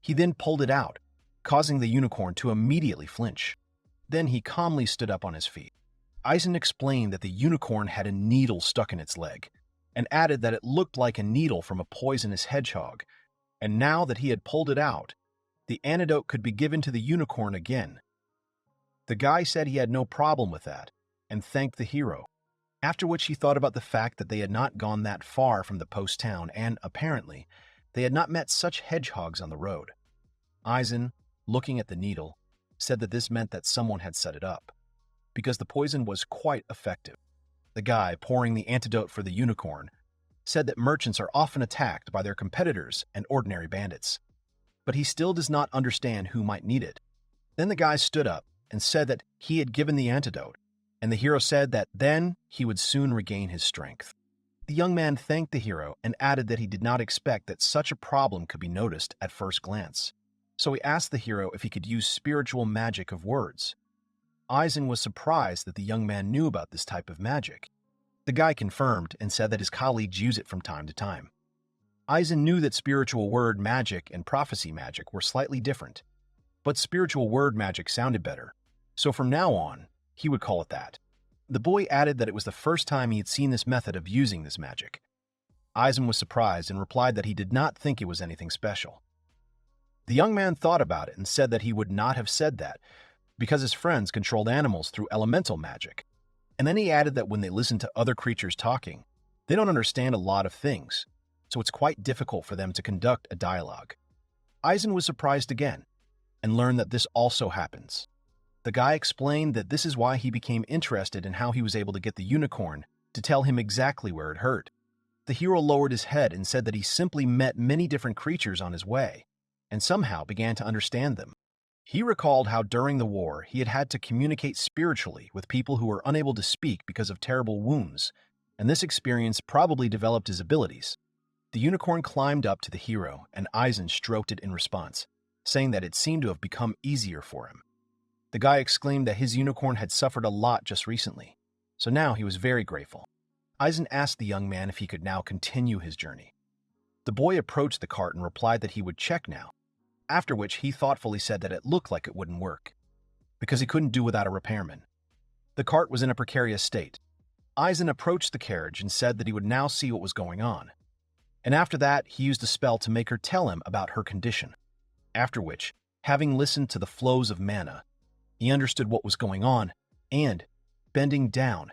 He then pulled it out, causing the unicorn to immediately flinch. Then he calmly stood up on his feet. Eisen explained that the unicorn had a needle stuck in its leg, and added that it looked like a needle from a poisonous hedgehog, and now that he had pulled it out, the antidote could be given to the unicorn again. The guy said he had no problem with that, and thanked the hero, after which he thought about the fact that they had not gone that far from the post town and, apparently, they had not met such hedgehogs on the road. Eisen, looking at the needle, said that this meant that someone had set it up, because the poison was quite effective. The guy pouring the antidote for the unicorn said that merchants are often attacked by their competitors and ordinary bandits, but he still does not understand who might need it. Then the guy stood up and said that he had given the antidote, and the hero said that then he would soon regain his strength. The young man thanked the hero and added that he did not expect that such a problem could be noticed at first glance, so he asked the hero if he could use spiritual magic of words. Eisen was surprised that the young man knew about this type of magic. The guy confirmed and said that his colleagues use it from time to time. Eisen knew that spiritual word magic and prophecy magic were slightly different, but spiritual word magic sounded better, so from now on, he would call it that. The boy added that it was the first time he had seen this method of using this magic. Eisen was surprised and replied that he did not think it was anything special. The young man thought about it and said that he would not have said that because his friends controlled animals through elemental magic. And then he added that when they listen to other creatures talking, they don't understand a lot of things, so it's quite difficult for them to conduct a dialogue. Eisen was surprised again and learned that this also happens. The guy explained that this is why he became interested in how he was able to get the unicorn to tell him exactly where it hurt. The hero lowered his head and said that he simply met many different creatures on his way and somehow began to understand them. He recalled how during the war he had had to communicate spiritually with people who were unable to speak because of terrible wounds, and this experience probably developed his abilities. The unicorn climbed up to the hero, and Eisen stroked it in response, saying that it seemed to have become easier for him. The guy exclaimed that his unicorn had suffered a lot just recently, so now he was very grateful. Eisen asked the young man if he could now continue his journey. The boy approached the cart and replied that he would check now, after which he thoughtfully said that it looked like it wouldn't work, because he couldn't do without a repairman. The cart was in a precarious state. Eisen approached the carriage and said that he would now see what was going on, and after that he used a spell to make her tell him about her condition, after which, having listened to the flows of mana, he understood what was going on, and, bending down,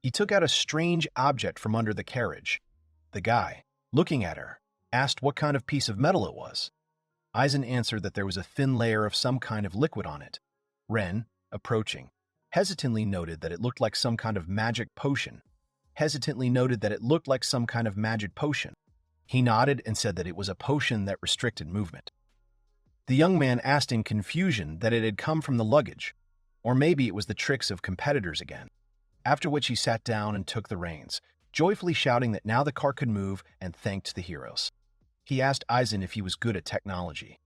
he took out a strange object from under the carriage. The guy, looking at her, asked what kind of piece of metal it was. Eisen answered that there was a thin layer of some kind of liquid on it. Ren, approaching, hesitantly noted that it looked like some kind of magic potion. He nodded and said that it was a potion that restricted movement. The young man asked in confusion that it had come from the luggage, or maybe it was the tricks of competitors again, after which he sat down and took the reins, joyfully shouting that now the cart could move and thanked the heroes. He asked Eisen if he was good at technology,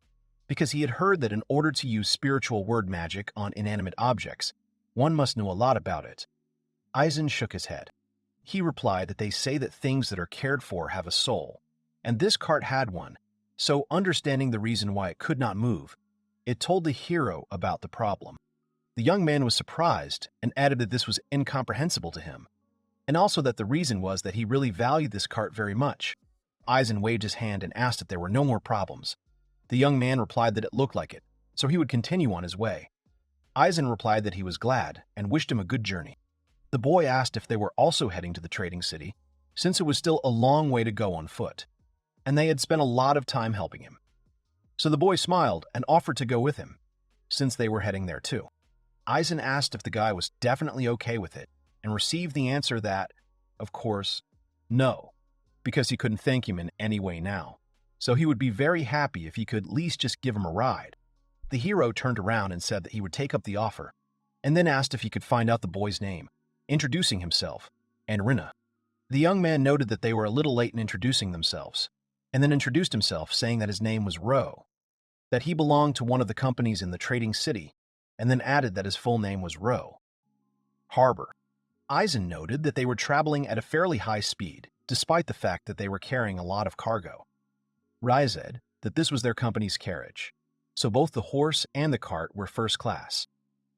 because he had heard that in order to use spiritual word magic on inanimate objects, one must know a lot about it. Eisen shook his head. He replied that they say that things that are cared for have a soul, and this cart had one, so understanding the reason why it could not move, it told the hero about the problem. The young man was surprised and added that this was incomprehensible to him, and also that the reason was that he really valued this cart very much. Eisen waved his hand and asked if there were no more problems. The young man replied that it looked like it, so he would continue on his way. Eisen replied that he was glad and wished him a good journey. The boy asked if they were also heading to the trading city, since it was still a long way to go on foot, and they had spent a lot of time helping him. So the boy smiled and offered to go with him, since they were heading there too. Eisen asked if the guy was definitely okay with it, and received the answer that, of course, no, because he couldn't thank him in any way now. So he would be very happy if he could at least just give him a ride. The hero turned around and said that he would take up the offer, and then asked if he could find out the boy's name, introducing himself, and Rina. The young man noted that they were a little late in introducing themselves, and then introduced himself, saying that his name was Ro, that he belonged to one of the companies in the trading city, and then added that his full name was Ro. Harbor. Eisen noted that they were traveling at a fairly high speed, despite the fact that they were carrying a lot of cargo. Rai said that this was their company's carriage, so both the horse and the cart were first class.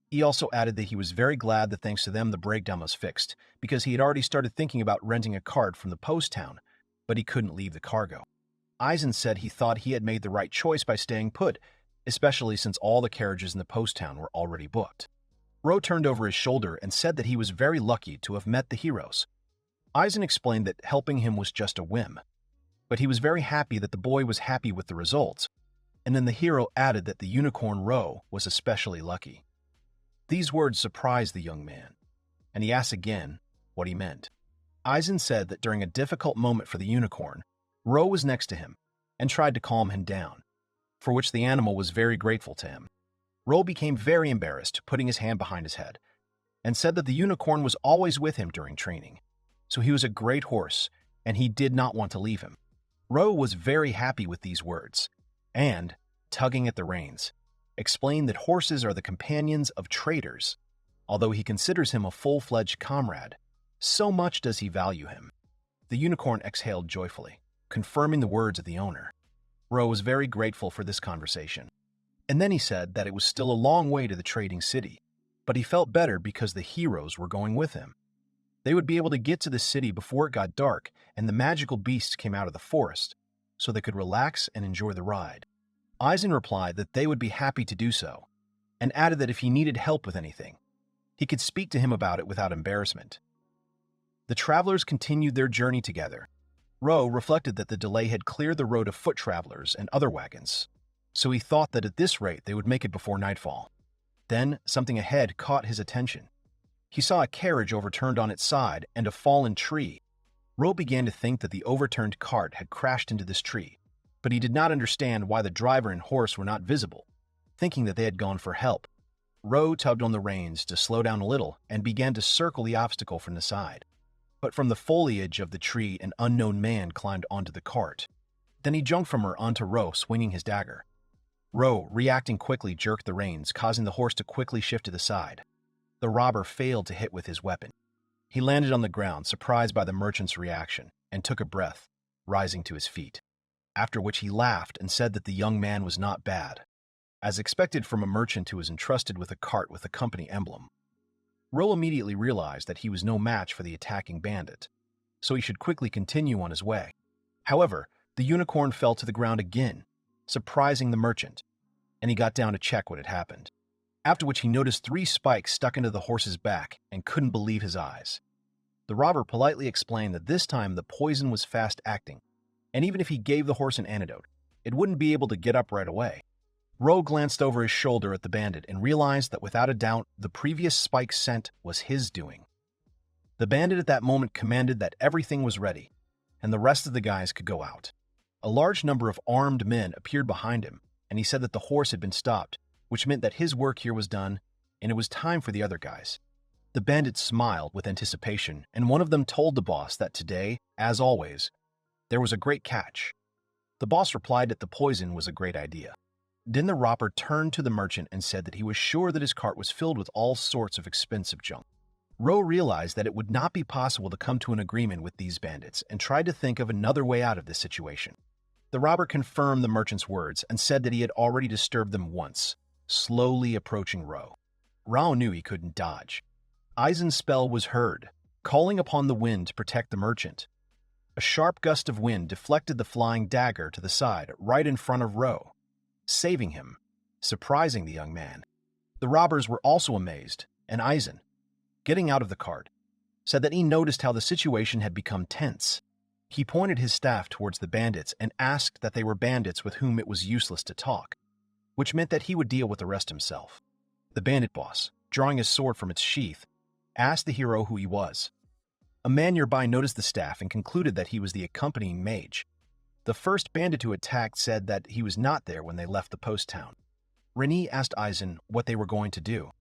He also added that he was very glad that thanks to them the breakdown was fixed, because he had already started thinking about renting a cart from the post town, but he couldn't leave the cargo. Eisen said he thought he had made the right choice by staying put, especially since all the carriages in the post town were already booked. Ro turned over his shoulder and said that he was very lucky to have met the heroes. Eisen explained that helping him was just a whim, but he was very happy that the boy was happy with the results, and then the hero added that the unicorn Ro was especially lucky. These words surprised the young man, and he asked again what he meant. Eisen said that during a difficult moment for the unicorn, Ro was next to him and tried to calm him down, for which the animal was very grateful to him. Ro became very embarrassed, putting his hand behind his head, and said that the unicorn was always with him during training, so he was a great horse, and he did not want to leave him. Ro was very happy with these words, and, tugging at the reins, explained that horses are the companions of traders. Although he considers him a full-fledged comrade, so much does he value him. The unicorn exhaled joyfully, confirming the words of the owner. Ro was very grateful for this conversation. And then he said that it was still a long way to the trading city, but he felt better because the heroes were going with him. They would be able to get to the city before it got dark and the magical beasts came out of the forest, so they could relax and enjoy the ride. Eisen replied that they would be happy to do so, and added that if he needed help with anything, he could speak to him about it without embarrassment. The travelers continued their journey together. Ro reflected that the delay had cleared the road of foot travelers and other wagons, so he thought that at this rate they would make it before nightfall. Then something ahead caught his attention. He saw a carriage overturned on its side and a fallen tree. Ro began to think that the overturned cart had crashed into this tree, but he did not understand why the driver and horse were not visible, thinking that they had gone for help. Ro tugged on the reins to slow down a little and began to circle the obstacle from the side. But from the foliage of the tree, an unknown man climbed onto the cart. Then he jumped from her onto Ro, swinging his dagger. Ro, reacting quickly, jerked the reins, causing the horse to quickly shift to the side. The robber failed to hit with his weapon. He landed on the ground, surprised by the merchant's reaction, and took a breath, rising to his feet. After which he laughed and said that the young man was not bad, as expected from a merchant who was entrusted with a cart with a company emblem. Ro immediately realized that he was no match for the attacking bandit, so he should quickly continue on his way. However, the unicorn fell to the ground again, surprising the merchant, and he got down to check what had happened. After which he noticed 3 spikes stuck into the horse's back and couldn't believe his eyes. The robber politely explained that this time the poison was fast-acting, and even if he gave the horse an antidote, it wouldn't be able to get up right away. Ro glanced over his shoulder at the bandit and realized that without a doubt, the previous spike sent was his doing. The bandit at that moment commanded that everything was ready, and the rest of the guys could go out. A large number of armed men appeared behind him, and he said that the horse had been stopped, which meant that his work here was done, and it was time for the other guys. The bandits smiled with anticipation, and one of them told the boss that today, as always, there was a great catch. The boss replied that the poison was a great idea. Then the robber turned to the merchant and said that he was sure that his cart was filled with all sorts of expensive junk. Ro realized that it would not be possible to come to an agreement with these bandits and tried to think of another way out of this situation. The robber confirmed the merchant's words and said that he had already disturbed them once, slowly approaching Ro. Ro knew he couldn't dodge. Eisen's spell was heard, calling upon the wind to protect the merchant. A sharp gust of wind deflected the flying dagger to the side, right in front of Ro, saving him, surprising the young man. The robbers were also amazed, and Eisen, getting out of the cart, said that he noticed how the situation had become tense. He pointed his staff towards the bandits and asked that they were bandits with whom it was useless to talk, which meant that he would deal with the rest himself. The bandit boss, drawing his sword from its sheath, asked the hero who he was. A man nearby noticed the staff and concluded that he was the accompanying mage. The first bandit who attacked said that he was not there when they left the post town. Rennie asked Eisen what they were going to do,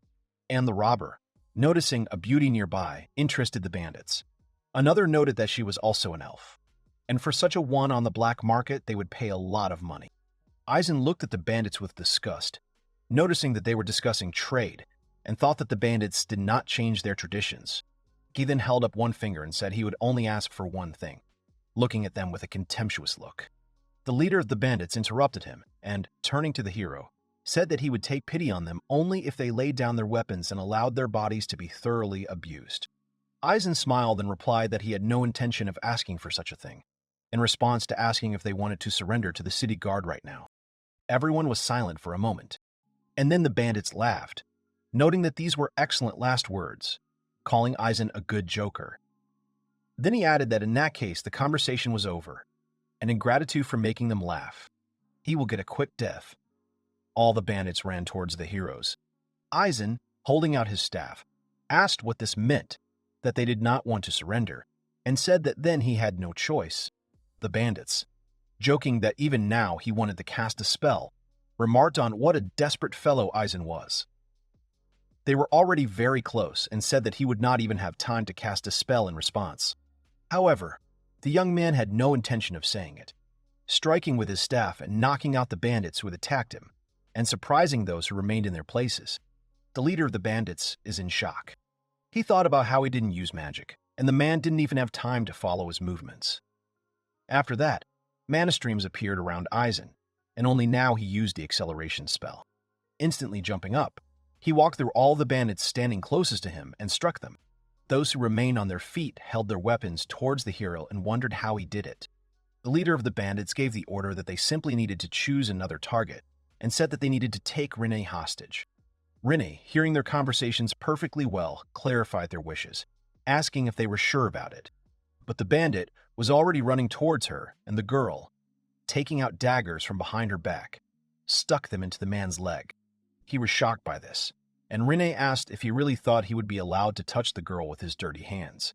and the robber, noticing a beauty nearby, interested the bandits. Another noted that she was also an elf, and for such a one on the black market, they would pay a lot of money. Eisen looked at the bandits with disgust, noticing that they were discussing trade, and thought that the bandits did not change their traditions. He then held up one finger and said he would only ask for one thing, looking at them with a contemptuous look. The leader of the bandits interrupted him and, turning to the hero, said that he would take pity on them only if they laid down their weapons and allowed their bodies to be thoroughly abused. Eisen smiled and replied that he had no intention of asking for such a thing, in response to asking if they wanted to surrender to the city guard right now. Everyone was silent for a moment, and then the bandits laughed, noting that these were excellent last words, calling Eisen a good joker. Then he added that in that case the conversation was over, and in gratitude for making them laugh, he will get a quick death. All the bandits ran towards the heroes. Eisen, holding out his staff, asked what this meant, that they did not want to surrender, and said that then he had no choice. The bandits, joking that even now he wanted to cast a spell, remarked on what a desperate fellow Eisen was. They were already very close and said that he would not even have time to cast a spell in response. However, the young man had no intention of saying it, striking with his staff and knocking out the bandits who had attacked him, and surprising those who remained in their places. The leader of the bandits is in shock. He thought about how he didn't use magic, and the man didn't even have time to follow his movements. After that, mana streams appeared around Eisen, and only now he used the acceleration spell. Instantly jumping up, he walked through all the bandits standing closest to him and struck them. Those who remained on their feet held their weapons towards the hero and wondered how he did it. The leader of the bandits gave the order that they simply needed to choose another target, and said that they needed to take Rennie hostage. Rennie, hearing their conversations perfectly well, clarified their wishes, asking if they were sure about it. But the bandit was already running towards her, and the girl, taking out daggers from behind her back, stuck them into the man's leg. He was shocked by this, and Rennie asked if he really thought he would be allowed to touch the girl with his dirty hands.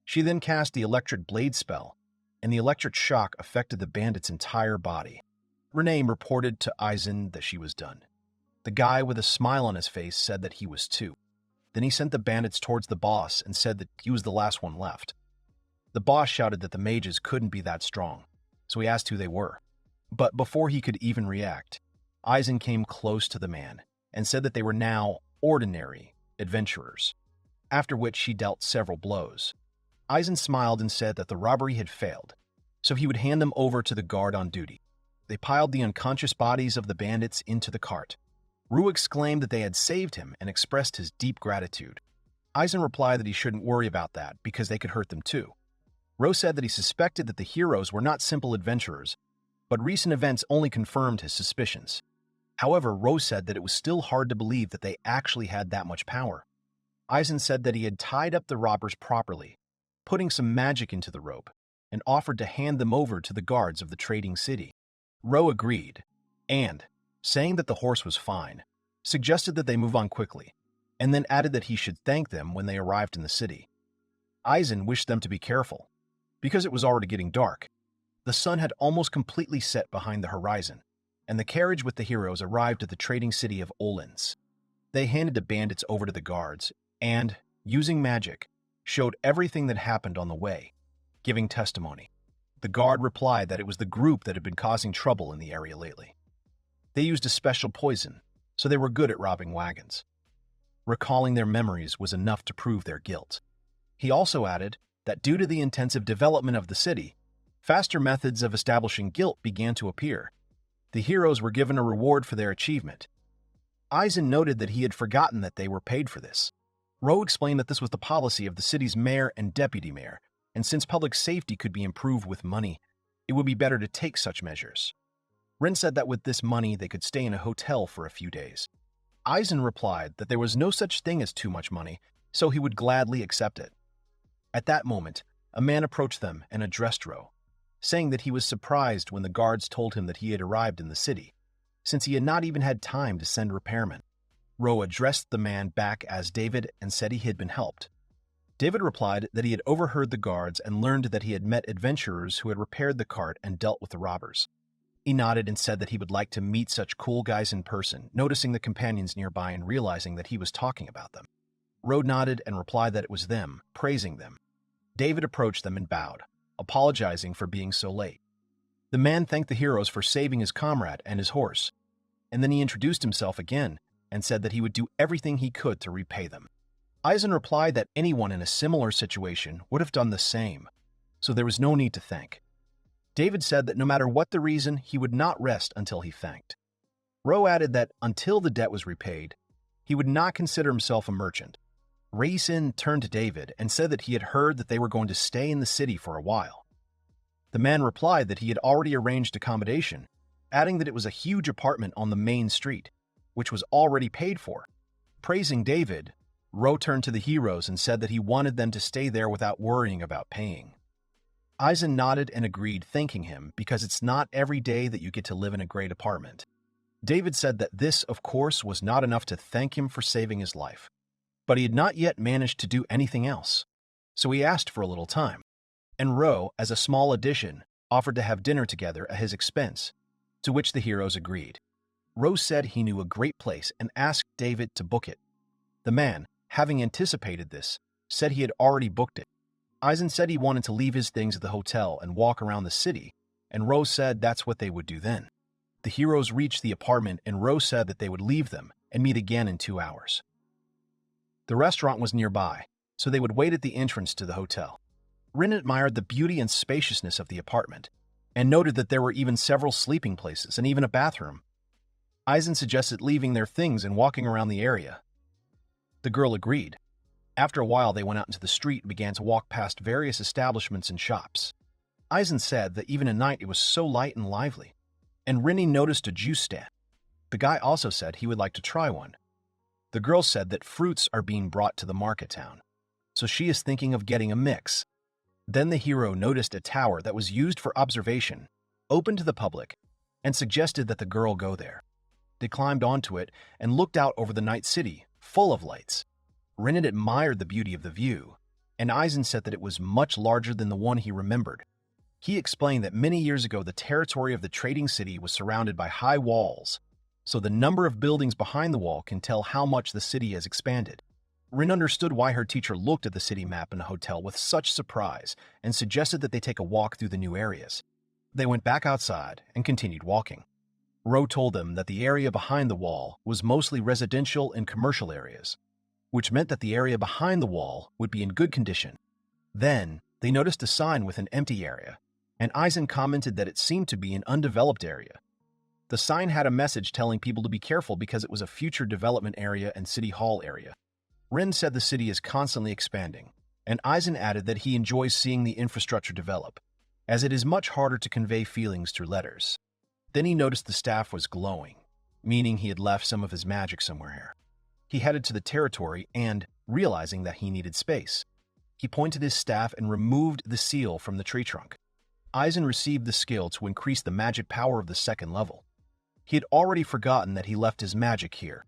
She then cast the electric blade spell, and the electric shock affected the bandit's entire body. Rennie reported to Eisen that she was done. The guy with a smile on his face said that he was too. Then he sent the bandits towards the boss and said that he was the last one left. The boss shouted that the mages couldn't be that strong, so he asked who they were. But before he could even react, Eisen came close to the man and said that they were now ordinary adventurers, after which he dealt several blows. Eisen smiled and said that the robbery had failed, so he would hand them over to the guard on duty. They piled the unconscious bodies of the bandits into the cart. Rue exclaimed that they had saved him and expressed his deep gratitude. Eisen replied that he shouldn't worry about that because they could hurt them too. Rose said that he suspected that the heroes were not simple adventurers, but recent events only confirmed his suspicions. However, Rose said that it was still hard to believe that they actually had that much power. Eisen said that he had tied up the robbers properly, putting some magic into the rope, and offered to hand them over to the guards of the trading city. Ro agreed, and, saying that the horse was fine, suggested that they move on quickly, and then added that he should thank them when they arrived in the city. Eisen wished them to be careful, because it was already getting dark. The sun had almost completely set behind the horizon, and the carriage with the heroes arrived at the trading city of Olens. They handed the bandits over to the guards, and, using magic, showed everything that happened on the way, giving testimony. The guard replied that it was the group that had been causing trouble in the area lately. They used a special poison, so they were good at robbing wagons. Recalling their memories was enough to prove their guilt. He also added that due to the intensive development of the city, faster methods of establishing guilt began to appear. The heroes were given a reward for their achievement. Eisen noted that he had forgotten that they were paid for this. Ro explained that this was the policy of the city's mayor and deputy mayor, and since public safety could be improved with money, it would be better to take such measures. Ren said that with this money they could stay in a hotel for a few days. Eisen replied that there was no such thing as too much money, so he would gladly accept it. At that moment, a man approached them and addressed Ro, saying that he was surprised when the guards told him that he had arrived in the city, since he had not even had time to send repairmen. Ro addressed the man back as David and said he had been helped. David replied that he had overheard the guards and learned that he had met adventurers who had repaired the cart and dealt with the robbers. He nodded and said that he would like to meet such cool guys in person, noticing the companions nearby and realizing that he was talking about them. Ro nodded and replied that it was them, praising them. David approached them and bowed, apologizing for being so late. The man thanked the heroes for saving his comrade and his horse, and then he introduced himself again and said that he would do everything he could to repay them. Eisen replied that anyone in a similar situation would have done the same, so there was no need to thank. David said that no matter what the reason, he would not rest until he thanked. Ro added that until the debt was repaid, he would not consider himself a merchant. Eisen turned to David and said that he had heard that they were going to stay in the city for a while. The man replied that he had already arranged accommodation, adding that it was a huge apartment on the main street, which was already paid for. Praising David, Ro turned to the heroes and said that he wanted them to stay there without worrying about paying. Eisen nodded and agreed, thanking him because it's not every day that you get to live in a great apartment. David said that this, of course, was not enough to thank him for saving his life, but he had not yet managed to do anything else, so he asked for a little time, and Ro, as a small addition, offered to have dinner together at his expense, to which the heroes agreed. Ro said he knew a great place and asked David to book it. The man, having anticipated this, said he had already booked it. Eisen said he wanted to leave his things at the hotel and walk around the city, and Ro said that's what they would do then. The heroes reached the apartment and Ro said that they would leave them and meet again in 2 hours. The restaurant was nearby, so they would wait at the entrance to the hotel. Rin admired the beauty and spaciousness of the apartment, and noted that there were even several sleeping places and even a bathroom. Eisen suggested leaving their things and walking around the area. The girl agreed. After a while, they went out into the street and began to walk past various establishments and shops. Eisen said that even at night it was so light and lively, and Rinny noticed a juice stand. The guy also said he would like to try one. The girl said that fruits are being brought to the market town, so she is thinking of getting a mix. Then the hero noticed a tower that was used for observation, open to the public, and suggested that the girl go there. They climbed onto it and looked out over the night city, full of lights. Rin admired the beauty of the view, and Eisen said that it was much larger than the one he remembered. He explained that many years ago the territory of the trading city was surrounded by high walls, so the number of buildings behind the wall can tell how much the city has expanded. Rin understood why her teacher looked at the city map in the hotel with such surprise and suggested that they take a walk through the new areas. They went back outside and continued walking. Ro told them that the area behind the wall was mostly residential and commercial areas, which meant that the area behind the wall would be in good condition. Then, they noticed a sign with an empty area, and Eisen commented that it seemed to be an undeveloped area. The sign had a message telling people to be careful because it was a future development area and city hall area. Rin said the city is constantly expanding, and Eisen added that he enjoys seeing the infrastructure develop, as it is much harder to convey feelings through letters. Then he noticed the staff was glowing, meaning he had left some of his magic somewhere here. He headed to the territory and, realizing that he needed space, he pointed his staff and removed the seal from the tree trunk. Eisen received the skill to increase the magic power of the second level. He had already forgotten that he left his magic here.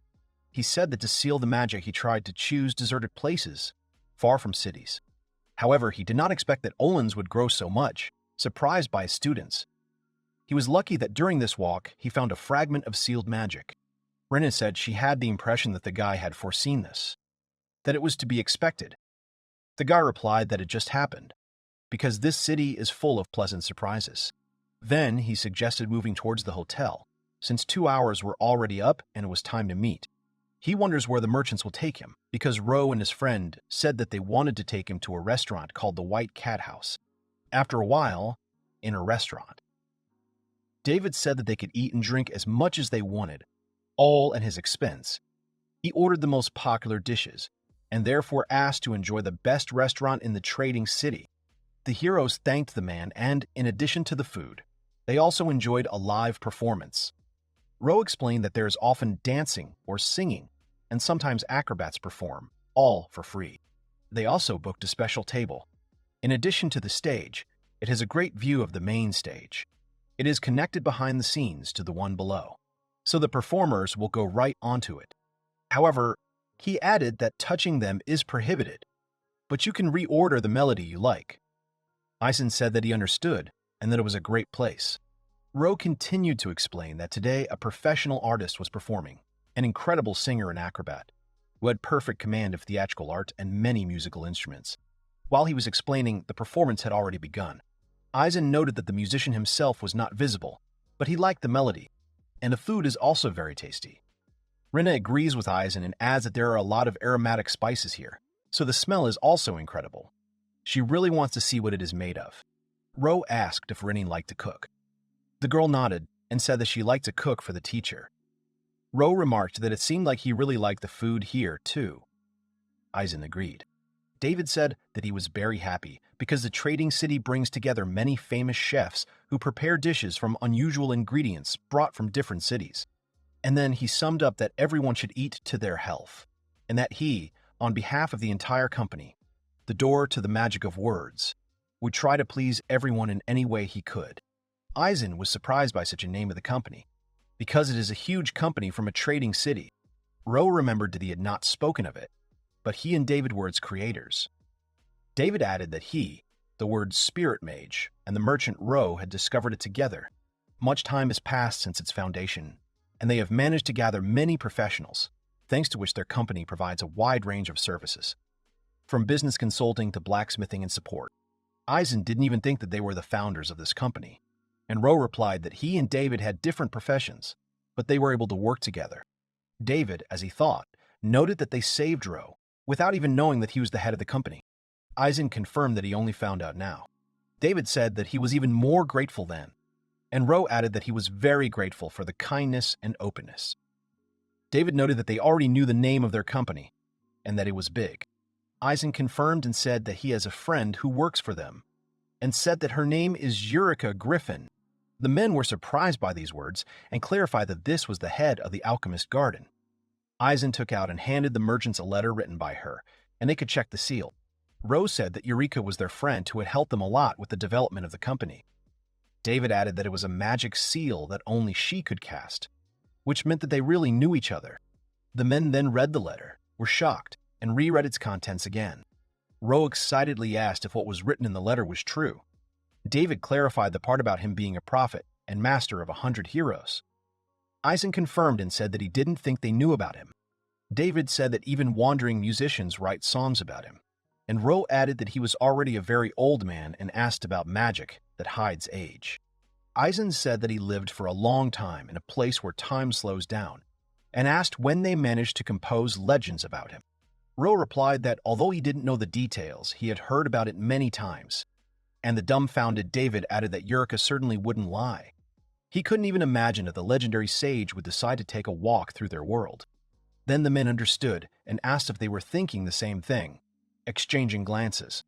He said that to seal the magic he tried to choose deserted places, far from cities. However, he did not expect that Olens would grow so much, surprised by his students. He was lucky that during this walk he found a fragment of sealed magic. Rinna said she had the impression that the guy had foreseen this, that it was to be expected. The guy replied that it just happened, because this city is full of pleasant surprises. Then he suggested moving towards the hotel, since 2 hours were already up and it was time to meet. He wonders where the merchants will take him, because Ro and his friend said that they wanted to take him to a restaurant called the White Cat House. After a while, in a restaurant, David said that they could eat and drink as much as they wanted, all at his expense. He ordered the most popular dishes, and therefore asked to enjoy the best restaurant in the trading city. The heroes thanked the man, and, in addition to the food, they also enjoyed a live performance. Ro explained that there is often dancing or singing, and sometimes acrobats perform, all for free. They also booked a special table. In addition to the stage, it has a great view of the main stage. It is connected behind the scenes to the one below, so the performers will go right onto it. However, he added that touching them is prohibited, but you can reorder the melody you like. Eisen said that he understood and that it was a great place. Rowe continued to explain that today a professional artist was performing, an incredible singer and acrobat, who had perfect command of theatrical art and many musical instruments. While he was explaining, the performance had already begun. Eisen noted that the musician himself was not visible, but he liked the melody, and the food is also very tasty. Rina agrees with Eisen and adds that there are a lot of aromatic spices here, so the smell is also incredible. She really wants to see what it is made of. Rowe asked if Rinny liked to cook. The girl nodded and said that she liked to cook for the teacher. Rowe remarked that it seemed like he really liked the food here, too. Eisen agreed. David said that he was very happy because the trading city brings together many famous chefs who prepare dishes from unusual ingredients brought from different cities. And then he summed up that everyone should eat to their health, and that he, on behalf of the entire company, the door to the magic of words, would try to please everyone in any way he could. Eisen was surprised by such a name of the company, because it is a huge company from a trading city. Rowe remembered that he had not spoken of it, but he and David were its creators. David added that he, the word spirit mage, and the merchant Rowe had discovered it together. Much time has passed since its foundation, and they have managed to gather many professionals, thanks to which their company provides a wide range of services, from business consulting to blacksmithing and support. Eisen didn't even think that they were the founders of this company, and Rowe replied that he and David had different professions, but they were able to work together. David, as he thought, noted that they saved Rowe, without even knowing that he was the head of the company. Eisen confirmed that he only found out now. David said that he was even more grateful then, and Rowe added that he was very grateful for the kindness and openness. David noted that they already knew the name of their company, and that it was big. Eisen confirmed and said that he has a friend who works for them, and said that her name is Eureka Griffin. The men were surprised by these words and clarified that this was the head of the alchemist garden. Eisen took out and handed the merchants a letter written by her, and they could check the seal. Rose said that Eureka was their friend who had helped them a lot with the development of the company. David added that it was a magic seal that only she could cast, which meant that they really knew each other. The men then read the letter, were shocked, and reread its contents again. Rowe excitedly asked if what was written in the letter was true. David clarified the part about him being a prophet and master of 100 heroes. Eisen confirmed and said that he didn't think they knew about him. David said that even wandering musicians write songs about him, and Rowe added that he was already a very old man and asked about magic that hides age. Eisen said that he lived for a long time in a place where time slows down, and asked when they managed to compose legends about him. Rowe replied that although he didn't know the details, he had heard about it many times, and the dumbfounded David added that Eureka certainly wouldn't lie. He couldn't even imagine that the legendary sage would decide to take a walk through their world. Then the men understood and asked if they were thinking the same thing, exchanging glances.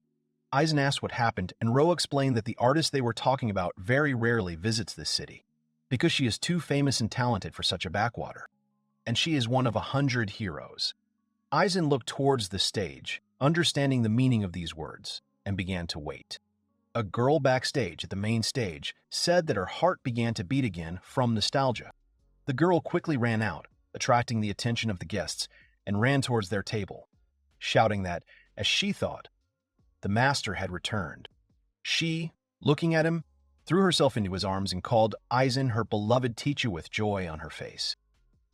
Eisen asked what happened, and Rowe explained that the artist they were talking about very rarely visits this city, because she is too famous and talented for such a backwater, and she is one of 100 heroes. Eisen looked towards the stage, understanding the meaning of these words, and began to wait. A girl backstage at the main stage said that her heart began to beat again from nostalgia. The girl quickly ran out, attracting the attention of the guests, and ran towards their table, shouting that, as she thought, the master had returned. She, looking at him, threw herself into his arms and called Eisen her beloved teacher with joy on her face.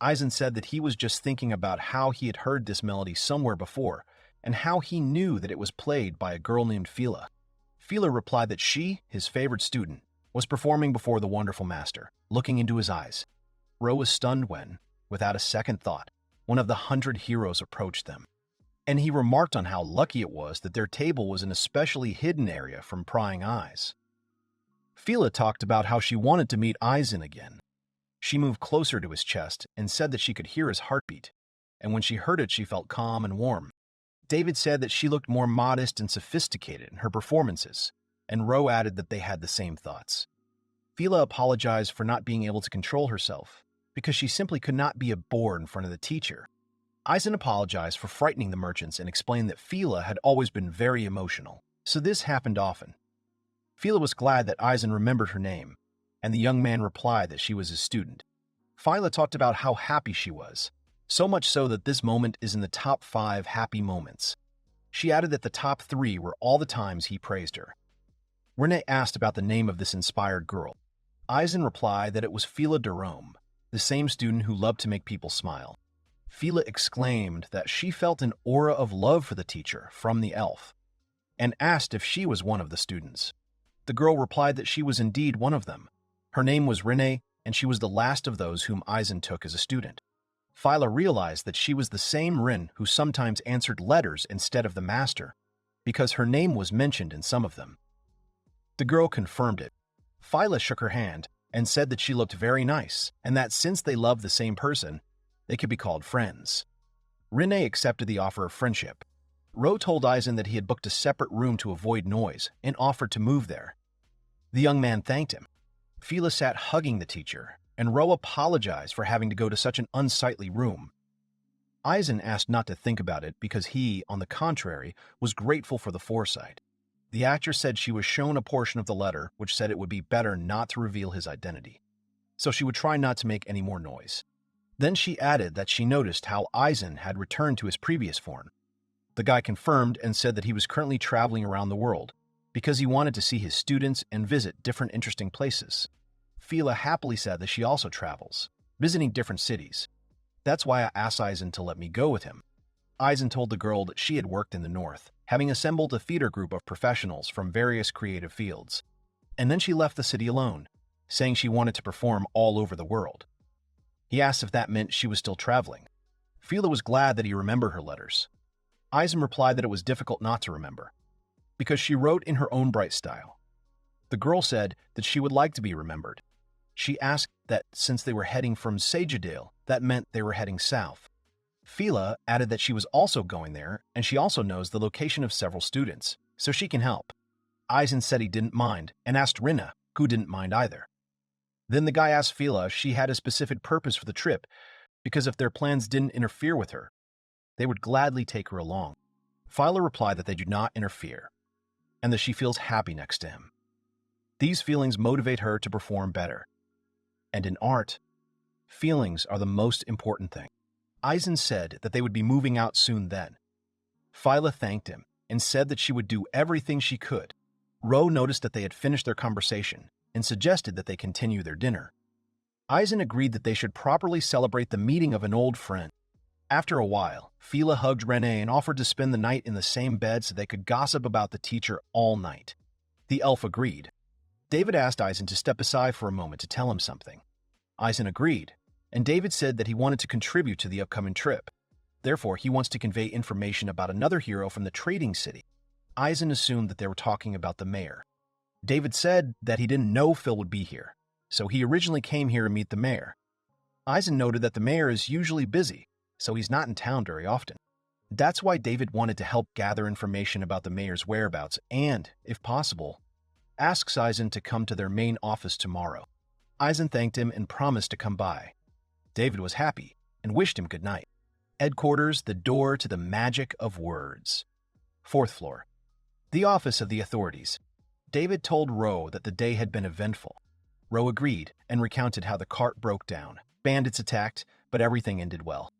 Eisen said that he was just thinking about how he had heard this melody somewhere before, and how he knew that it was played by a girl named Fila. Fila replied that she, his favorite student, was performing before the wonderful master, looking into his eyes. Rowe was stunned when, without a second thought, one of the 100 heroes approached them, and he remarked on how lucky it was that their table was in a specially hidden area from prying eyes. Fila talked about how she wanted to meet Eisen again. She moved closer to his chest and said that she could hear his heartbeat, and when she heard it she felt calm and warm. David said that she looked more modest and sophisticated in her performances, and Rowe added that they had the same thoughts. Fila apologized for not being able to control herself, because she simply could not be a bore in front of the teacher. Eisen apologized for frightening the merchants and explained that Fila had always been very emotional, So this happened often. Fila was glad that Eisen remembered her name, and the young man replied that she was his student. Fila talked about how happy she was, so much so that this moment is in the top 5 happy moments. She added that the top 3 were all the times he praised her. Renee asked about the name of this inspired girl. Eisen replied that it was Fila de Rome, the same student who loved to make people smile. Fila exclaimed that she felt an aura of love for the teacher from the elf, and asked if she was one of the students. The girl replied that she was indeed one of them. Her name was Renee, and she was the last of those whom Eisen took as a student. Fila realized that she was the same Rin who sometimes answered letters instead of the master, because her name was mentioned in some of them. The girl confirmed it. Fila shook her hand and said that she looked very nice, and that since they loved the same person, they could be called friends. Renee accepted the offer of friendship. Ro told Eisen that he had booked a separate room to avoid noise and offered to move there. The young man thanked him. Fila sat hugging the teacher, and Ro apologized for having to go to such an unsightly room. Eisen asked not to think about it because he, on the contrary, was grateful for the foresight. The actress said she was shown a portion of the letter which said it would be better not to reveal his identity, so she would try not to make any more noise. Then she added that she noticed how Eisen had returned to his previous form. The guy confirmed and said that he was currently traveling around the world because he wanted to see his students and visit different interesting places. Fila happily said that she also travels, visiting different cities. That's why I asked Eisen to let me go with him. Eisen told the girl that she had worked in the north, having assembled a theater group of professionals from various creative fields. And then she left the city alone, saying she wanted to perform all over the world. He asked if that meant she was still traveling. Fila was glad that he remembered her letters. Eisen replied that it was difficult not to remember, because she wrote in her own bright style. The girl said that she would like to be remembered. She asked that since they were heading from Sagedale, that meant they were heading south. Fila added that she was also going there, and she also knows the location of several students, so she can help. Eisen said he didn't mind, and asked Rinna, who didn't mind either. Then the guy asked Fila if she had a specific purpose for the trip, because if their plans didn't interfere with her, they would gladly take her along. Fila replied that they do not interfere, and that she feels happy next to him. These feelings motivate her to perform better. And in art, feelings are the most important thing. Eisen said that they would be moving out soon then. Fila thanked him and said that she would do everything she could. Ro noticed that they had finished their conversation and suggested that they continue their dinner. Eisen agreed that they should properly celebrate the meeting of an old friend. After a while, Fila hugged Renee and offered to spend the night in the same bed so they could gossip about the teacher all night. The elf agreed. David asked Eisen to step aside for a moment to tell him something. Eisen agreed, and David said that he wanted to contribute to the upcoming trip. Therefore, he wants to convey information about another hero from the trading city. Eisen assumed that they were talking about the mayor. David said that he didn't know Phil would be here, so he originally came here to meet the mayor. Eisen noted that the mayor is usually busy, so he's not in town very often. That's why David wanted to help gather information about the mayor's whereabouts and, if possible, asks Eisen to come to their main office tomorrow. Eisen thanked him and promised to come by. David was happy and wished him good night. Headquarters, the door to the magic of words. 4th floor. The office of the authorities. David told Ro that the day had been eventful. Ro agreed and recounted how the cart broke down. Bandits attacked, but everything ended well.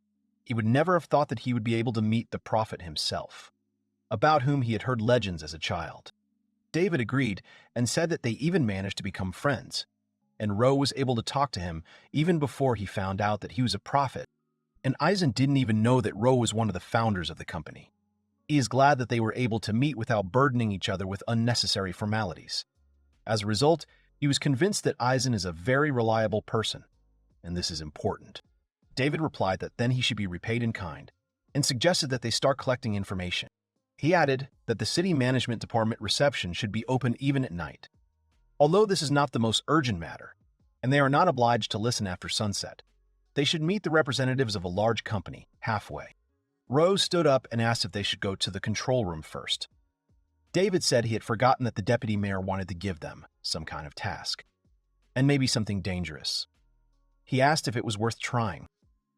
He would never have thought that he would be able to meet the prophet himself, about whom he had heard legends as a child. David agreed and said that they even managed to become friends, and Ro was able to talk to him even before he found out that he was a prophet, and Eisen didn't even know that Ro was one of the founders of the company. He is glad that they were able to meet without burdening each other with unnecessary formalities. As a result, he was convinced that Eisen is a very reliable person, and this is important. David replied that then he should be repaid in kind, and suggested that they start collecting information. He added that the city management department reception should be open even at night. Although this is not the most urgent matter, and they are not obliged to listen after sunset, they should meet the representatives of a large company halfway. Rose stood up and asked if they should go to the control room first. David said he had forgotten that the deputy mayor wanted to give them some kind of task, and maybe something dangerous. He asked if it was worth trying.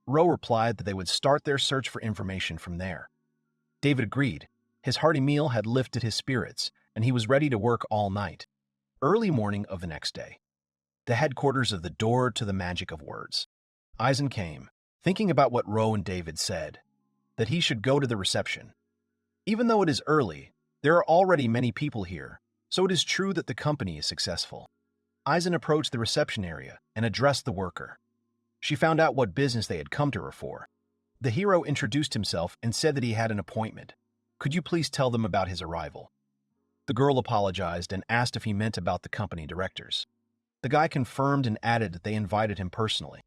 Ro replied that they would start their search for information from there. David agreed. His hearty meal had lifted his spirits, and he was ready to work all night. Early morning of the next day, the headquarters of the Door to the Magic of Words. Eisen came, thinking about what Ro and David said, that he should go to the reception. Even though it is early, there are already many people here, so it is true that the company is successful. Eisen approached the reception area and addressed the worker. She found out what business they had come to her for. The hero introduced himself and said that he had an appointment. Could you please tell them about his arrival? The girl apologized and asked if he meant about the company directors. The guy confirmed and added that they invited him personally.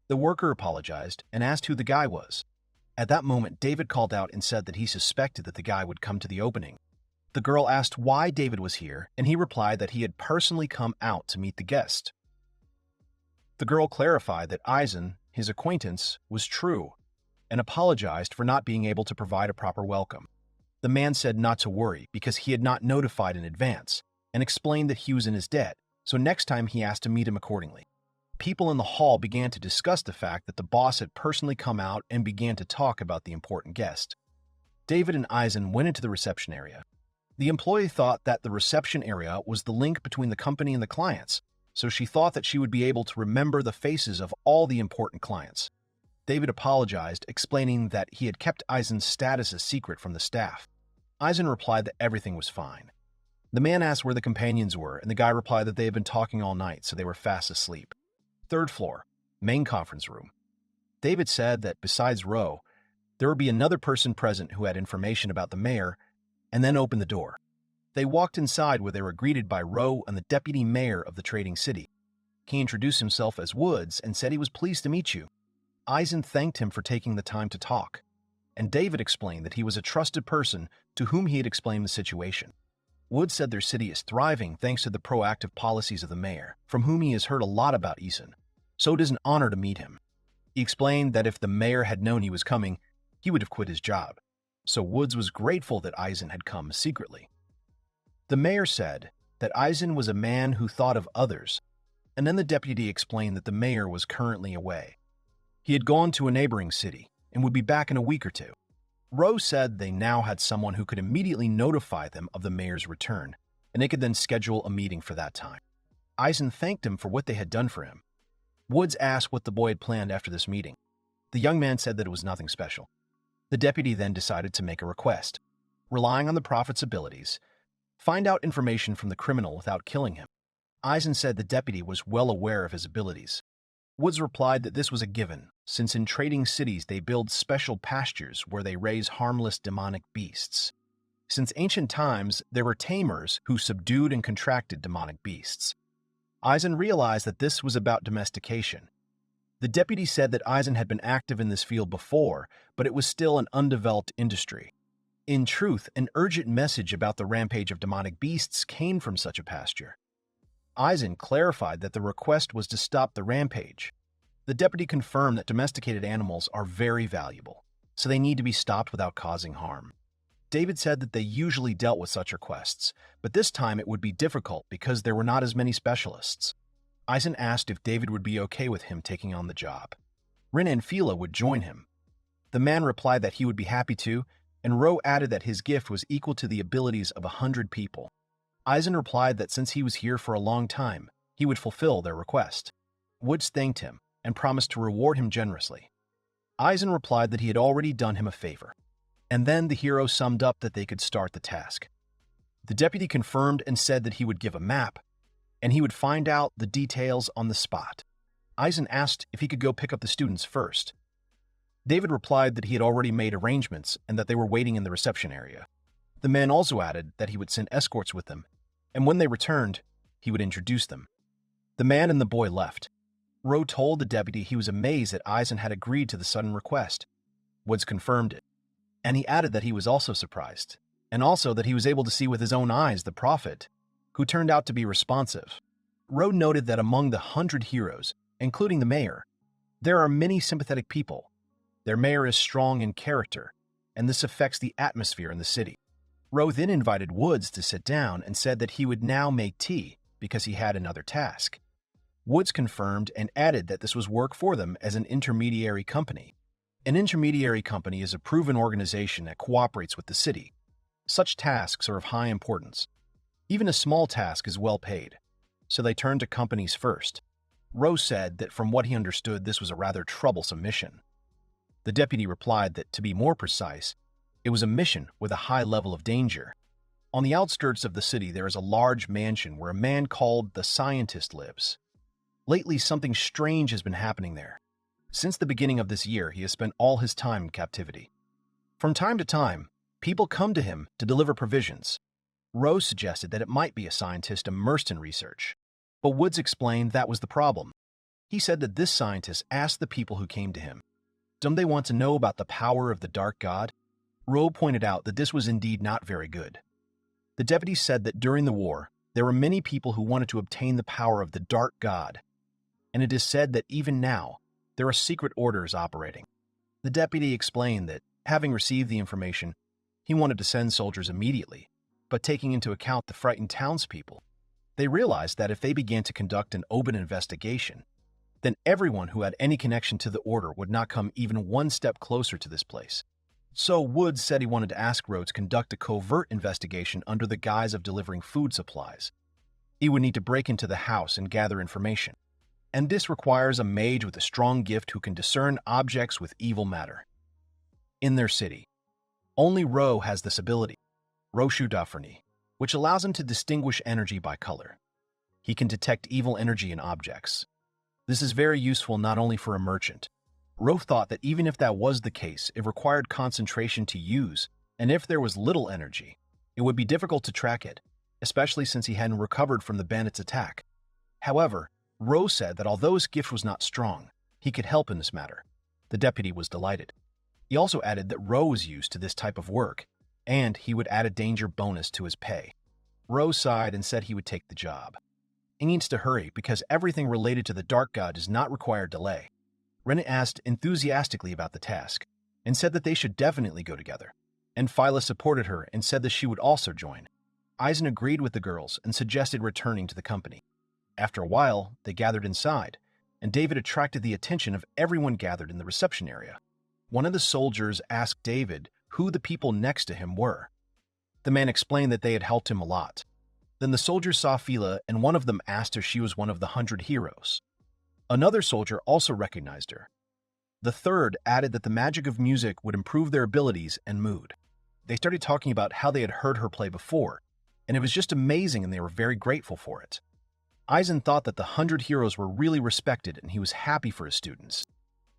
The worker apologized and asked who the guy was. At that moment, David called out and said that he suspected that the guy would come to the opening. The girl asked why David was here, and he replied that he had personally come out to meet the guest. The girl clarified that Eisen, his acquaintance, was true, and apologized for not being able to provide a proper welcome. The man said not to worry because he had not notified in advance, and explained that he was in his debt, so next time he asked to meet him accordingly. People in the hall began to discuss the fact that the boss had personally come out and began to talk about the important guest. David and Eisen went into the reception area. The employee thought that the reception area was the link between the company and the clients, so she thought that she would be able to remember the faces of all the important clients. David apologized, explaining that he had kept Eisen's status a secret from the staff. Eisen replied that everything was fine. The man asked where the companions were, and the guy replied that they had been talking all night, so they were fast asleep. Third floor, main conference room. David said that besides Ro, there would be another person present who had information about the mayor, and then opened the door. They walked inside where they were greeted by Ro and the deputy mayor of the trading city. He introduced himself as Woods and said he was pleased to meet you. Eisen thanked him for taking the time to talk, and David explained that he was a trusted person to whom he had explained the situation. Woods said their city is thriving thanks to the proactive policies of the mayor, from whom he has heard a lot about Eisen, so it is an honor to meet him. He explained that if the mayor had known he was coming, he would have quit his job, so Woods was grateful that Eisen had come secretly. The mayor said that Eisen was a man who thought of others, and then the deputy explained that the mayor was currently away. He had gone to a neighboring city and would be back in a week or two. Rose said they now had someone who could immediately notify them of the mayor's return, and they could then schedule a meeting for that time. Eisen thanked him for what they had done for him. Woods asked what the boy had planned after this meeting. The young man said that it was nothing special. The deputy then decided to make a request. Relying on the prophet's abilities, find out information from the criminal without killing him. Eisen said the deputy was well aware of his abilities. Woods replied that this was a given, since in trading cities they build special pastures where they raise harmless demonic beasts. Since ancient times, there were tamers who subdued and contracted demonic beasts. Eisen realized that this was about domestication. The deputy said that Eisen had been active in this field before, but it was still an undeveloped industry. In truth, an urgent message about the rampage of demonic beasts came from such a pasture. Eisen clarified that the request was to stop the rampage. The deputy confirmed that domesticated animals are very valuable, so they need to be stopped without causing harm. David said that they usually dealt with such requests, but this time it would be difficult because there were not as many specialists. Eisen asked if David would be okay with him taking on the job. Rin and Fila would join him. The man replied that he would be happy to, and Ro added that his gift was equal to the abilities of 100 people. Eisen replied that since he was here for a long time, he would fulfill their request. Woods thanked him and promised to reward him generously. Eisen replied that he had already done him a favor, and then the hero summed up that they could start the task. The deputy confirmed and said that he would give a map, and he would find out the details on the spot. Eisen asked if he could go pick up the students first. David replied that he had already made arrangements and that they were waiting in the reception area. The man also added that he would send escorts with them, and when they returned, he would introduce them. The man and the boy left. Ro told the deputy he was amazed that Eisen had agreed to the sudden request. Woods confirmed it, and he added that he was also surprised, and also that he was able to see with his own eyes the prophet, who turned out to be responsive. Ro noted that among the 100 heroes, including the mayor, there are many sympathetic people. Their mayor is strong in character, and this affects the atmosphere in the city. Ro then invited Woods to sit down and said that he would now make tea because he had another task. Woods confirmed and added that this was work for them as an intermediary company. An intermediary company is a proven organization that cooperates with the city. Such tasks are of high importance. Even a small task is well paid, so they turned to companies first. Rose said that from what he understood, this was a rather troublesome mission. The deputy replied that, to be more precise, it was a mission with a high level of danger. On the outskirts of the city, there is a large mansion where a man called the Scientist lives. Lately, something strange has been happening there. Since the beginning of this year, he has spent all his time in captivity. From time to time, people come to him to deliver provisions. Rose suggested that it might be a scientist immersed in research, but Woods explained that was the problem. He said that this scientist asked the people who came to him, "Don't they want to know about the power of the Dark God?" Rose pointed out that this was indeed not very good. The deputy said that during the war, there were many people who wanted to obtain the power of the Dark God, and it is said that even now, there are secret orders operating. The deputy explained that, having received the information, he wanted to send soldiers immediately, but taking into account the frightened townspeople, they realized that if they began to conduct an open investigation, then everyone who had any connection to the order would not come even one step closer to this place. So Woods said he wanted to ask Rhodes to conduct a covert investigation under the guise of delivering food supplies. He would need to break into the house and gather information, and this requires a mage with a strong gift who can discern objects with evil matter. In their city, only Ro has this ability, Roshudafrni, which allows him to distinguish energy by color. He can detect evil energy in objects. This is very useful not only for a merchant. Ro thought that even if that was the case, it required concentration to use, and if there was little energy, it would be difficult to track it, especially since he hadn't recovered from the bandits' attack. However, Ro said that although his gift was not strong, he could help in this matter. The deputy was delighted. He also added that Ro was used to this type of work, and he would add a danger bonus to his pay. Ro sighed and said he would take the job. He needs to hurry because everything related to the Dark God does not require delay. Rennet asked enthusiastically about the task, and said that they should definitely go together, and Phyla supported her and said that she would also join. Eisen agreed with the girls and suggested returning to the company. After a while, they gathered inside, and David attracted the attention of everyone gathered in the reception area. One of the soldiers asked David who the people next to him were. The man explained that they had helped him a lot. Then the soldiers saw Phyla, and one of them asked if she was one of the 100 heroes. Another soldier also recognized her. The third added that the magic of music would improve their abilities and mood. They started talking about how they had heard her play before, and it was just amazing and they were very grateful for it. Eisen thought that the 100 heroes were really respected and he was happy for his students.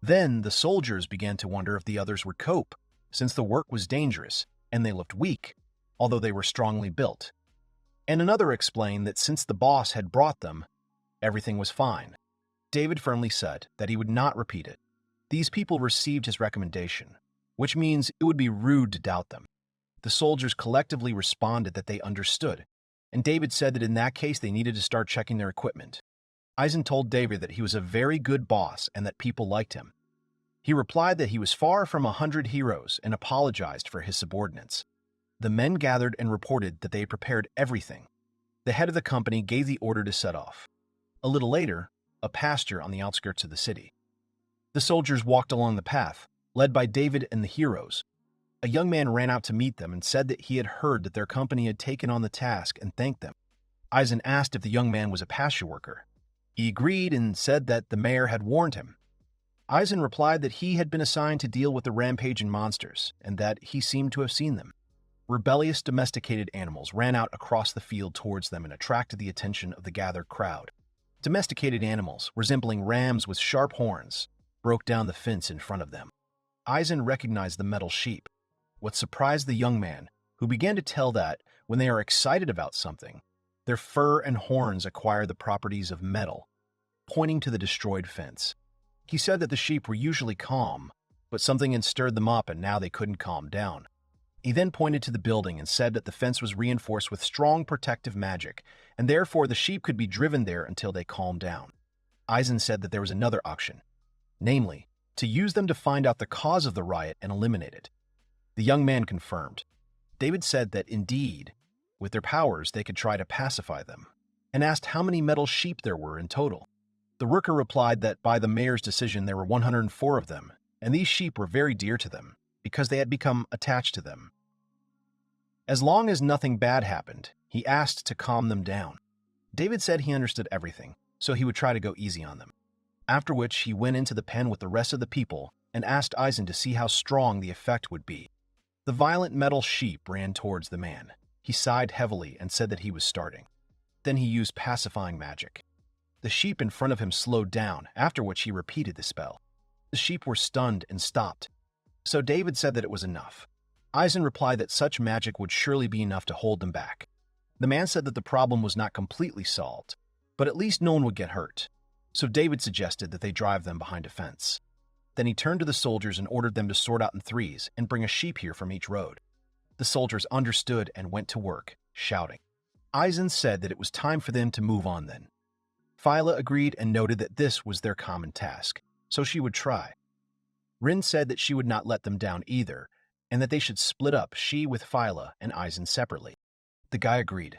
Then the soldiers began to wonder if the others would cope, since the work was dangerous and they looked weak, although they were strongly built. And another explained that since the boss had brought them, everything was fine. David firmly said that he would not repeat it. These people received his recommendation, which means it would be rude to doubt them. The soldiers collectively responded that they understood, and David said that in that case they needed to start checking their equipment. Eisen told David that he was a very good boss and that people liked him. He replied that he was far from 100 heroes and apologized for his subordinates. The men gathered and reported that they had prepared everything. The head of the company gave the order to set off. A little later, a pasture on the outskirts of the city. The soldiers walked along the path, led by David and the heroes. A young man ran out to meet them and said that he had heard that their company had taken on the task and thanked them. Eisen asked if the young man was a pasture worker. He agreed and said that the mayor had warned him. Eisen replied that he had been assigned to deal with the rampaging monsters and that he seemed to have seen them. Rebellious domesticated animals ran out across the field towards them and attracted the attention of the gathered crowd. Domesticated animals, resembling rams with sharp horns, broke down the fence in front of them. Eisen recognized the metal sheep. What surprised the young man, who began to tell that, when they are excited about something, their fur and horns acquire the properties of metal, pointing to the destroyed fence. He said that the sheep were usually calm, but something had stirred them up and now they couldn't calm down. He then pointed to the building and said that the fence was reinforced with strong protective magic, and therefore the sheep could be driven there until they calmed down. Eisen said that there was another option, namely, to use them to find out the cause of the riot and eliminate it. The young man confirmed. David said that indeed, with their powers they could try to pacify them, and asked how many metal sheep there were in total. The worker replied that by the mayor's decision there were 104 of them, and these sheep were very dear to them, because they had become attached to them. As long as nothing bad happened, He asked to calm them down. David said he understood everything, so he would try to go easy on them. After which, he went into the pen with the rest of the people and asked Eisen to see how strong the effect would be. The violent metal sheep ran towards the man. He sighed heavily and said that he was starting. Then he used pacifying magic. The sheep in front of him slowed down, after which he repeated the spell. The sheep were stunned and stopped, so David said that it was enough. Eisen replied that such magic would surely be enough to hold them back. The man said that the problem was not completely solved, but at least no one would get hurt. So David suggested that they drive them behind a fence. Then he turned to the soldiers and ordered them to sort out in threes and bring a sheep here from each road. The soldiers understood and went to work, shouting. Eisen said that it was time for them to move on then. Phyla agreed and noted that this was their common task, so she would try. Rin said that she would not let them down either, and that they should split up, she with Phyla and Eisen separately. The guy agreed,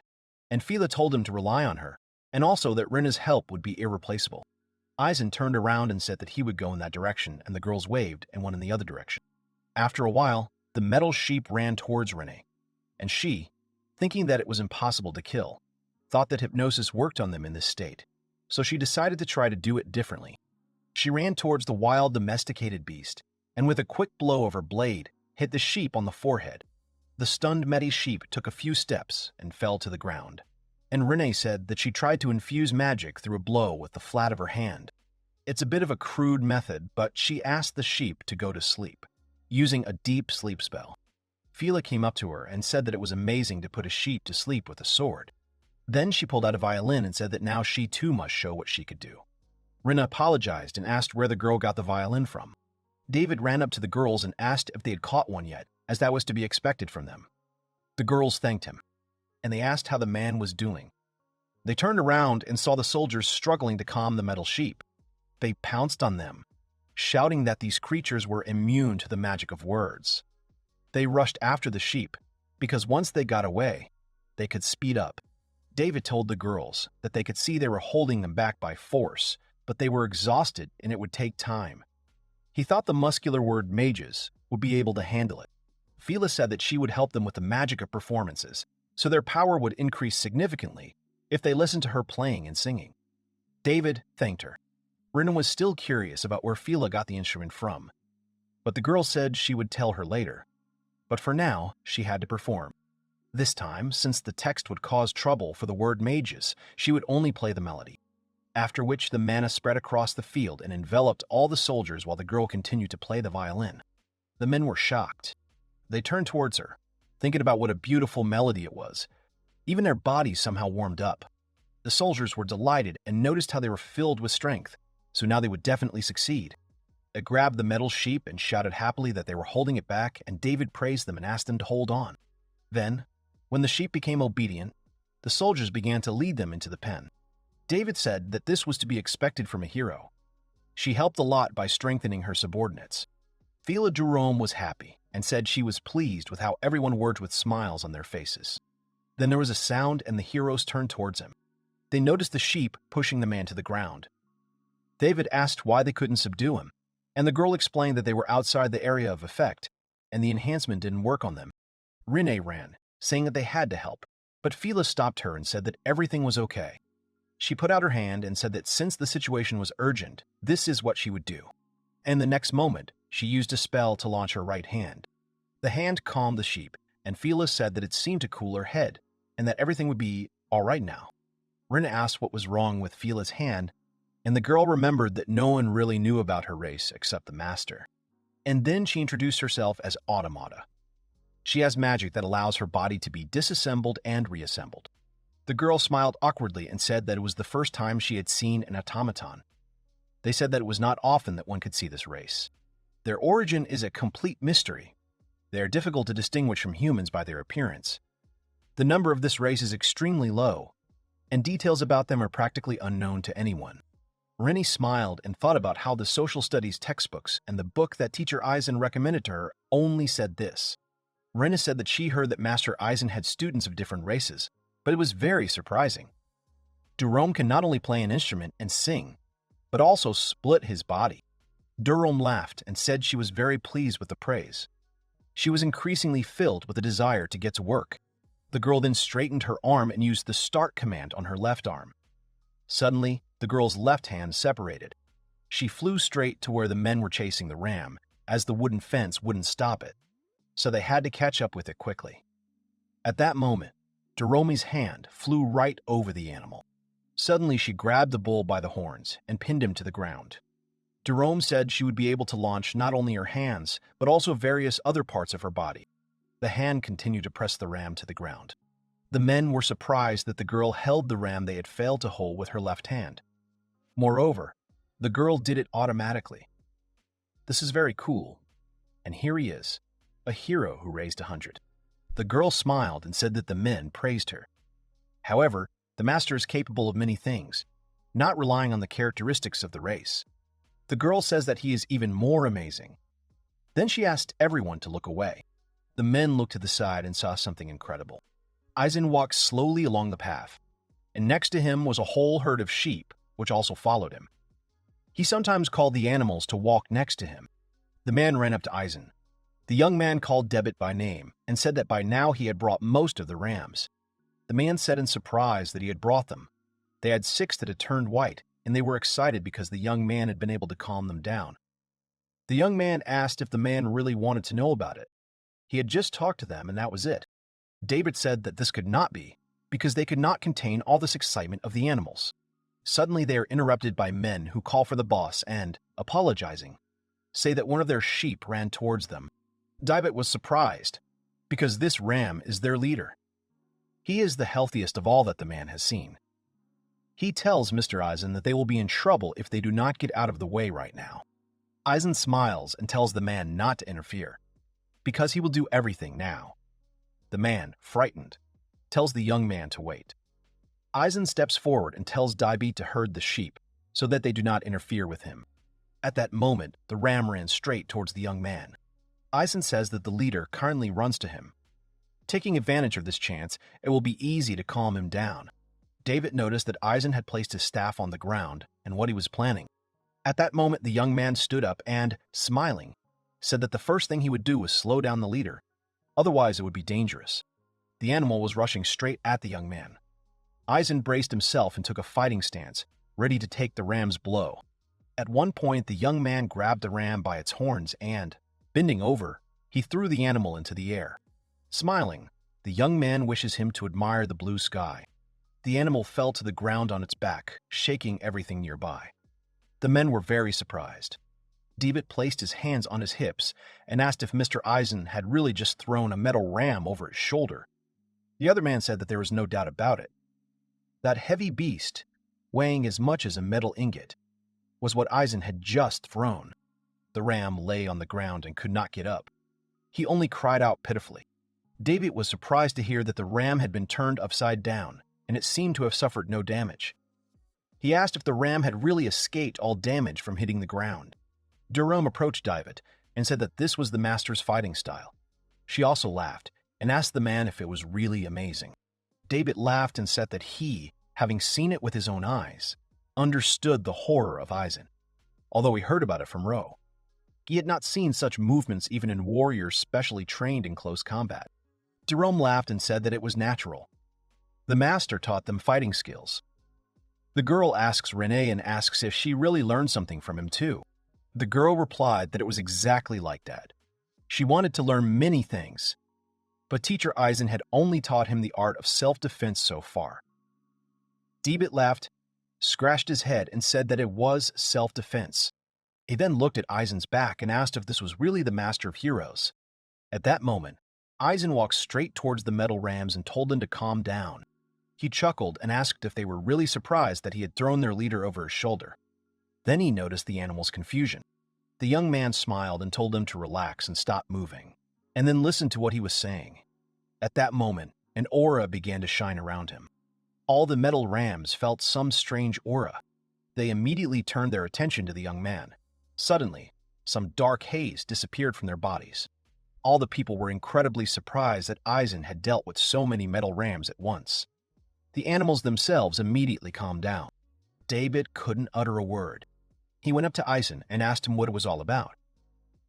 and Phyla told him to rely on her, and also that Rinna's help would be irreplaceable. Eisen turned around and said that he would go in that direction, and the girls waved and went in the other direction. After a while, the metal sheep ran towards Rinne, and she, thinking that it was impossible to kill, thought that hypnosis worked on them in this state, so she decided to try to do it differently. She ran towards the wild domesticated beast, and with a quick blow of her blade, hit the sheep on the forehead. The stunned Medi sheep took a few steps and fell to the ground, and Rinne said that she tried to infuse magic through a blow with the flat of her hand. It's a bit of a crude method, but she asked the sheep to go to sleep, using a deep sleep spell. Phyla came up to her and said that it was amazing to put a sheep to sleep with a sword. Then she pulled out a violin and said that now she too must show what she could do. Rinna apologized and asked where the girl got the violin from. David ran up to the girls and asked if they had caught one yet, as that was to be expected from them. The girls thanked him, and they asked how the man was doing. They turned around and saw the soldiers struggling to calm the metal sheep. They pounced on them, shouting that these creatures were immune to the magic of words. They rushed after the sheep, because once they got away, they could speed up. David told the girls that they could see they were holding them back by force, but they were exhausted and it would take time. He thought the muscular word mages would be able to handle it. Phyla said that she would help them with the magic of performances, so their power would increase significantly if they listened to her playing and singing. David thanked her. Rinna was still curious about where Phyla got the instrument from, but the girl said she would tell her later. But for now, she had to perform. This time, since the text would cause trouble for the word mages, she would only play the melody. After which the mana spread across the field and enveloped all the soldiers while the girl continued to play the violin. The men were shocked. They turned towards her, thinking about what a beautiful melody it was. Even their bodies somehow warmed up. The soldiers were delighted and noticed how they were filled with strength, so now they would definitely succeed. They grabbed the metal sheep and shouted happily that they were holding it back, and David praised them and asked them to hold on. Then, when the sheep became obedient, the soldiers began to lead them into the pen. David said that this was to be expected from a hero. She helped a lot by strengthening her subordinates. Phyla Jerome was happy and said she was pleased with how everyone worked with smiles on their faces. Then there was a sound and the heroes turned towards him. They noticed the sheep pushing the man to the ground. David asked why they couldn't subdue him, and the girl explained that they were outside the area of effect, and the enhancement didn't work on them. Rinne ran, saying that they had to help, but Phyla stopped her and said that everything was okay. She put out her hand and said that since the situation was urgent, this is what she would do. And the next moment, she used a spell to launch her right hand. The hand calmed the sheep, and Phyla said that it seemed to cool her head, and that everything would be all right now. Rinna asked what was wrong with Phyla's hand, and the girl remembered that no one really knew about her race except the master. And then she introduced herself as Automata. She has magic that allows her body to be disassembled and reassembled. The girl smiled awkwardly and said that it was the first time she had seen an automaton. They said that it was not often that one could see this race. Their origin is a complete mystery. They are difficult to distinguish from humans by their appearance. The number of this race is extremely low, and details about them are practically unknown to anyone. Rennie smiled and thought about how the social studies textbooks and the book that teacher Eisen recommended to her only said this. Rennie said that she heard that Master Eisen had students of different races, but it was very surprising. Jerome can not only play an instrument and sing, but also split his body. Jerome laughed and said she was very pleased with the praise. She was increasingly filled with a desire to get to work. The girl then straightened her arm and used the start command on her left arm. Suddenly, the girl's left hand separated. She flew straight to where the men were chasing the ram, as the wooden fence wouldn't stop it, so they had to catch up with it quickly. At that moment, Jerome's hand flew right over the animal. Suddenly, she grabbed the bull by the horns and pinned him to the ground. Jerome said she would be able to launch not only her hands, but also various other parts of her body. The hand continued to press the ram to the ground. The men were surprised that the girl held the ram they had failed to hold with her left hand. Moreover, the girl did it automatically. This is very cool. And here he is, a hero who raised 100. The girl smiled and said that the men praised her. However, the master is capable of many things, not relying on the characteristics of the race. The girl says that he is even more amazing. Then she asked everyone to look away. The men looked to the side and saw something incredible. Eisen walked slowly along the path, and next to him was a whole herd of sheep, which also followed him. He sometimes called the animals to walk next to him. The man ran up to Eisen. The young man called Debit by name and said that by now he had brought most of the rams. The man said in surprise that he had brought them. They had 6 that had turned white, and they were excited because the young man had been able to calm them down. The young man asked if the man really wanted to know about it. He had just talked to them, and that was it. David said that this could not be, because they could not contain all this excitement of the animals. Suddenly they are interrupted by men who call for the boss and, apologizing, say that one of their sheep ran towards them. David was surprised, because this ram is their leader. He is the healthiest of all that the man has seen. He tells Mr. Eisen that they will be in trouble if they do not get out of the way right now. Eisen smiles and tells the man not to interfere, because he will do everything now. The man, frightened, tells the young man to wait. Eisen steps forward and tells Daibit to herd the sheep so that they do not interfere with him. At that moment, the ram ran straight towards the young man. Eisen says that the leader kindly runs to him. Taking advantage of this chance, it will be easy to calm him down. David noticed that Eisen had placed his staff on the ground and what he was planning. At that moment, the young man stood up and, smiling, said that the first thing he would do was slow down the leader. Otherwise, it would be dangerous. The animal was rushing straight at the young man. Eisen braced himself and took a fighting stance, ready to take the ram's blow. At one point, the young man grabbed the ram by its horns and, bending over, he threw the animal into the air. Smiling, the young man wishes him to admire the blue sky. The animal fell to the ground on its back, shaking everything nearby. The men were very surprised. David placed his hands on his hips and asked if Mr. Eisen had really just thrown a metal ram over his shoulder. The other man said that there was no doubt about it. That heavy beast, weighing as much as a metal ingot, was what Eisen had just thrown. The ram lay on the ground and could not get up. He only cried out pitifully. David was surprised to hear that the ram had been turned upside down, and it seemed to have suffered no damage. He asked if the ram had really escaped all damage from hitting the ground. Jerome approached David and said that this was the master's fighting style. She also laughed and asked the man if it was really amazing. David laughed and said that he, having seen it with his own eyes, understood the horror of Eisen, although he heard about it from Ro. He had not seen such movements even in warriors specially trained in close combat. Jerome laughed and said that it was natural. The master taught them fighting skills. The girl asks Renee and asks if she really learned something from him too. The girl replied that it was exactly like that. She wanted to learn many things, but teacher Eisen had only taught him the art of self-defense so far. David laughed, scratched his head, and said that it was self-defense. He then looked at Eisen's back and asked if this was really the master of heroes. At that moment, Eisen walked straight towards the metal rams and told them to calm down. He chuckled and asked if they were really surprised that he had thrown their leader over his shoulder. Then he noticed the animal's confusion. The young man smiled and told them to relax and stop moving, and then listened to what he was saying. At that moment, an aura began to shine around him. All the metal rams felt some strange aura. They immediately turned their attention to the young man. Suddenly, some dark haze disappeared from their bodies. All the people were incredibly surprised that Eisen had dealt with so many metal rams at once. The animals themselves immediately calmed down. David couldn't utter a word. He went up to Eisen and asked him what it was all about.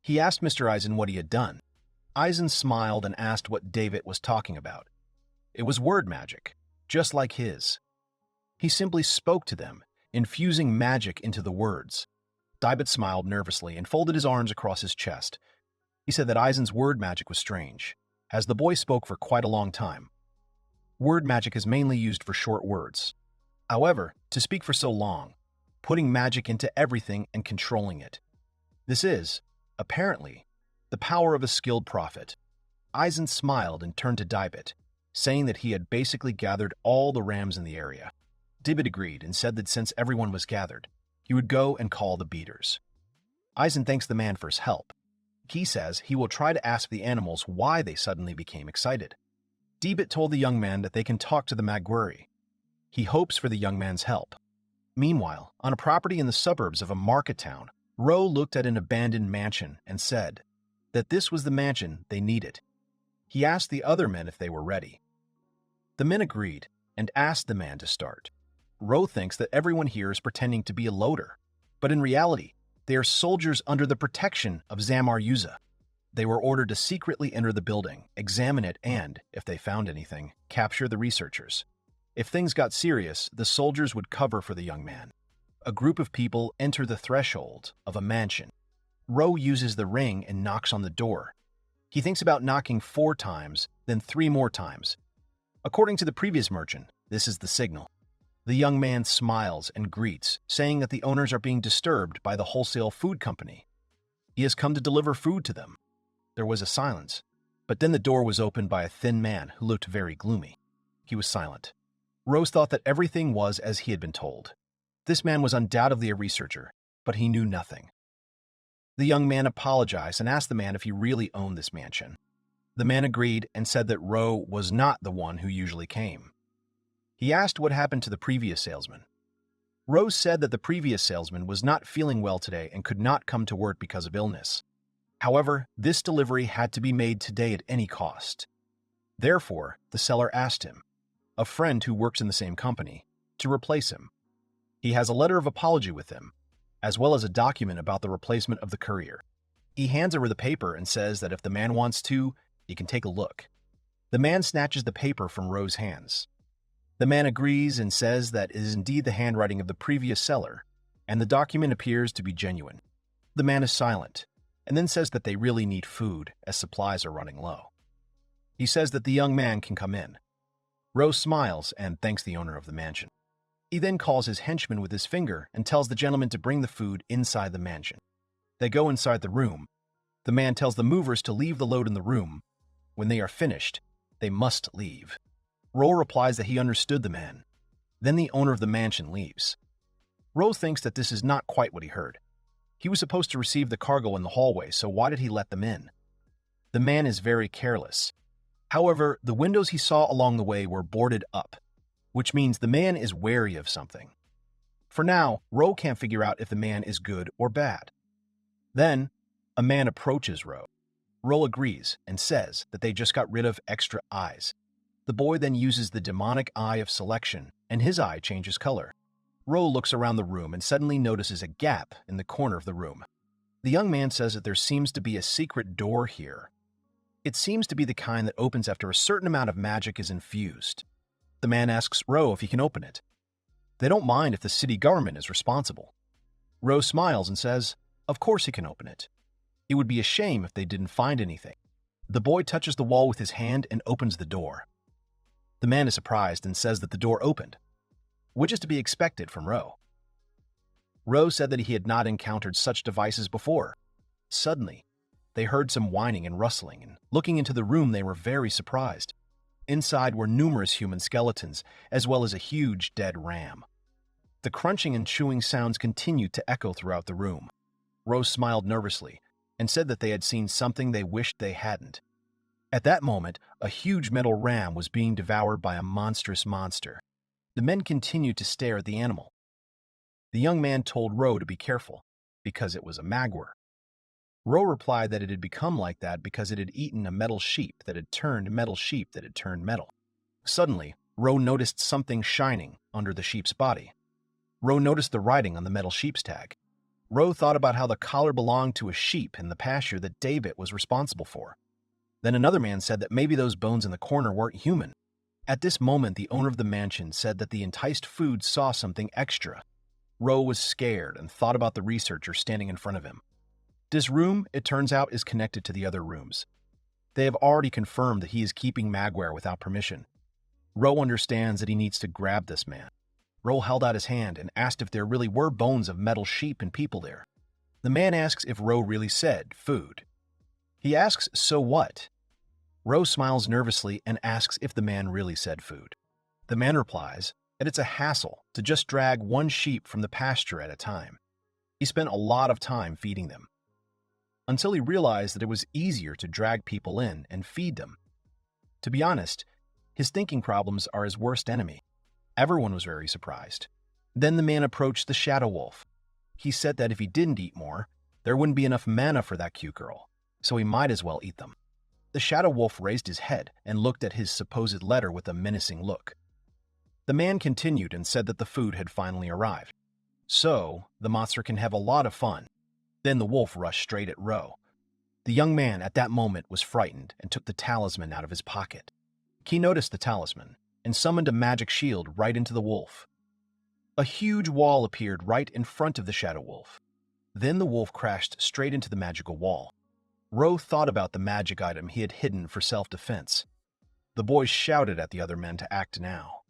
He asked Mr. Eisen what he had done. Eisen smiled and asked what David was talking about. It was word magic, just like his. He simply spoke to them, infusing magic into the words. Daibit smiled nervously and folded his arms across his chest. He said that Eisen's word magic was strange, as the boy spoke for quite a long time. Word magic is mainly used for short words. However, to speak for so long, putting magic into everything and controlling it. This is, apparently, the power of a skilled prophet. Eisen smiled and turned to Daibit, saying that he had basically gathered all the rams in the area. Daibit agreed and said that since everyone was gathered, he would go and call the beaters. Eisen thanks the man for his help. He says he will try to ask the animals why they suddenly became excited. Daibit told the young man that they can talk to the Magwari. He hopes for the young man's help. Meanwhile, on a property in the suburbs of a market town, Ro looked at an abandoned mansion and said that this was the mansion they needed. He asked the other men if they were ready. The men agreed and asked the man to start. Ro thinks that everyone here is pretending to be a loader, but in reality, they are soldiers under the protection of Zamar Yuza. They were ordered to secretly enter the building, examine it, and, if they found anything, capture the researchers. If things got serious, the soldiers would cover for the young man. A group of people enter the threshold of a mansion. Ro uses the ring and knocks on the door. He thinks about knocking 4 times, then 3 more times. According to the previous merchant, this is the signal. The young man smiles and greets, saying that the owners are being disturbed by the wholesale food company. He has come to deliver food to them. There was a silence, but then the door was opened by a thin man who looked very gloomy. He was silent. Rose thought that everything was as he had been told. This man was undoubtedly a researcher, but he knew nothing. The young man apologized and asked the man if he really owned this mansion. The man agreed and said that Ro was not the one who usually came. He asked what happened to the previous salesman. Rose said that the previous salesman was not feeling well today and could not come to work because of illness. However, this delivery had to be made today at any cost. Therefore, the seller asked him, a friend who works in the same company, to replace him. He has a letter of apology with him, as well as a document about the replacement of the courier. He hands over the paper and says that if the man wants to, he can take a look. The man snatches the paper from Rose's hands. The man agrees and says that it is indeed the handwriting of the previous seller, and the document appears to be genuine. The man is silent, and then says that they really need food as supplies are running low. He says that the young man can come in. Rose smiles and thanks the owner of the mansion. He then calls his henchman with his finger and tells the gentleman to bring the food inside the mansion. They go inside the room. The man tells the movers to leave the load in the room. When they are finished, they must leave. Ro replies that he understood the man. Then the owner of the mansion leaves. Rose thinks that this is not quite what he heard. He was supposed to receive the cargo in the hallway, so why did he let them in? The man is very careless. However, the windows he saw along the way were boarded up, which means the man is wary of something. For now, Ro can't figure out if the man is good or bad. Then, a man approaches Ro. Ro agrees and says that they just got rid of extra eyes. The boy then uses the demonic eye of selection, and his eye changes color. Ro looks around the room and suddenly notices a gap in the corner of the room. The young man says that there seems to be a secret door here. It seems to be the kind that opens after a certain amount of magic is infused. The man asks Ro if he can open it. They don't mind if the city government is responsible. Ro smiles and says, of course he can open it. It would be a shame if they didn't find anything. The boy touches the wall with his hand and opens the door. The man is surprised and says that the door opened, which is to be expected from Ro. Ro said that he had not encountered such devices before. Suddenly, they heard some whining and rustling, and looking into the room they were very surprised. Inside were numerous human skeletons, as well as a huge dead ram. The crunching and chewing sounds continued to echo throughout the room. Ro smiled nervously and said that they had seen something they wished they hadn't. At that moment, a huge metal ram was being devoured by a monstrous monster. The men continued to stare at the animal. The young man told Ro to be careful, because it was a magwar. Ro replied that it had become like that because it had eaten a metal sheep that had turned metal sheep that had turned metal. Suddenly, Ro noticed something shining under the sheep's body. Ro noticed the writing on the metal sheep's tag. Ro thought about how the collar belonged to a sheep in the pasture that David was responsible for. Then another man said that maybe those bones in the corner weren't human. At this moment, the owner of the mansion said that the enticed food saw something extra. Ro was scared and thought about the researcher standing in front of him. This room, it turns out, is connected to the other rooms. They have already confirmed that he is keeping magware without permission. Ro understands that he needs to grab this man. Ro held out his hand and asked if there really were bones of metal sheep and people there. The man asks if Ro really said food. He asks, so what? Ro smiles nervously and asks if the man really said food. The man replies that it's a hassle to just drag one sheep from the pasture at a time. He spent a lot of time feeding them, until he realized that it was easier to drag people in and feed them. To be honest, his thinking problems are his worst enemy. Everyone was very surprised. Then the man approached the shadow wolf. He said that if he didn't eat more, there wouldn't be enough mana for that cute girl, so he might as well eat them. The shadow wolf raised his head and looked at his supposed letter with a menacing look. The man continued and said that the food had finally arrived. So, the monster can have a lot of fun. Then the wolf rushed straight at Ro. The young man at that moment was frightened and took the talisman out of his pocket. He noticed the talisman and summoned a magic shield right into the wolf. A huge wall appeared right in front of the shadow wolf. Then the wolf crashed straight into the magical wall. Ro thought about the magic item he had hidden for self-defense. The boys shouted at the other men to act now.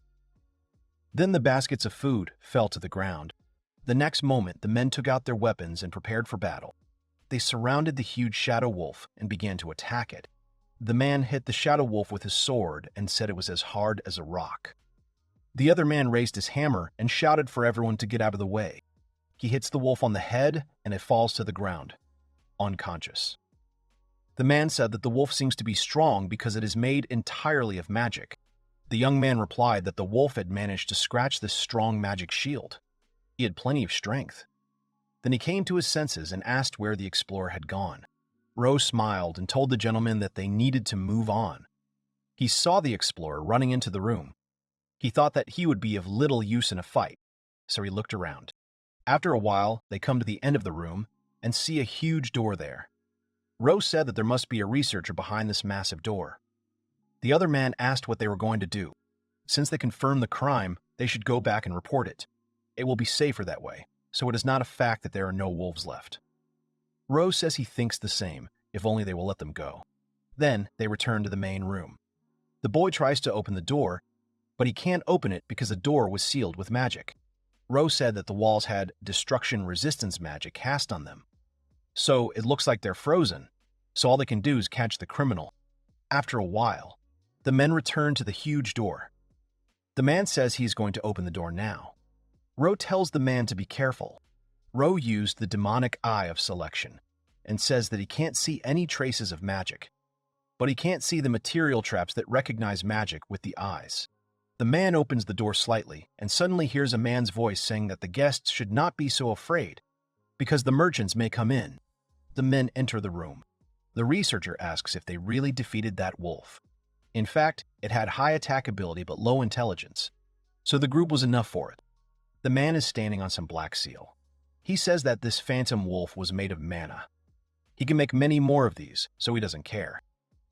Then the baskets of food fell to the ground. The next moment, the men took out their weapons and prepared for battle. They surrounded the huge shadow wolf and began to attack it. The man hit the shadow wolf with his sword and said it was as hard as a rock. The other man raised his hammer and shouted for everyone to get out of the way. He hits the wolf on the head and it falls to the ground, unconscious. The man said that the wolf seems to be strong because it is made entirely of magic. The young man replied that the wolf had managed to scratch this strong magic shield. He had plenty of strength. Then he came to his senses and asked where the explorer had gone. Ro smiled and told the gentleman that they needed to move on. He saw the explorer running into the room. He thought that he would be of little use in a fight, so he looked around. After a while, they come to the end of the room and see a huge door there. Ro said that there must be a researcher behind this massive door. The other man asked what they were going to do. Since they confirmed the crime, they should go back and report it. It will be safer that way, so it is not a fact that there are no wolves left. Ro says he thinks the same, if only they will let them go. Then they return to the main room. The boy tries to open the door, but he can't open it because the door was sealed with magic. Ro said that the walls had destruction resistance magic cast on them. So it looks like they're frozen, so all they can do is catch the criminal. After a while, the men return to the huge door. The man says he's going to open the door now. Ro tells the man to be careful. Ro used the demonic eye of selection and says that he can't see any traces of magic, but he can't see the material traps that recognize magic with the eyes. The man opens the door slightly and suddenly hears a man's voice saying that the guests should not be so afraid because the merchants may come in. The men enter the room. The researcher asks if they really defeated that wolf. In fact, it had high attack ability but low intelligence, so the group was enough for it. The man is standing on some black seal. He says that this phantom wolf was made of mana. He can make many more of these, so he doesn't care.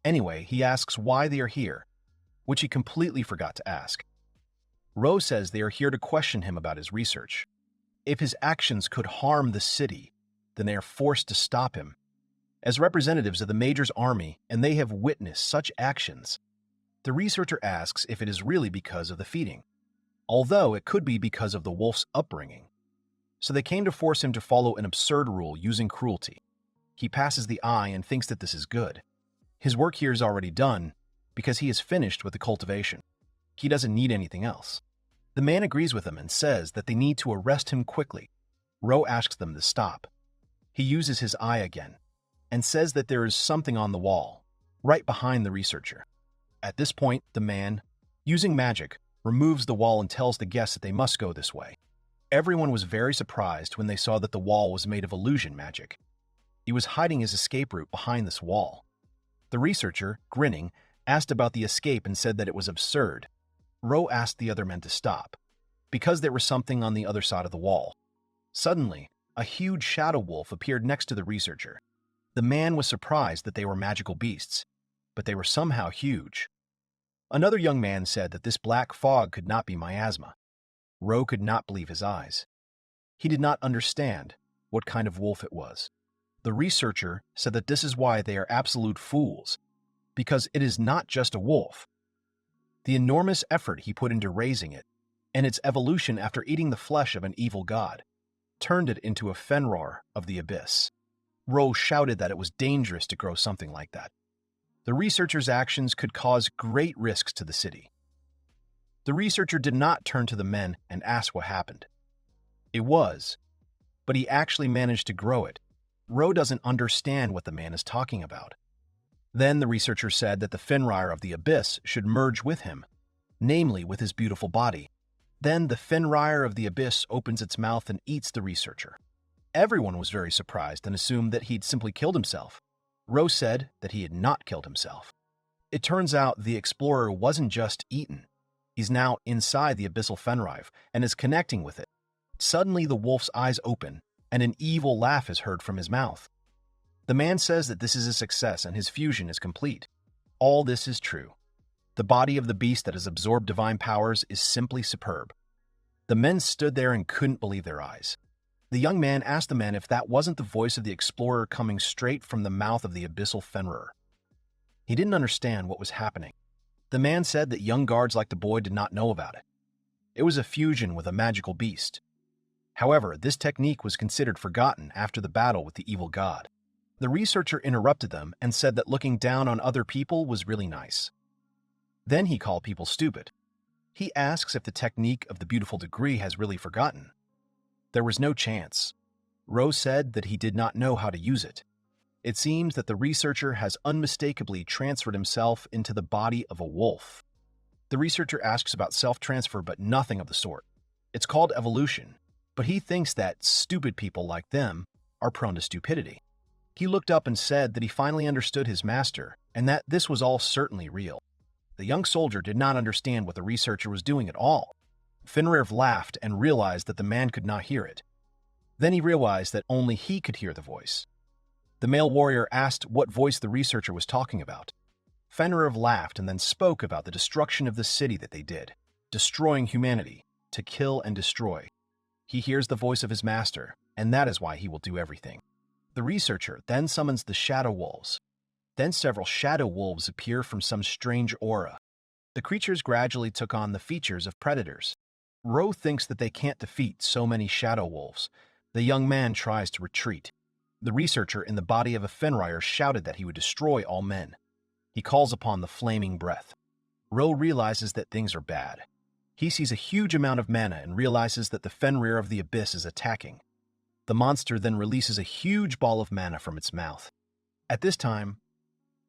Anyway, he asks why they are here, which he completely forgot to ask. Ro says they are here to question him about his research. If his actions could harm the city, then they are forced to stop him. As representatives of the Major's army, and they have witnessed such actions, the researcher asks if it is really because of the feeding, although it could be because of the wolf's upbringing. So they came to force him to follow an absurd rule using cruelty. He passes the eye and thinks that this is good. His work here is already done because he is finished with the cultivation. He doesn't need anything else. The man agrees with him and says that they need to arrest him quickly. Ro asks them to stop. He uses his eye again and says that there is something on the wall, right behind the researcher. At this point, the man, using magic, removes the wall and tells the guests that they must go this way. Everyone was very surprised when they saw that the wall was made of illusion magic. He was hiding his escape route behind this wall. The researcher, grinning, asked about the escape and said that it was absurd. Ro asked the other men to stop, because there was something on the other side of the wall. Suddenly, a huge shadow wolf appeared next to the researcher. The man was surprised that they were magical beasts, but they were somehow huge. Another young man said that this black fog could not be miasma. Ro could not believe his eyes. He did not understand what kind of wolf it was. The researcher said that this is why they are absolute fools, because it is not just a wolf. The enormous effort he put into raising it, and its evolution after eating the flesh of an evil god, turned it into a Fenrir of the abyss. Ro shouted that it was dangerous to grow something like that. The researcher's actions could cause great risks to the city. The researcher did not turn to the men and ask what happened. It was, but he actually managed to grow it. Ro doesn't understand what the man is talking about. Then the researcher said that the Fenrir of the abyss should merge with him, namely with his beautiful body. Then the Fenrir of the abyss opens its mouth and eats the researcher. Everyone was very surprised and assumed that he'd simply killed himself. Ro said that he had not killed himself. It turns out the explorer wasn't just eaten. He's now inside the abyssal Fenrir and is connecting with it. Suddenly the wolf's eyes open, and an evil laugh is heard from his mouth. The man says that this is a success and his fusion is complete. All this is true. The body of the beast that has absorbed divine powers is simply superb. The men stood there and couldn't believe their eyes. The young man asked the man if that wasn't the voice of the explorer coming straight from the mouth of the abyssal Fenrir. He didn't understand what was happening. The man said that young guards like the boy did not know about it. It was a fusion with a magical beast. However, this technique was considered forgotten after the battle with the evil god. The researcher interrupted them and said that looking down on other people was really nice. Then he called people stupid. He asks if the technique of the beautiful degree has really forgotten. There was no chance. Ro said that he did not know how to use it. It seems that the researcher has unmistakably transferred himself into the body of a wolf. The researcher asks about self-transfer, but nothing of the sort. It's called evolution, but he thinks that stupid people like them are prone to stupidity. He looked up and said that he finally understood his master and that this was all certainly real. The young soldier did not understand what the researcher was doing at all. Fenrir laughed and realized that the man could not hear it. Then he realized that only he could hear the voice. The male warrior asked what voice the researcher was talking about. Fenrir laughed and then spoke about the destruction of the city that they did, destroying humanity, to kill and destroy. He hears the voice of his master, and that is why he will do everything. The researcher then summons the shadow wolves. Then several shadow wolves appear from some strange aura. The creatures gradually took on the features of predators. Ro thinks that they can't defeat so many shadow wolves. The young man tries to retreat. The researcher in the body of a Fenrir shouted that he would destroy all men. He calls upon the flaming breath. Ro realizes that things are bad. He sees a huge amount of mana and realizes that the Fenrir of the abyss is attacking. The monster then releases a huge ball of mana from its mouth. At this time,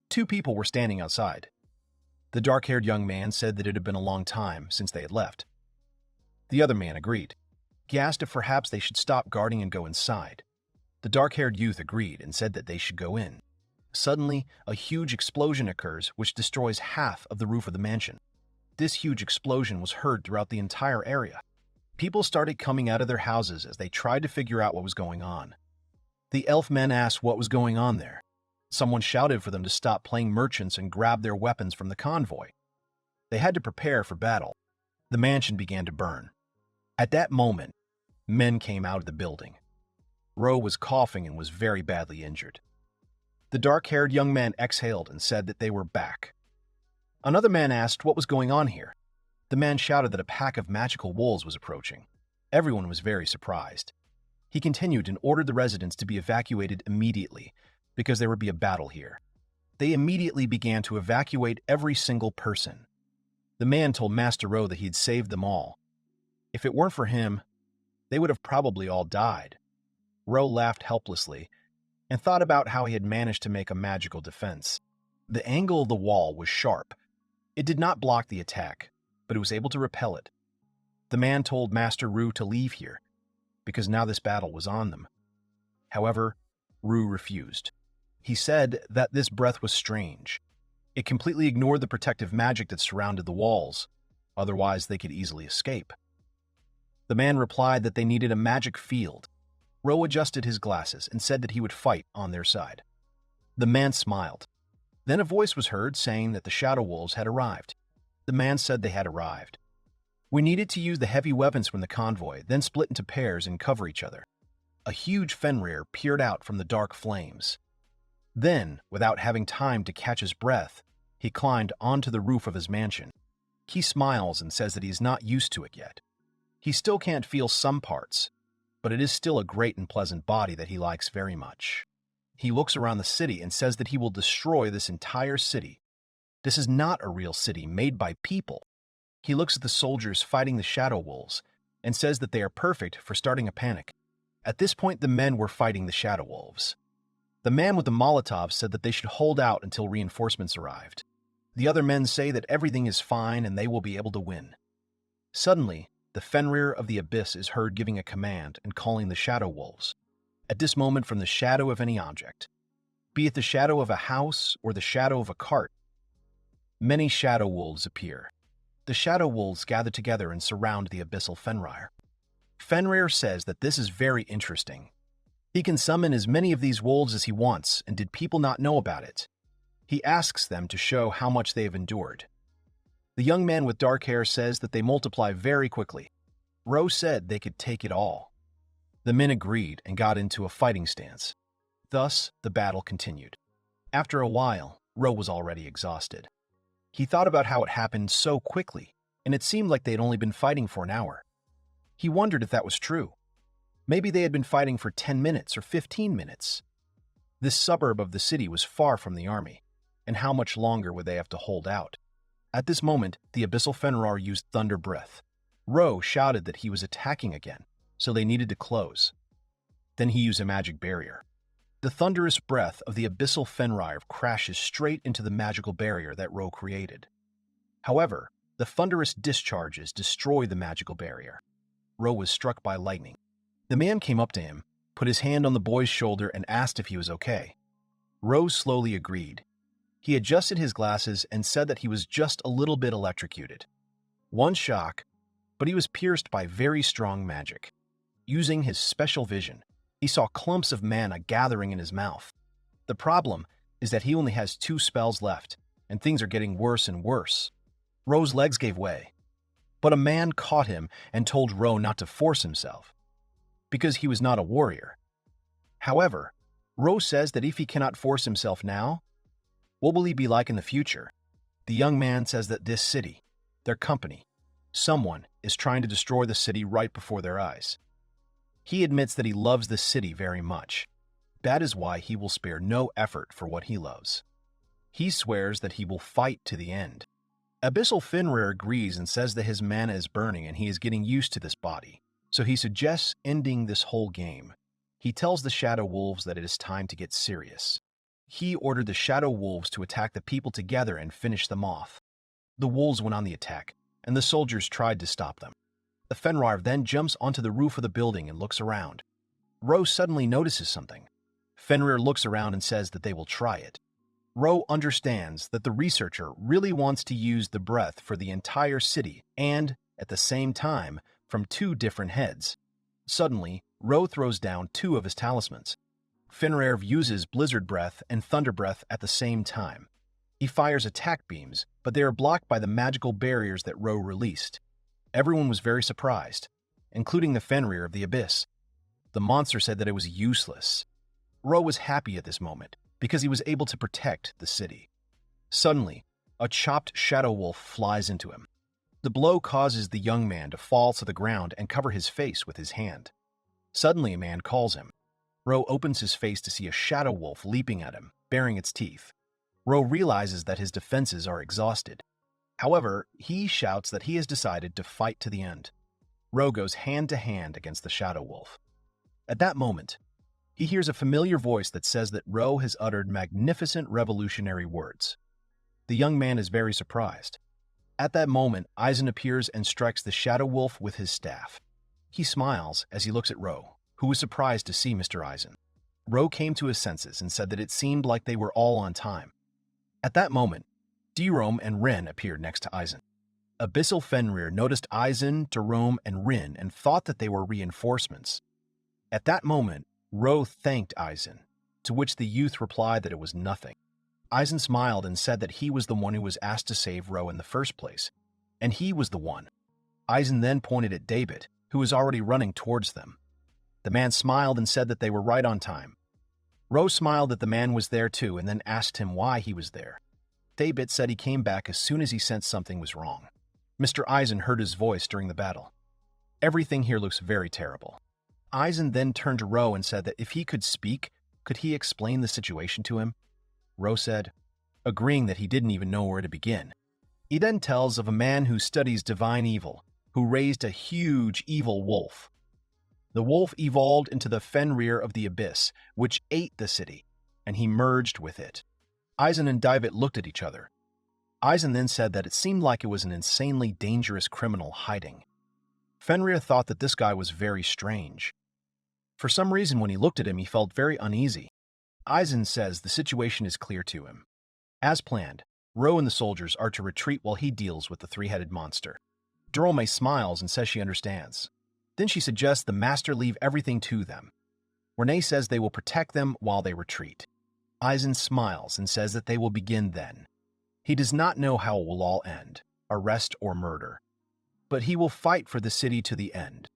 two people were standing outside. The dark-haired young man said that it had been a long time since they had left. The other man agreed. He asked if perhaps they should stop guarding and go inside. The dark-haired youth agreed and said that they should go in. Suddenly, a huge explosion occurs which destroys half of the roof of the mansion. This huge explosion was heard throughout the entire area. People started coming out of their houses as they tried to figure out what was going on. The elf men asked what was going on there. Someone shouted for them to stop playing merchants and grab their weapons from the convoy. They had to prepare for battle. The mansion began to burn. At that moment, men came out of the building. Ro was coughing and was very badly injured. The dark-haired young man exhaled and said that they were back. Another man asked what was going on here. The man shouted that a pack of magical wolves was approaching. Everyone was very surprised. He continued and ordered the residents to be evacuated immediately because there would be a battle here. They immediately began to evacuate every single person. The man told Master Ro that he had saved them all. If it weren't for him, they would have probably all died. Ro laughed helplessly and thought about how he had managed to make a magical defense. The angle of the wall was sharp. It did not block the attack, but it was able to repel it. The man told Master Ru to leave here, because now this battle was on them. However, Ru refused. He said that this breath was strange. It completely ignored the protective magic that surrounded the walls, otherwise they could easily escape. The man replied that they needed a magic field. Ro adjusted his glasses and said that he would fight on their side. The man smiled. Then a voice was heard saying that the shadow wolves had arrived. The man said they had arrived. We needed to use the heavy weapons from the convoy, then split into pairs and cover each other. A huge Fenrir peered out from the dark flames. Then, without having time to catch his breath, he climbed onto the roof of his mansion. He smiles and says that he is not used to it yet. He still can't feel some parts, but it is still a great and pleasant body that he likes very much. He looks around the city and says that he will destroy this entire city. This is not a real city made by people. He looks at the soldiers fighting the shadow wolves and says that they are perfect for starting a panic. At this point, the men were fighting the shadow wolves. The man with the Molotov said that they should hold out until reinforcements arrived. The other men say that everything is fine and they will be able to win. Suddenly, the Fenrir of the Abyss is heard giving a command and calling the shadow wolves. At this moment, from the shadow of any object, be it the shadow of a house or the shadow of a cart, many shadow wolves appear. The shadow wolves gather together and surround the abyssal Fenrir. Fenrir says that this is very interesting. He can summon as many of these wolves as he wants, and did people not know about it? He asks them to show how much they have endured. The young man with dark hair says that they multiply very quickly. Ro said they could take it all. The men agreed and got into a fighting stance. Thus, the battle continued. After a while, Ro was already exhausted. He thought about how it happened so quickly, and it seemed like they had only been fighting for an hour. He wondered if that was true. Maybe they had been fighting for 10 minutes or 15 minutes. This suburb of the city was far from the army, and how much longer would they have to hold out? At this moment, the abyssal Fenrir used thunder breath. Ro shouted that he was attacking again, so they needed to close. Then he used a magic barrier. The thunderous breath of the abyssal Fenrir crashes straight into the magical barrier that Ro created. However, the thunderous discharges destroy the magical barrier. Ro was struck by lightning. The man came up to him, put his hand on the boy's shoulder, and asked if he was okay. Ro slowly agreed. He adjusted his glasses and said that he was just a little bit electrocuted. One shock, but he was pierced by very strong magic. Using his special vision, he saw clumps of mana gathering in his mouth. The problem is that he only has 2 spells left, and things are getting worse and worse. Ro's legs gave way, but a man caught him and told Ro not to force himself, because he was not a warrior. However, Ro says that if he cannot force himself now, what will he be like in the future? The young man says that this city, their company, someone is trying to destroy the city right before their eyes. He admits that he loves the city very much. That is why he will spare no effort for what he loves. He swears that he will fight to the end. Abyssal Fenrir agrees and says that his mana is burning and he is getting used to this body, so he suggests ending this whole game. He tells the Shadow Wolves that it is time to get serious. He ordered the Shadow Wolves to attack the people together and finish them off. The wolves went on the attack, and the soldiers tried to stop them. The Fenrir then jumps onto the roof of the building and looks around. Ro suddenly notices something. Fenrir looks around and says that they will try it. Ro understands that the researcher really wants to use the breath for the entire city and, at the same time, from 2 different heads. Suddenly, Ro throws down 2 of his talismans. Fenrir uses Blizzard Breath and Thunder Breath at the same time. He fires attack beams, but they are blocked by the magical barriers that Ro released. Everyone was very surprised, including the Fenrir of the Abyss. The monster said that it was useless. Ro was happy at this moment, because he was able to protect the city. Suddenly, a chopped shadow wolf flies into him. The blow causes the young man to fall to the ground and cover his face with his hand. Suddenly, a man calls him. Ro opens his face to see a shadow wolf leaping at him, baring its teeth. Ro realizes that his defenses are exhausted. However, he shouts that he has decided to fight to the end. Ro goes hand to hand against the shadow wolf. At that moment, he hears a familiar voice that says that Ro has uttered magnificent revolutionary words. The young man is very surprised. At that moment, Eisen appears and strikes the shadow wolf with his staff. He smiles as he looks at Ro, who was surprised to see Mr. Eisen. Ro came to his senses and said that it seemed like they were all on time. At that moment, Jerome and Rin appeared next to Eisen. Abyssal Fenrir noticed Eisen, Jerome, and Rin and thought that they were reinforcements. At that moment, Ro thanked Eisen, to which the youth replied that it was nothing. Eisen smiled and said that he was the one who was asked to save Ro in the first place, and he was the one. Eisen then pointed at David, who was already running towards them. The man smiled and said that they were right on time. Ro smiled that the man was there too and then asked him why he was there. David said he came back as soon as he sensed something was wrong. Mr. Eisen heard his voice during the battle. Everything here looks very terrible. Eisen then turned to Ro and said that if he could speak, could he explain the situation to him? Ro said, agreeing that he didn't even know where to begin. He then tells of a man who studies divine evil, who raised a huge evil wolf. The wolf evolved into the Fenrir of the Abyss, which ate the city, and he merged with it. Eisen and David looked at each other. Eisen then said that it seemed like it was an insanely dangerous criminal hiding. Fenrir thought that this guy was very strange. For some reason, when he looked at him, he felt very uneasy. Eisen says the situation is clear to him. As planned, Ro and the soldiers are to retreat while he deals with the three-headed monster. Dorome smiles and says she understands. Then she suggests the master leave everything to them. Renee says they will protect them while they retreat. Eisen smiles and says that they will begin then. He does not know how it will all end, arrest or murder. But he will fight for the city to the end.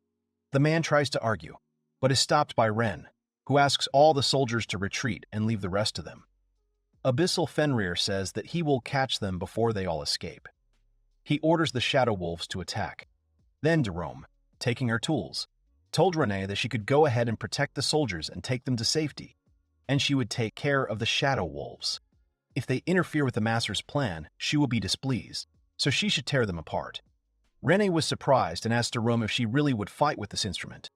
The man tries to argue, but is stopped by Ren, who asks all the soldiers to retreat and leave the rest to them. Abyssal Fenrir says that he will catch them before they all escape. He orders the Shadow Wolves to attack. Then Dorome, taking her tools, told Renee that she could go ahead and protect the soldiers and take them to safety, and she would take care of the Shadow Wolves. If they interfere with the Master's plan, she will be displeased, so she should tear them apart. Renee was surprised and asked Dorome if she really would fight with this instrument.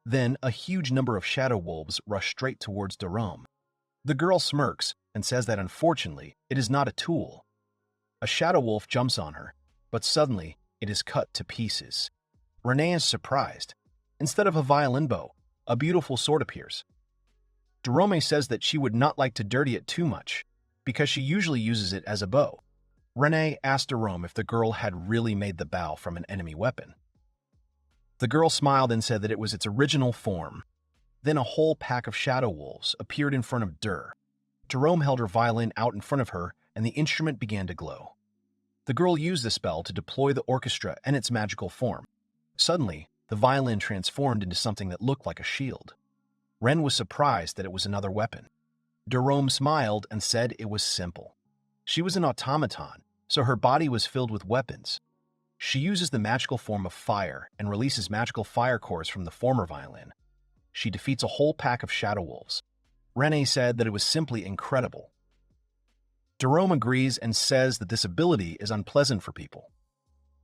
Then a huge number of Shadow Wolves rush straight towards Dorome. The girl smirks and says that unfortunately, it is not a tool. A Shadow Wolf jumps on her, but suddenly it is cut to pieces. Renee is surprised. Instead of a violin bow, a beautiful sword appears. Dorome says that she would not like to dirty it too much, because she usually uses it as a bow. Renee asked Dorome if the girl had really made the bow from an enemy weapon. The girl smiled and said that it was its original form. Then a whole pack of Shadow Wolves appeared in front of Dorome held her violin out in front of her, and the instrument began to glow. The girl used the spell to deploy the orchestra and its magical form. Suddenly, the violin transformed into something that looked like a shield. Ren was surprised that it was another weapon. Dorome smiled and said it was simple. She was an automaton, so her body was filled with weapons. She uses the magical form of fire and releases magical fire cores from the former violin. She defeats a whole pack of Shadow Wolves. Renee said that it was simply incredible. Dorome agrees and says that this ability is unpleasant for people.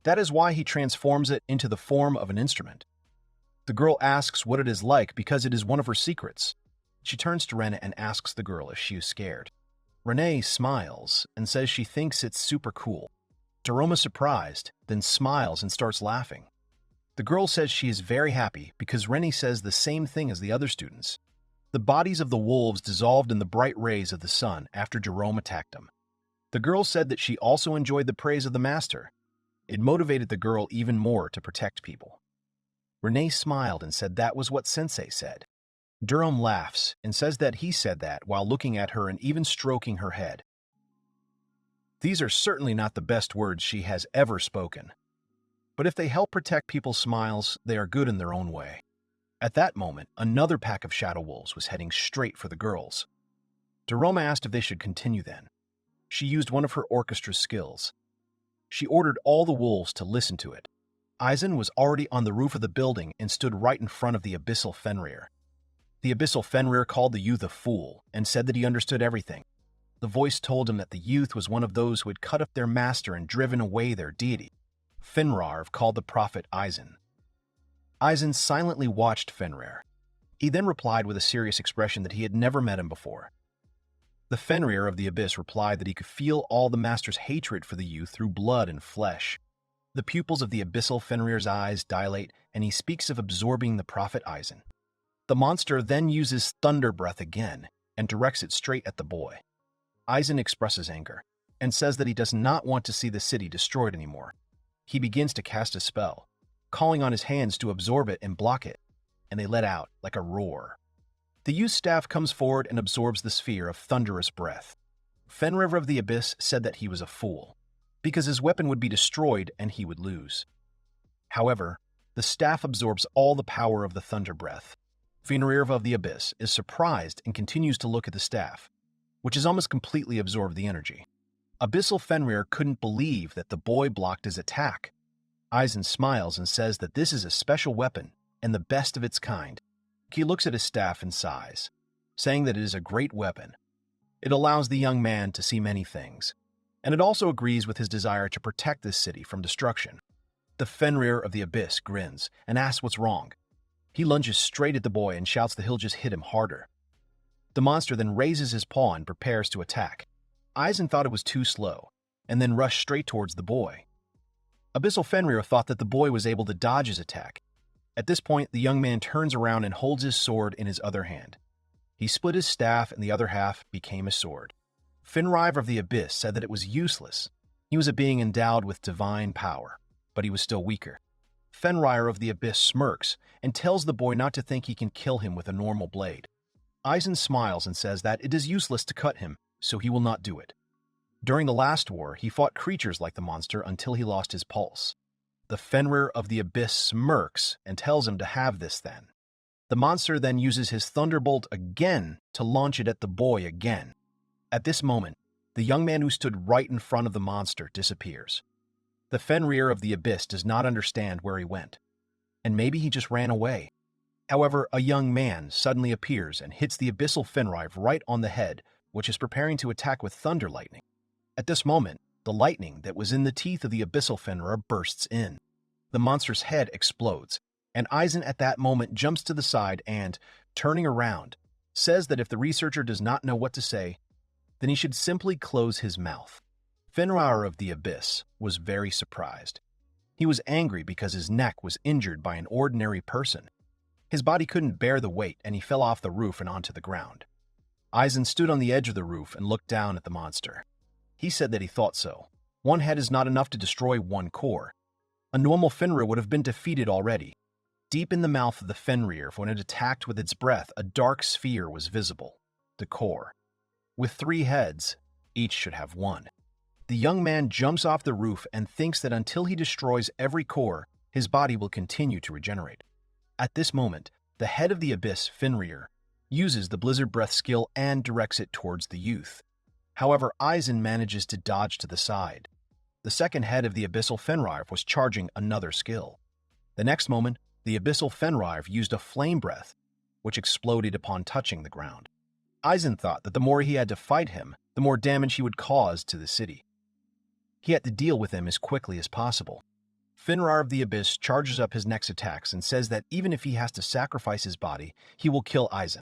That is why he transforms it into the form of an instrument. The girl asks what it is like because it is one of her secrets. She turns to Renee and asks the girl if she is scared. Renee smiles and says she thinks it's super cool. Dorome is surprised, then smiles and starts laughing. The girl says she is very happy because Renee says the same thing as the other students. The bodies of the wolves dissolved in the bright rays of the sun after Dorome attacked them. The girl said that she also enjoyed the praise of the master. It motivated the girl even more to protect people. Renee smiled and said that was what Sensei said. Dorome laughs and says that he said that while looking at her and even stroking her head. These are certainly not the best words she has ever spoken. But if they help protect people's smiles, they are good in their own way. At that moment, another pack of Shadow Wolves was heading straight for the girls. Dorome asked if they should continue then. She used one of her orchestra skills. She ordered all the wolves to listen to it. Eisen was already on the roof of the building and stood right in front of the Abyssal Fenrir. The Abyssal Fenrir called the youth a fool and said that he understood everything. The voice told him that the youth was one of those who had cut up their master and driven away their deity. Fenrir called the prophet Eisen. Eisen silently watched Fenrir. He then replied with a serious expression that he had never met him before. The Fenrir of the Abyss replied that he could feel all the master's hatred for the youth through blood and flesh. The pupils of the Abyssal Fenrir's eyes dilate, and he speaks of absorbing the prophet Eisen. The monster then uses thunder breath again and directs it straight at the boy. Eisen expresses anger and says that he does not want to see the city destroyed anymore. He begins to cast a spell, calling on his hands to absorb it and block it, and they let out like a roar. The youth staff comes forward and absorbs the sphere of thunderous breath. Fenrir of the Abyss said that he was a fool, because his weapon would be destroyed and he would lose. However, the staff absorbs all the power of the thunder breath. Fenrir of the Abyss is surprised and continues to look at the staff, which has almost completely absorbed the energy. Abyssal Fenrir couldn't believe that the boy blocked his attack. Eisen smiles and says that this is a special weapon and the best of its kind. He looks at his staff and sighs, saying that it is a great weapon. It allows the young man to see many things, and it also agrees with his desire to protect this city from destruction. The Fenrir of the Abyss grins and asks what's wrong. He lunges straight at the boy and shouts that he'll just hit him harder. The monster then raises his paw and prepares to attack. Eisen thought it was too slow, and then rushed straight towards the boy. Abyssal Fenrir thought that the boy was able to dodge his attack. At this point, the young man turns around and holds his sword in his other hand. He split his staff and the other half became a sword. Fenrir of the Abyss said that it was useless. He was a being endowed with divine power, but he was still weaker. Fenrir of the Abyss smirks and tells the boy not to think he can kill him with a normal blade. Eisen smiles and says that it is useless to cut him, so he will not do it. During the last war, he fought creatures like the monster until he lost his pulse. The Fenrir of the Abyss smirks and tells him to have this then. The monster then uses his thunderbolt again to launch it at the boy again. At this moment, the young man who stood right in front of the monster disappears. The Fenrir of the Abyss does not understand where he went, and maybe he just ran away. However, a young man suddenly appears and hits the Abyssal Fenrir right on the head, which is preparing to attack with thunder lightning. At this moment, the lightning that was in the teeth of the Abyssal Fenrir bursts in. The monster's head explodes, and Eisen at that moment jumps to the side and, turning around, says that if the researcher does not know what to say, then he should simply close his mouth. Fenrir of the Abyss was very surprised. He was angry because his neck was injured by an ordinary person. His body couldn't bear the weight and he fell off the roof and onto the ground. Eisen stood on the edge of the roof and looked down at the monster. He said that he thought so. One head is not enough to destroy one core. A normal Fenrir would have been defeated already. Deep in the mouth of the Fenrir, when it attacked with its breath, a dark sphere was visible, the core. With 3 heads, each should have 1. The young man jumps off the roof and thinks that until he destroys every core, his body will continue to regenerate. At this moment, the head of the Abyss, Fenrir, uses the Blizzard Breath skill and directs it towards the youth. However, Eisen manages to dodge to the side. The second head of the Abyssal Fenrir was charging another skill. The next moment, the Abyssal Fenrir used a flame breath, which exploded upon touching the ground. Eisen thought that the more he had to fight him, the more damage he would cause to the city. He had to deal with him as quickly as possible. Fenrir of the Abyss charges up his next attacks and says that even if he has to sacrifice his body, he will kill Eisen.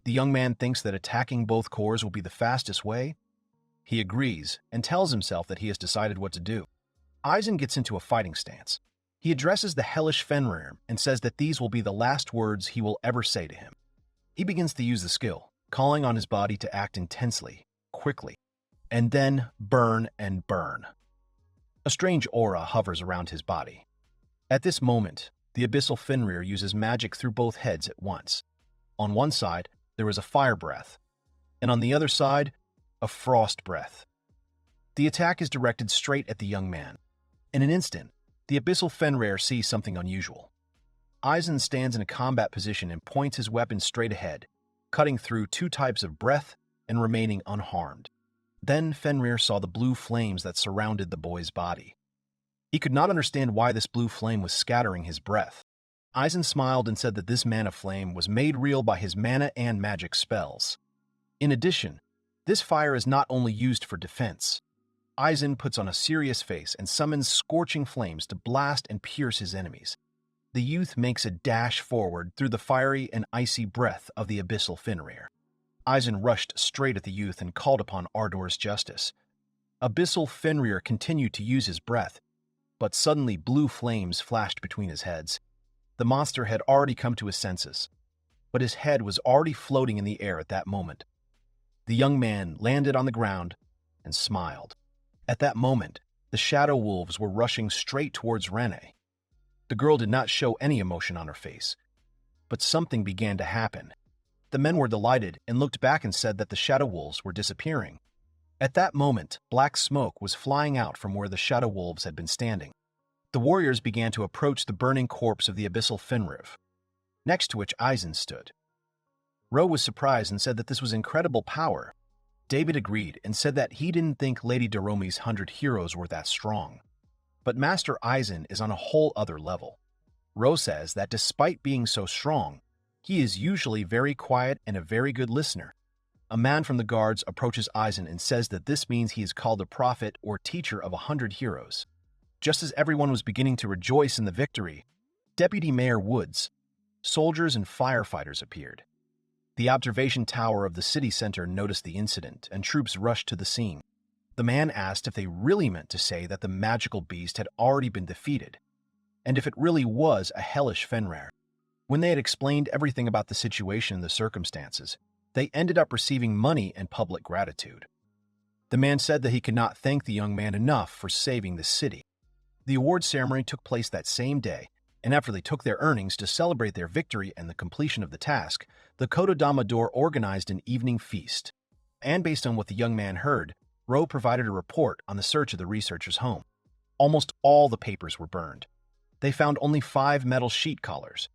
The young man thinks that attacking both cores will be the fastest way. He agrees and tells himself that he has decided what to do. Eisen gets into a fighting stance. He addresses the hellish Fenrir and says that these will be the last words he will ever say to him. He begins to use the skill, calling on his body to act intensely, quickly, and then burn and burn. A strange aura hovers around his body. At this moment, the Abyssal Fenrir uses magic through both heads at once. On one side, there is a fire breath, and on the other side, a frost breath. The attack is directed straight at the young man. In an instant, the Abyssal Fenrir sees something unusual. Eisen stands in a combat position and points his weapon straight ahead, cutting through 2 types of breath and remaining unharmed. Then Fenrir saw the blue flames that surrounded the boy's body. He could not understand why this blue flame was scattering his breath. Eisen smiled and said that this mana flame was made real by his mana and magic spells. In addition, this fire is not only used for defense. Eisen puts on a serious face and summons scorching flames to blast and pierce his enemies. The youth makes a dash forward through the fiery and icy breath of the Abyssal Fenrir. Eisen rushed straight at the youth and called upon Ardor's justice. Abyssal Fenrir continued to use his breath, but suddenly blue flames flashed between his heads. The monster had already come to his senses, but his head was already floating in the air at that moment. The young man landed on the ground and smiled. At that moment, the shadow wolves were rushing straight towards Rene. The girl did not show any emotion on her face, but something began to happen. The men were delighted and looked back and said that the shadow wolves were disappearing. At that moment, black smoke was flying out from where the Shadow Wolves had been standing. The warriors began to approach the burning corpse of the abyssal Fenriv, next to which Eisen stood. Ro was surprised and said that this was incredible power. David agreed and said that he didn't think Lady Daromi's 100 heroes were that strong. But Master Eisen is on a whole other level. Ro says that despite being so strong, he is usually very quiet and a very good listener. A man from the guards approaches Eisen and says that this means he is called a prophet or teacher of 100 heroes. Just as everyone was beginning to rejoice in the victory, Deputy Mayor Woods, soldiers and firefighters appeared. The observation tower of the city center noticed the incident, and troops rushed to the scene. The man asked if they really meant to say that the magical beast had already been defeated, and if it really was a hellish Fenrir. When they had explained everything about the situation and the circumstances, they ended up receiving money and public gratitude. The man said that he could not thank the young man enough for saving the city. The award ceremony took place that same day, and after they took their earnings to celebrate their victory and the completion of the task, the Kotodama door organized an evening feast. And based on what the young man heard, Ro provided a report on the search of the researcher's home. Almost all the papers were burned. They found only 5 metal sheet collars.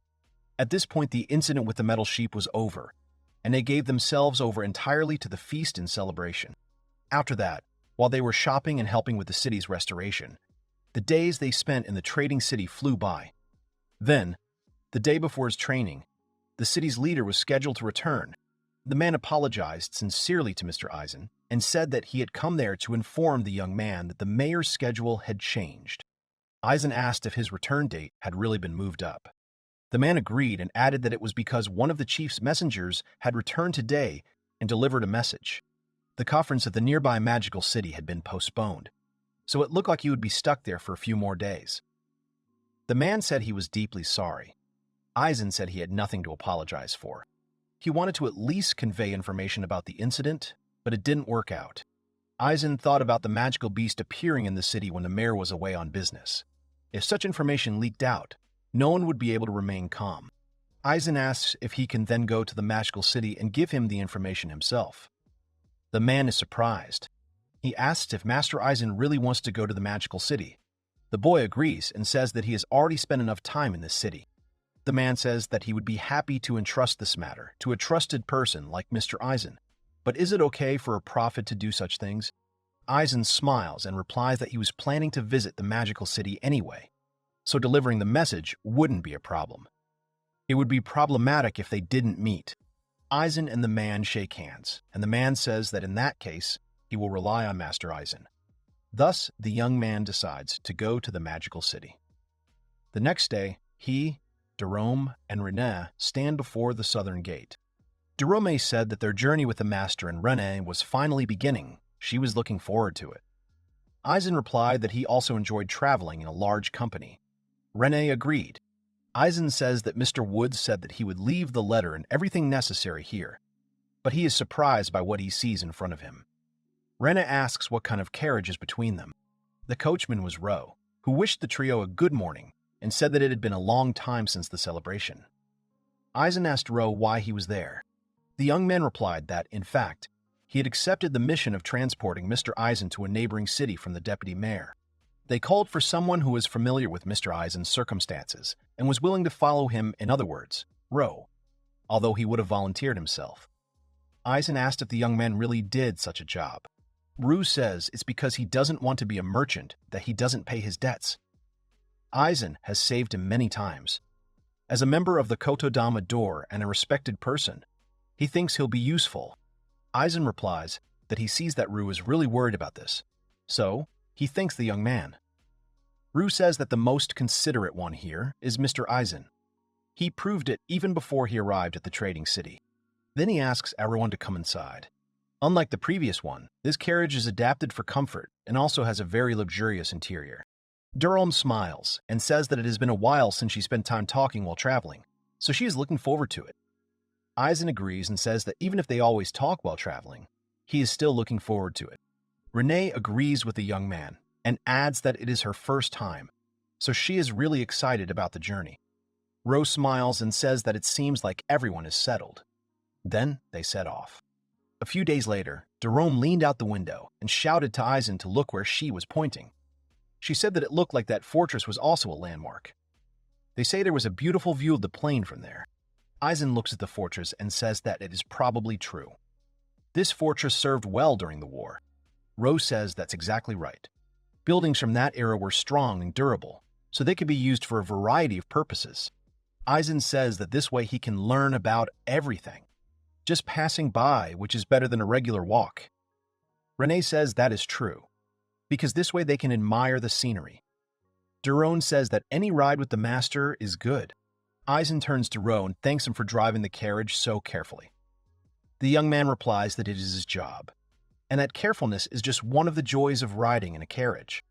At this point, the incident with the metal sheep was over, and they gave themselves over entirely to the feast and celebration. After that, while they were shopping and helping with the city's restoration, the days they spent in the trading city flew by. Then, the day before his training, the city's leader was scheduled to return. The man apologized sincerely to Mr. Eisen and said that he had come there to inform the young man that the mayor's schedule had changed. Eisen asked if his return date had really been moved up. The man agreed and added that it was because one of the chief's messengers had returned today and delivered a message. The conference at the nearby magical city had been postponed, so it looked like he would be stuck there for a few more days. The man said he was deeply sorry. Eisen said he had nothing to apologize for. He wanted to at least convey information about the incident, but it didn't work out. Eisen thought about the magical beast appearing in the city when the mayor was away on business. If such information leaked out, no one would be able to remain calm. Eisen asks if he can then go to the magical city and give him the information himself. The man is surprised. He asks if Master Eisen really wants to go to the magical city. The boy agrees and says that he has already spent enough time in this city. The man says that he would be happy to entrust this matter to a trusted person like Mr. Eisen. But is it okay for a prophet to do such things? Eisen smiles and replies that he was planning to visit the magical city anyway, so delivering the message wouldn't be a problem. It would be problematic if they didn't meet. Eisen and the man shake hands, and the man says that in that case, he will rely on Master Eisen. Thus, the young man decides to go to the magical city. The next day, he, Darome, and Renée stand before the southern gate. Darome said that their journey with the master and Renée was finally beginning. She was looking forward to it. Eisen replied that he also enjoyed traveling in a large company. Renée agreed. Eisen says that Mr. Woods said that he would leave the letter and everything necessary here, but he is surprised by what he sees in front of him. Renée asks what kind of carriage is between them. The coachman was Ro, who wished the trio a good morning and said that it had been a long time since the celebration. Eisen asked Ro why he was there. The young man replied that, in fact, he had accepted the mission of transporting Mr. Eisen to a neighboring city from the deputy mayor. They called for someone who was familiar with Mr. Eisen's circumstances and was willing to follow him, in other words, Ro, although he would have volunteered himself. Eisen asked if the young man really did such a job. Ru says it's because he doesn't want to be a merchant that he doesn't pay his debts. Eisen has saved him many times. As a member of the Kotodama door and a respected person, he thinks he'll be useful. Eisen replies that he sees that Ru is really worried about this, so he thanks the young man. Ru says that the most considerate one here is Mr. Eisen. He proved it even before he arrived at the trading city. Then he asks everyone to come inside. Unlike the previous one, this carriage is adapted for comfort and also has a very luxurious interior. Darome smiles and says that it has been a while since she spent time talking while traveling, so she is looking forward to it. Eisen agrees and says that even if they always talk while traveling, he is still looking forward to it. Renée agrees with the young man and adds that it is her first time, so she is really excited about the journey. Ro smiles and says that it seems like everyone is settled. Then they set off. A few days later, Jerome leaned out the window and shouted to Eisen to look where she was pointing. She said that it looked like that fortress was also a landmark. They say there was a beautiful view of the plain from there. Eisen looks at the fortress and says that it is probably true. This fortress served well during the war. Rose says that's exactly right. Buildings from that era were strong and durable, so they could be used for a variety of purposes. Eisen says that this way he can learn about everything, just passing by, which is better than a regular walk. Renee says that is true, because this way they can admire the scenery. Duron says that any ride with the master is good. Eisen turns to Ro and thanks him for driving the carriage so carefully. The young man replies that it is his job, and that carefulness is just one of the joys of riding in a carriage.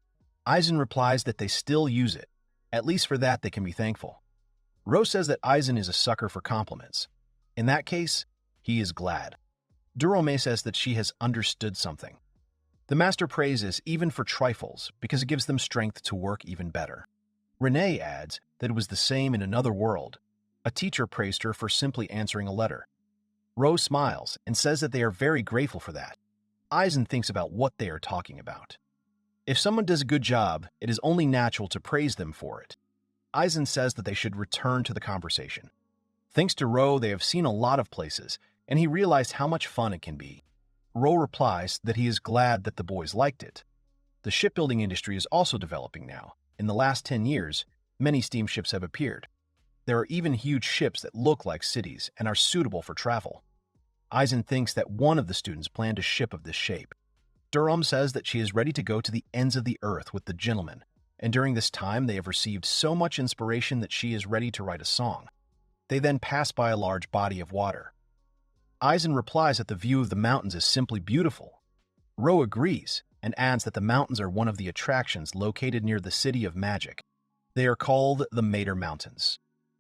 Eisen replies that they still use it. At least for that they can be thankful. Ro says that Eisen is a sucker for compliments. In that case, he is glad. Durome says that she has understood something. The master praises even for trifles because it gives them strength to work even better. Renee adds that it was the same in another world. A teacher praised her for simply answering a letter. Ro smiles and says that they are very grateful for that. Eisen thinks about what they are talking about. If someone does a good job, it is only natural to praise them for it. Eisen says that they should return to the conversation. Thanks to Ro, they have seen a lot of places, and he realized how much fun it can be. Ro replies that he is glad that the boys liked it. The shipbuilding industry is also developing now. In the last 10 years, many steamships have appeared. There are even huge ships that look like cities and are suitable for travel. Eisen thinks that one of the students planned a ship of this shape. Durham says that she is ready to go to the ends of the earth with the gentleman, and during this time they have received so much inspiration that she is ready to write a song. They then pass by a large body of water. Eisen replies that the view of the mountains is simply beautiful. Ro agrees and adds that the mountains are one of the attractions located near the City of Magic. They are called the Mater Mountains.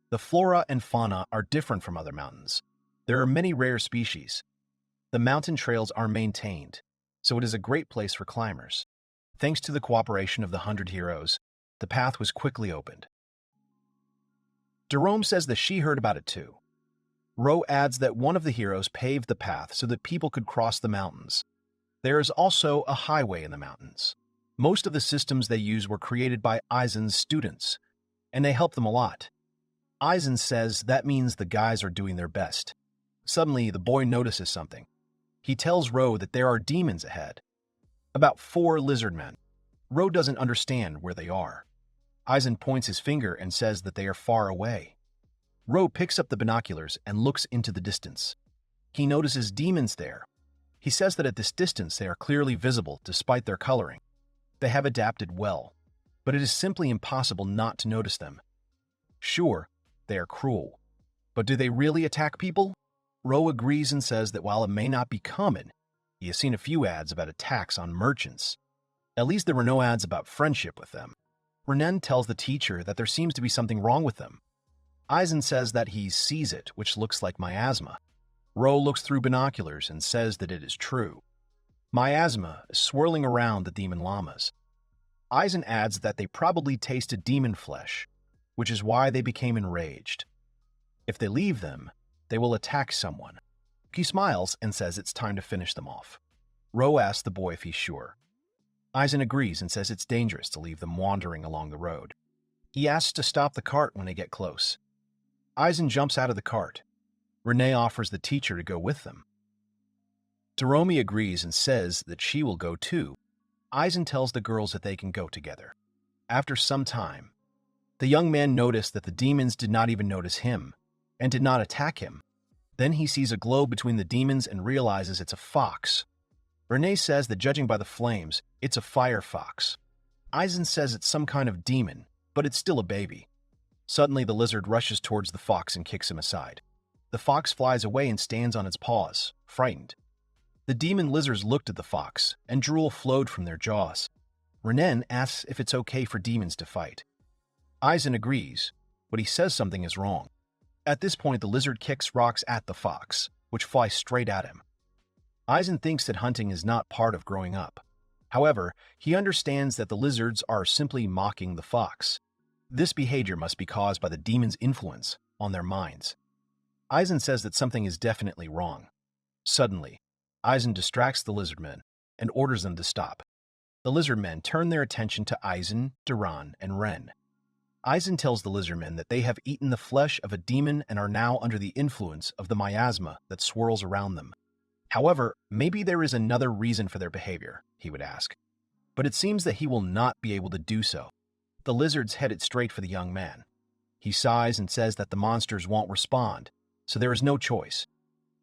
The flora and fauna are different from other mountains. There are many rare species. The mountain trails are maintained, so it is a great place for climbers. Thanks to the cooperation of the 100 heroes, the path was quickly opened. Jerome says that she heard about it too. Ro adds that one of the heroes paved the path so that people could cross the mountains. There is also a highway in the mountains. Most of the systems they use were created by Eisen's students, and they help them a lot. Eisen says that means the guys are doing their best. Suddenly, the boy notices something. He tells Ro that there are demons ahead. About 4 lizard men. Ro doesn't understand where they are. Eisen points his finger and says that they are far away. Ro picks up the binoculars and looks into the distance. He notices demons there. He says that at this distance they are clearly visible despite their coloring. They have adapted well, but it is simply impossible not to notice them. Sure, they are cruel, but do they really attack people? Ro agrees and says that while it may not be common, he has seen a few ads about attacks on merchants. At least there were no ads about friendship with them. Renan tells the teacher that there seems to be something wrong with them. Eisen says that he sees it, which looks like miasma. Ro looks through binoculars and says that it is true. Miasma is swirling around the demon llamas. Eisen adds that they probably tasted demon flesh, which is why they became enraged. If they leave them, they will attack someone. He smiles and says it's time to finish them off. Ro asks the boy if he's sure. Eisen agrees and says it's dangerous to leave them wandering along the road. He asks to stop the cart when they get close. Eisen jumps out of the cart. Renee offers the teacher to go with them. Taromi agrees and says that she will go too. Eisen tells the girls that they can go together. After some time, the young man noticed that the demons did not even notice him and did not attack him. Then he sees a glow between the demons and realizes it's a fox. Renee says that judging by the flames, it's a fire fox. Eisen says it's some kind of demon, but it's still a baby. Suddenly, the lizard rushes towards the fox and kicks him aside. The fox flies away and stands on its paws, frightened. The demon lizards looked at the fox, and drool flowed from their jaws. Renan asks if it's okay for demons to fight. Eisen agrees, but he says something is wrong. At this point, the lizard kicks rocks at the fox, which fly straight at him. Eisen thinks that hunting is not part of growing up. However, he understands that the lizards are simply mocking the fox. This behavior must be caused by the demon's influence on their minds. Eisen says that something is definitely wrong. Suddenly, Eisen distracts the lizardmen and orders them to stop. The lizardmen turn their attention to Eisen, Duran, and Ren. Eisen tells the lizardmen that they have eaten the flesh of a demon and are now under the influence of the miasma that swirls around them. However, maybe there is another reason for their behavior, he would ask. But it seems that he will not be able to do so. The lizards headed straight for the young man. He sighs and says that the monsters won't respond, so there is no choice.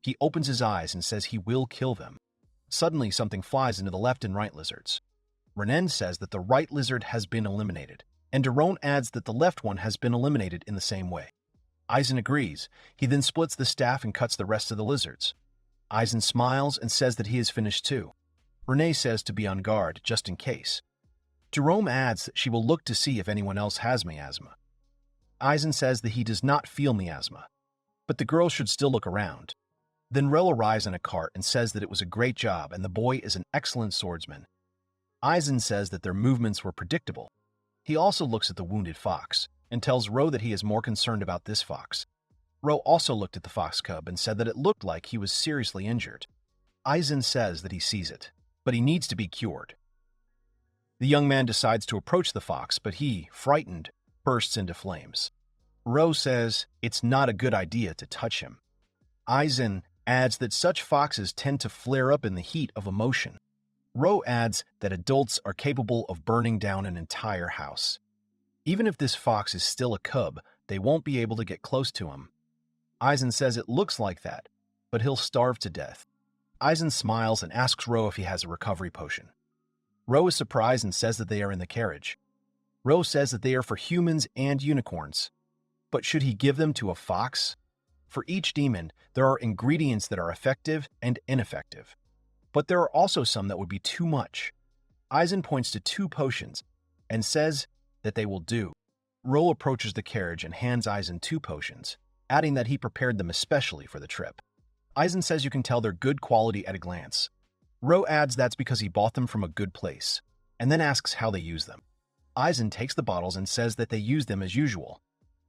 He opens his eyes and says he will kill them. Suddenly, something flies into the left and right lizards. Renan says that the right lizard has been eliminated, and Daron adds that the left one has been eliminated in the same way. Eisen agrees. He then splits the staff and cuts the rest of the lizards. Eisen smiles and says that he is finished too. Renee says to be on guard, just in case. Jerome adds that she will look to see if anyone else has miasma. Eisen says that he does not feel miasma, but the girl should still look around. Then Rel arrives in a cart and says that it was a great job and the boy is an excellent swordsman. Eisen says that their movements were predictable. He also looks at the wounded fox and tells Ro that he is more concerned about this fox. Ro also looked at the fox cub and said that it looked like he was seriously injured. Eisen says that he sees it, but he needs to be cured. The young man decides to approach the fox, but he, frightened, bursts into flames. Ro says it's not a good idea to touch him. Eisen adds that such foxes tend to flare up in the heat of emotion. Ro adds that adults are capable of burning down an entire house. Even if this fox is still a cub, they won't be able to get close to him. Eisen says it looks like that, but he'll starve to death. Eisen smiles and asks Ro if he has a recovery potion. Ro is surprised and says that they are in the carriage. Ro says that they are for humans and unicorns. But should he give them to a fox? For each demon, there are ingredients that are effective and ineffective. But there are also some that would be too much. Eisen points to 2 potions and says that they will do. Ro approaches the carriage and hands Eisen 2 potions, adding that he prepared them especially for the trip. Eisen says you can tell they're good quality at a glance. Ro adds that's because he bought them from a good place, and then asks how they use them. Eisen takes the bottles and says that they use them as usual.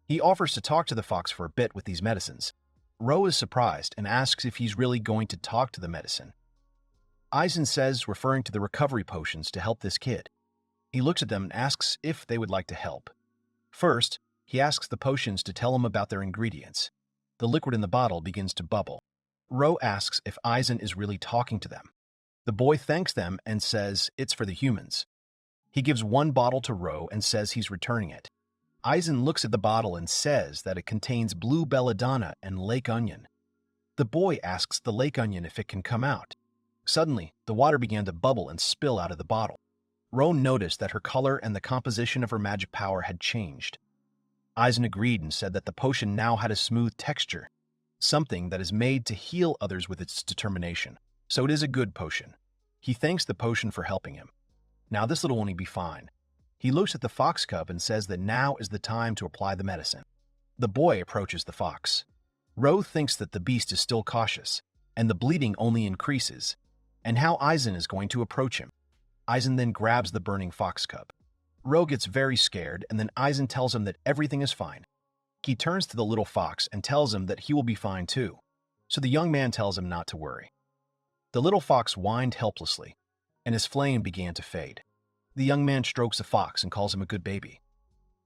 He offers to talk to the fox for a bit with these medicines. Ro is surprised and asks if he's really going to talk to the medicine. Eisen says, referring to the recovery potions to help this kid. He looks at them and asks if they would like to help. First, he asks the potions to tell him about their ingredients. The liquid in the bottle begins to bubble. Ro asks if Eisen is really talking to them. The boy thanks them and says it's for the humans. He gives 1 bottle to Ro and says he's returning it. Eisen looks at the bottle and says that it contains blue belladonna and lake onion. The boy asks the lake onion if it can come out. Suddenly, the water began to bubble and spill out of the bottle. Ro noticed that her color and the composition of her magic power had changed. Eisen agreed and said that the potion now had a smooth texture, something that is made to heal others with its determination. So it is a good potion. He thanks the potion for helping him. Now this little one will be fine. He looks at the fox cub and says that now is the time to apply the medicine. The boy approaches the fox. Ro thinks that the beast is still cautious, and the bleeding only increases, and how Eisen is going to approach him. Eisen then grabs the burning fox cub. Ro gets very scared, and then Eisen tells him that everything is fine. He turns to the little fox and tells him that he will be fine too, so the young man tells him not to worry. The little fox whined helplessly, and his flame began to fade. The young man strokes the fox and calls him a good baby.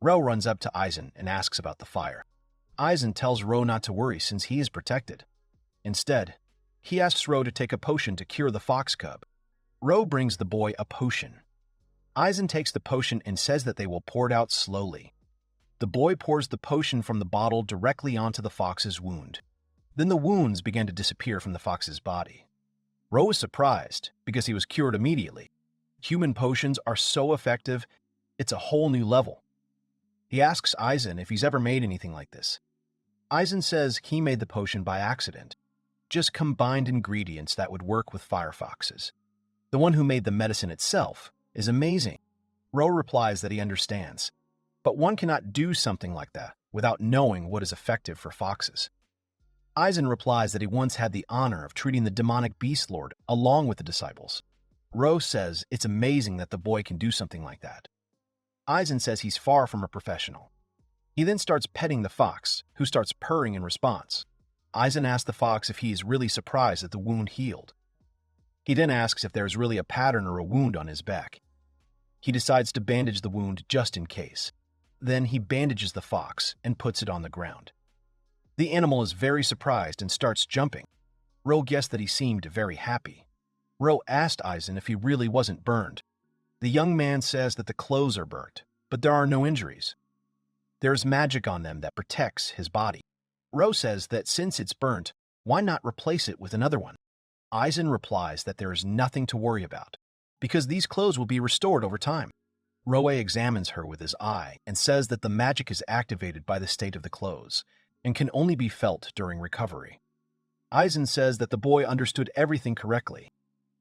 Ro runs up to Eisen and asks about the fire. Eisen tells Ro not to worry since he is protected. Instead, he asks Ro to take a potion to cure the fox cub. Ro brings the boy a potion. Eisen takes the potion and says that they will pour it out slowly. The boy pours the potion from the bottle directly onto the fox's wound. Then the wounds began to disappear from the fox's body. Ro is surprised because he was cured immediately. Human potions are so effective, it's a whole new level. He asks Eisen if he's ever made anything like this. Eisen says he made the potion by accident, just combined ingredients that would work with fire foxes. The one who made the medicine itself is amazing. Ro replies that he understands, but one cannot do something like that without knowing what is effective for foxes. Eisen replies that he once had the honor of treating the demonic beast lord along with the disciples. Ro says it's amazing that the boy can do something like that. Eisen says he's far from a professional. He then starts petting the fox, who starts purring in response. Eisen asks the fox if he is really surprised that the wound healed. He then asks if there is really a pattern or a wound on his back. He decides to bandage the wound just in case. Then he bandages the fox and puts it on the ground. The animal is very surprised and starts jumping. Ro guessed that he seemed very happy. Ro asked Eisen if he really wasn't burned. The young man says that the clothes are burnt, but there are no injuries. There is magic on them that protects his body. Ro says that since it's burnt, why not replace it with another one? Eisen replies that there is nothing to worry about, because these clothes will be restored over time. Roe examines her with his eye and says that the magic is activated by the state of the clothes and can only be felt during recovery. Eisen says that the boy understood everything correctly.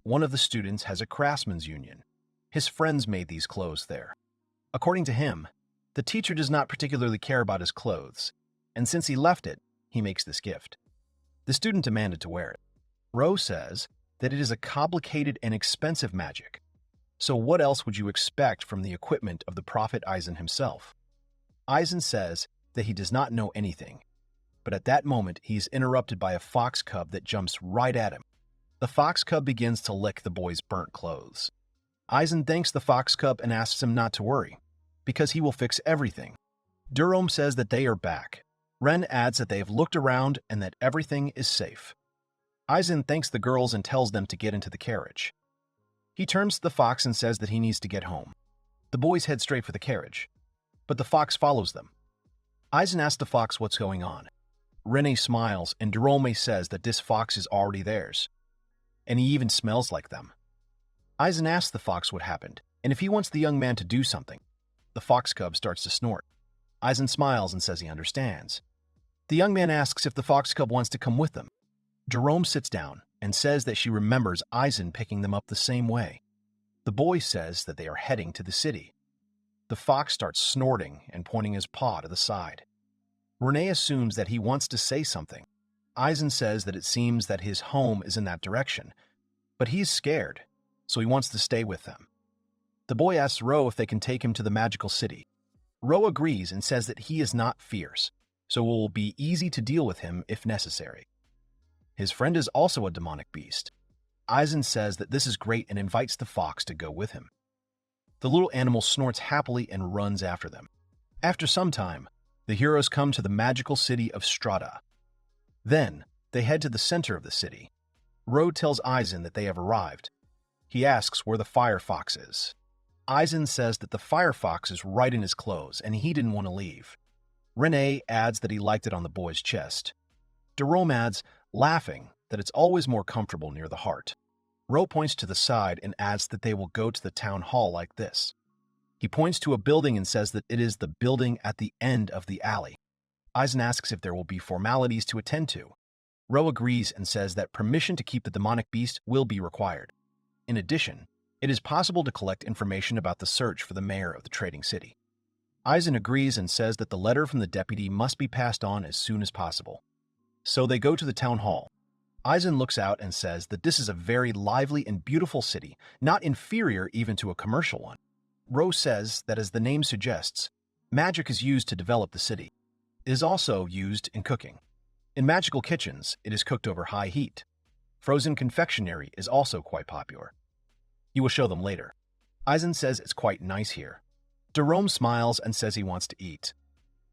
One of the students has a craftsman's union. His friends made these clothes there. According to him, the teacher does not particularly care about his clothes, and since he left it, he makes this gift. The student demanded to wear it. Ro says that it is a complicated and expensive magic. So what else would you expect from the equipment of the Prophet Eisen himself? Eisen says that he does not know anything, but at that moment he is interrupted by a fox cub that jumps right at him. The fox cub begins to lick the boy's burnt clothes. Eisen thanks the fox cub and asks him not to worry, because he will fix everything. Durome says that they are back. Ren adds that they have looked around and that everything is safe. Eisen thanks the girls and tells them to get into the carriage. He turns to the fox and says that he needs to get home. The boys head straight for the carriage, but the fox follows them. Eisen asks the fox what's going on. Rene smiles and Durome says that this fox is already theirs, and he even smells like them. Eisen asks the fox what happened, and if he wants the young man to do something. The fox cub starts to snort. Eisen smiles and says he understands. The young man asks if the fox cub wants to come with them. Jerome sits down and says that she remembers Eisen picking them up the same way. The boy says that they are heading to the city. The fox starts snorting and pointing his paw to the side. Renee assumes that he wants to say something. Eisen says that it seems that his home is in that direction, but he's scared, so he wants to stay with them. The boy asks Ro if they can take him to the magical city. Ro agrees and says that he is not fierce, so it will be easy to deal with him if necessary. His friend is also a demonic beast. Eisen says that this is great and invites the fox to go with him. The little animal snorts happily and runs after them. After some time, the heroes come to the magical city of Strata. Then, they head to the center of the city. Ro tells Eisen that they have arrived. He asks where the firefox is. Eisen says that the firefox is right in his clothes and he didn't want to leave. Rene adds that he liked it on the boy's chest. Jerome adds, laughing, that it's always more comfortable near the heart. Ro points to the side and adds that they will go to the town hall like this. He points to a building and says that it is the building at the end of the alley. Eisen asks if there will be formalities to attend to. Ro agrees and says that permission to keep the demonic beast will be required. In addition, it is possible to collect information about the search for the mayor of the trading city. Eisen agrees and says that the letter from the deputy must be passed on as soon as possible. So they go to the town hall. Eisen looks out and says that this is a very lively and beautiful city, not inferior even to a commercial one. Ro says that as the name suggests, magic is used to develop the city. It is also used in cooking. In magical kitchens, it is cooked over high heat. Frozen confectionery is also quite popular. You will show them later. Eisen says it's quite nice here. Jerome smiles and says he wants to eat.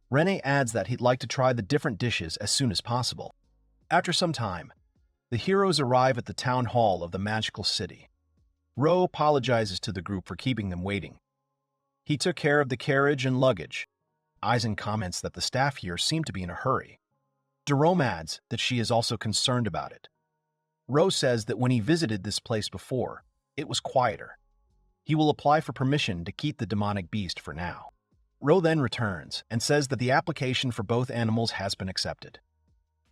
Rene adds that he'd like to try the different dishes as soon as possible. After some time, the heroes arrive at the town hall of the magical city. Ro apologizes to the group for keeping them waiting. He took care of the carriage and luggage. Eisen comments that the staff here seem to be in a hurry. Jerome adds that she is also concerned about it. Ro says that when he visited this place before, it was quieter. He will apply for permission to keep the demonic beast for now. Ro then returns and says that the application for both animals has been accepted.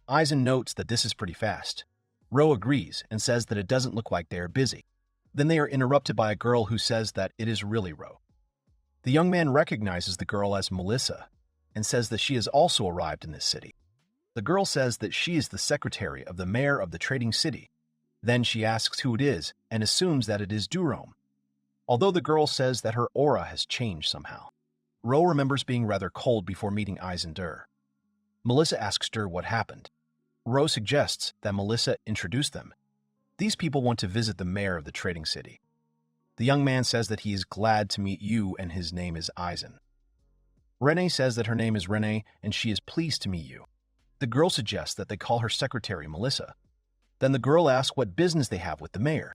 Eisen notes that this is pretty fast. Ro agrees and says that it doesn't look like they are busy. Then they are interrupted by a girl who says that it is really Ro. The young man recognizes the girl as Melissa and says that she has also arrived in this city. The girl says that she is the secretary of the mayor of the trading city. Then she asks who it is and assumes that it is Durome, although the girl says that her aura has changed somehow. Ro remembers being rather cold before meeting Eisen Dur. Melissa asks Dur what happened. Ro suggests that Melissa introduced them. These people want to visit the mayor of the trading city. The young man says that he is glad to meet you and his name is Eisen. Renee says that her name is Renee and she is pleased to meet you. The girl suggests that they call her secretary Melissa. Then the girl asks what business they have with the mayor.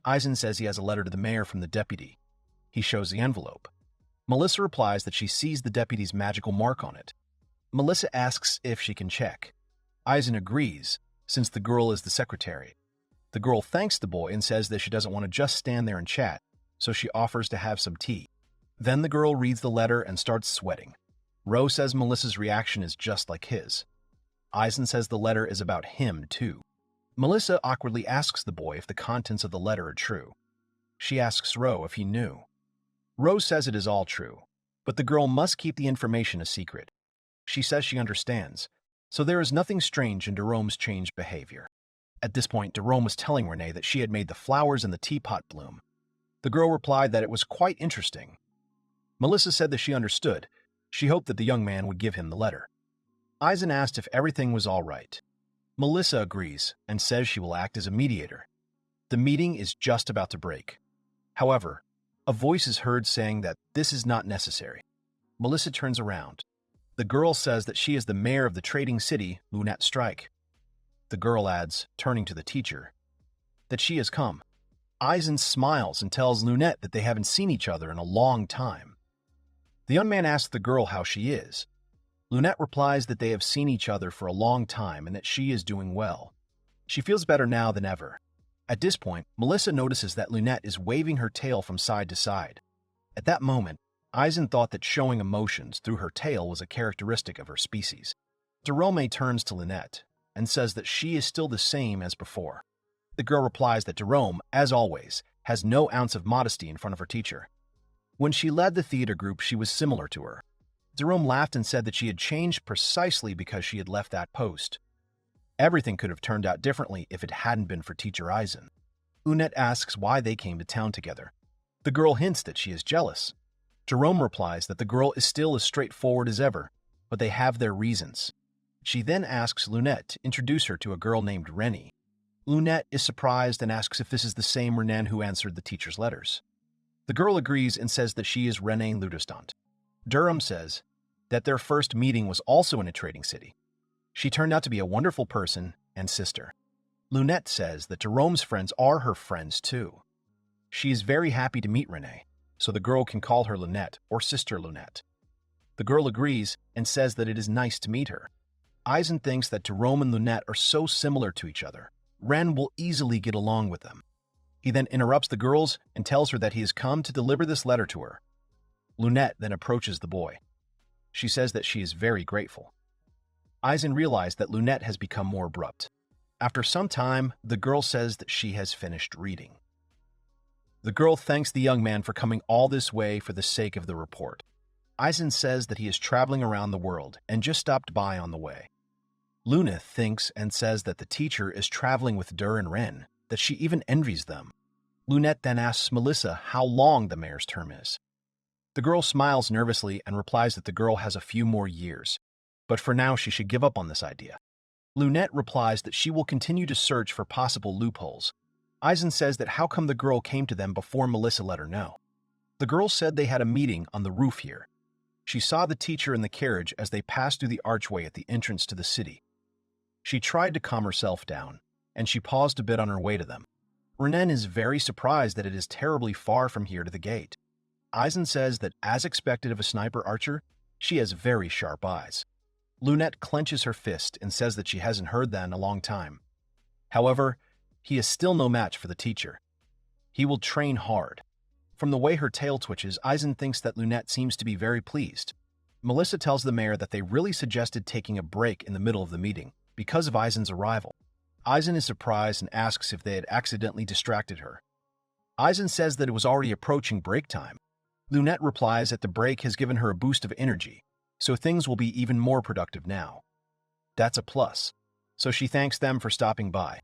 Eisen says he has a letter to the mayor from the deputy. He shows the envelope. Melissa replies that she sees the deputy's magical mark on it. Melissa asks if she can check. Eisen agrees, since the girl is the secretary. The girl thanks the boy and says that she doesn't want to just stand there and chat, so she offers to have some tea. Then the girl reads the letter and starts sweating. Ro says Melissa's reaction is just like his. Eisen says the letter is about him, too. Melissa awkwardly asks the boy if the contents of the letter are true. She asks Ro if he knew. Ro says it is all true, but the girl must keep the information a secret. She says she understands, so there is nothing strange in Jerome's changed behavior. At this point, Jerome was telling Renee that she had made the flowers in the teapot bloom. The girl replied that it was quite interesting. Melissa said that she understood. She hoped that the young man would give him the letter. Eisen asked if everything was all right. Melissa agrees and says she will act as a mediator. The meeting is just about to break. However, a voice is heard saying that this is not necessary. Melissa turns around. The girl says that she is the mayor of the trading city, Lunette Strike. The girl adds, turning to the teacher, that she has come. Eisen smiles and tells Lunette that they haven't seen each other in a long time. The young man asks the girl how she is. Lunette replies that they have seen each other for a long time and that she is doing well. She feels better now than ever. At this point, Melissa notices that Lunette is waving her tail from side to side. At that moment, Eisen thought that showing emotions through her tail was a characteristic of her species. Jerome turns to Lunette and says that she is still the same as before. The girl replies that Jerome, as always, has no ounce of modesty in front of her teacher. When she led the theater group, she was similar to her. Jerome laughed and said that she had changed precisely because she had left that post. Everything could have turned out differently if it hadn't been for teacher Eisen. Lunette asks why they came to town together. The girl hints that she is jealous. Jerome replies that the girl is still as straightforward as ever, but they have their reasons. She then asks Lunette to introduce her to a girl named Rennie. Lunette is surprised and asks if this is the same Renan who answered the teacher's letters. The girl agrees and says that she is Renee Ludestant. Durham says that their first meeting was also in a trading city. She turned out to be a wonderful person and sister. Lunette says that Jerome's friends are her friends too. She is very happy to meet Renee, so the girl can call her Lunette or Sister Lunette. The girl agrees and says that it is nice to meet her. Eisen thinks that Jerome and Lunette are so similar to each other. Ren will easily get along with them. He then interrupts the girls and tells her that he has come to deliver this letter to her. Lunette then approaches the boy. She says that she is very grateful. Eisen realized that Lunette has become more abrupt. After some time, the girl says that she has finished reading. The girl thanks the young man for coming all this way for the sake of the report. Eisen says that he is traveling around the world and just stopped by on the way. Luna thinks and says that the teacher is traveling with Dur and Ren, that she even envies them. Lunette then asks Melissa how long the mayor's term is. The girl smiles nervously and replies that the girl has a few more years, but for now she should give up on this idea. Lunette replies that she will continue to search for possible loopholes. Eisen says that how come the girl came to them before Melissa let her know. The girl said they had a meeting on the roof here. She saw the teacher in the carriage as they passed through the archway at the entrance to the city. She tried to calm herself down, and she paused a bit on her way to them. Renan is very surprised that it is terribly far from here to the gate. Eisen says that, as expected of a sniper archer, she has very sharp eyes. Lunette clenches her fist and says that she hasn't heard that in a long time. However, he is still no match for the teacher. He will train hard. From the way her tail twitches, Eisen thinks that Lunette seems to be very pleased. Melissa tells the mayor that they really suggested taking a break in the middle of the meeting because of Eisen's arrival. Eisen is surprised and asks if they had accidentally distracted her. Eisen says that it was already approaching break time. Lunette replies that the break has given her a boost of energy, so things will be even more productive now. That's a plus, so she thanks them for stopping by.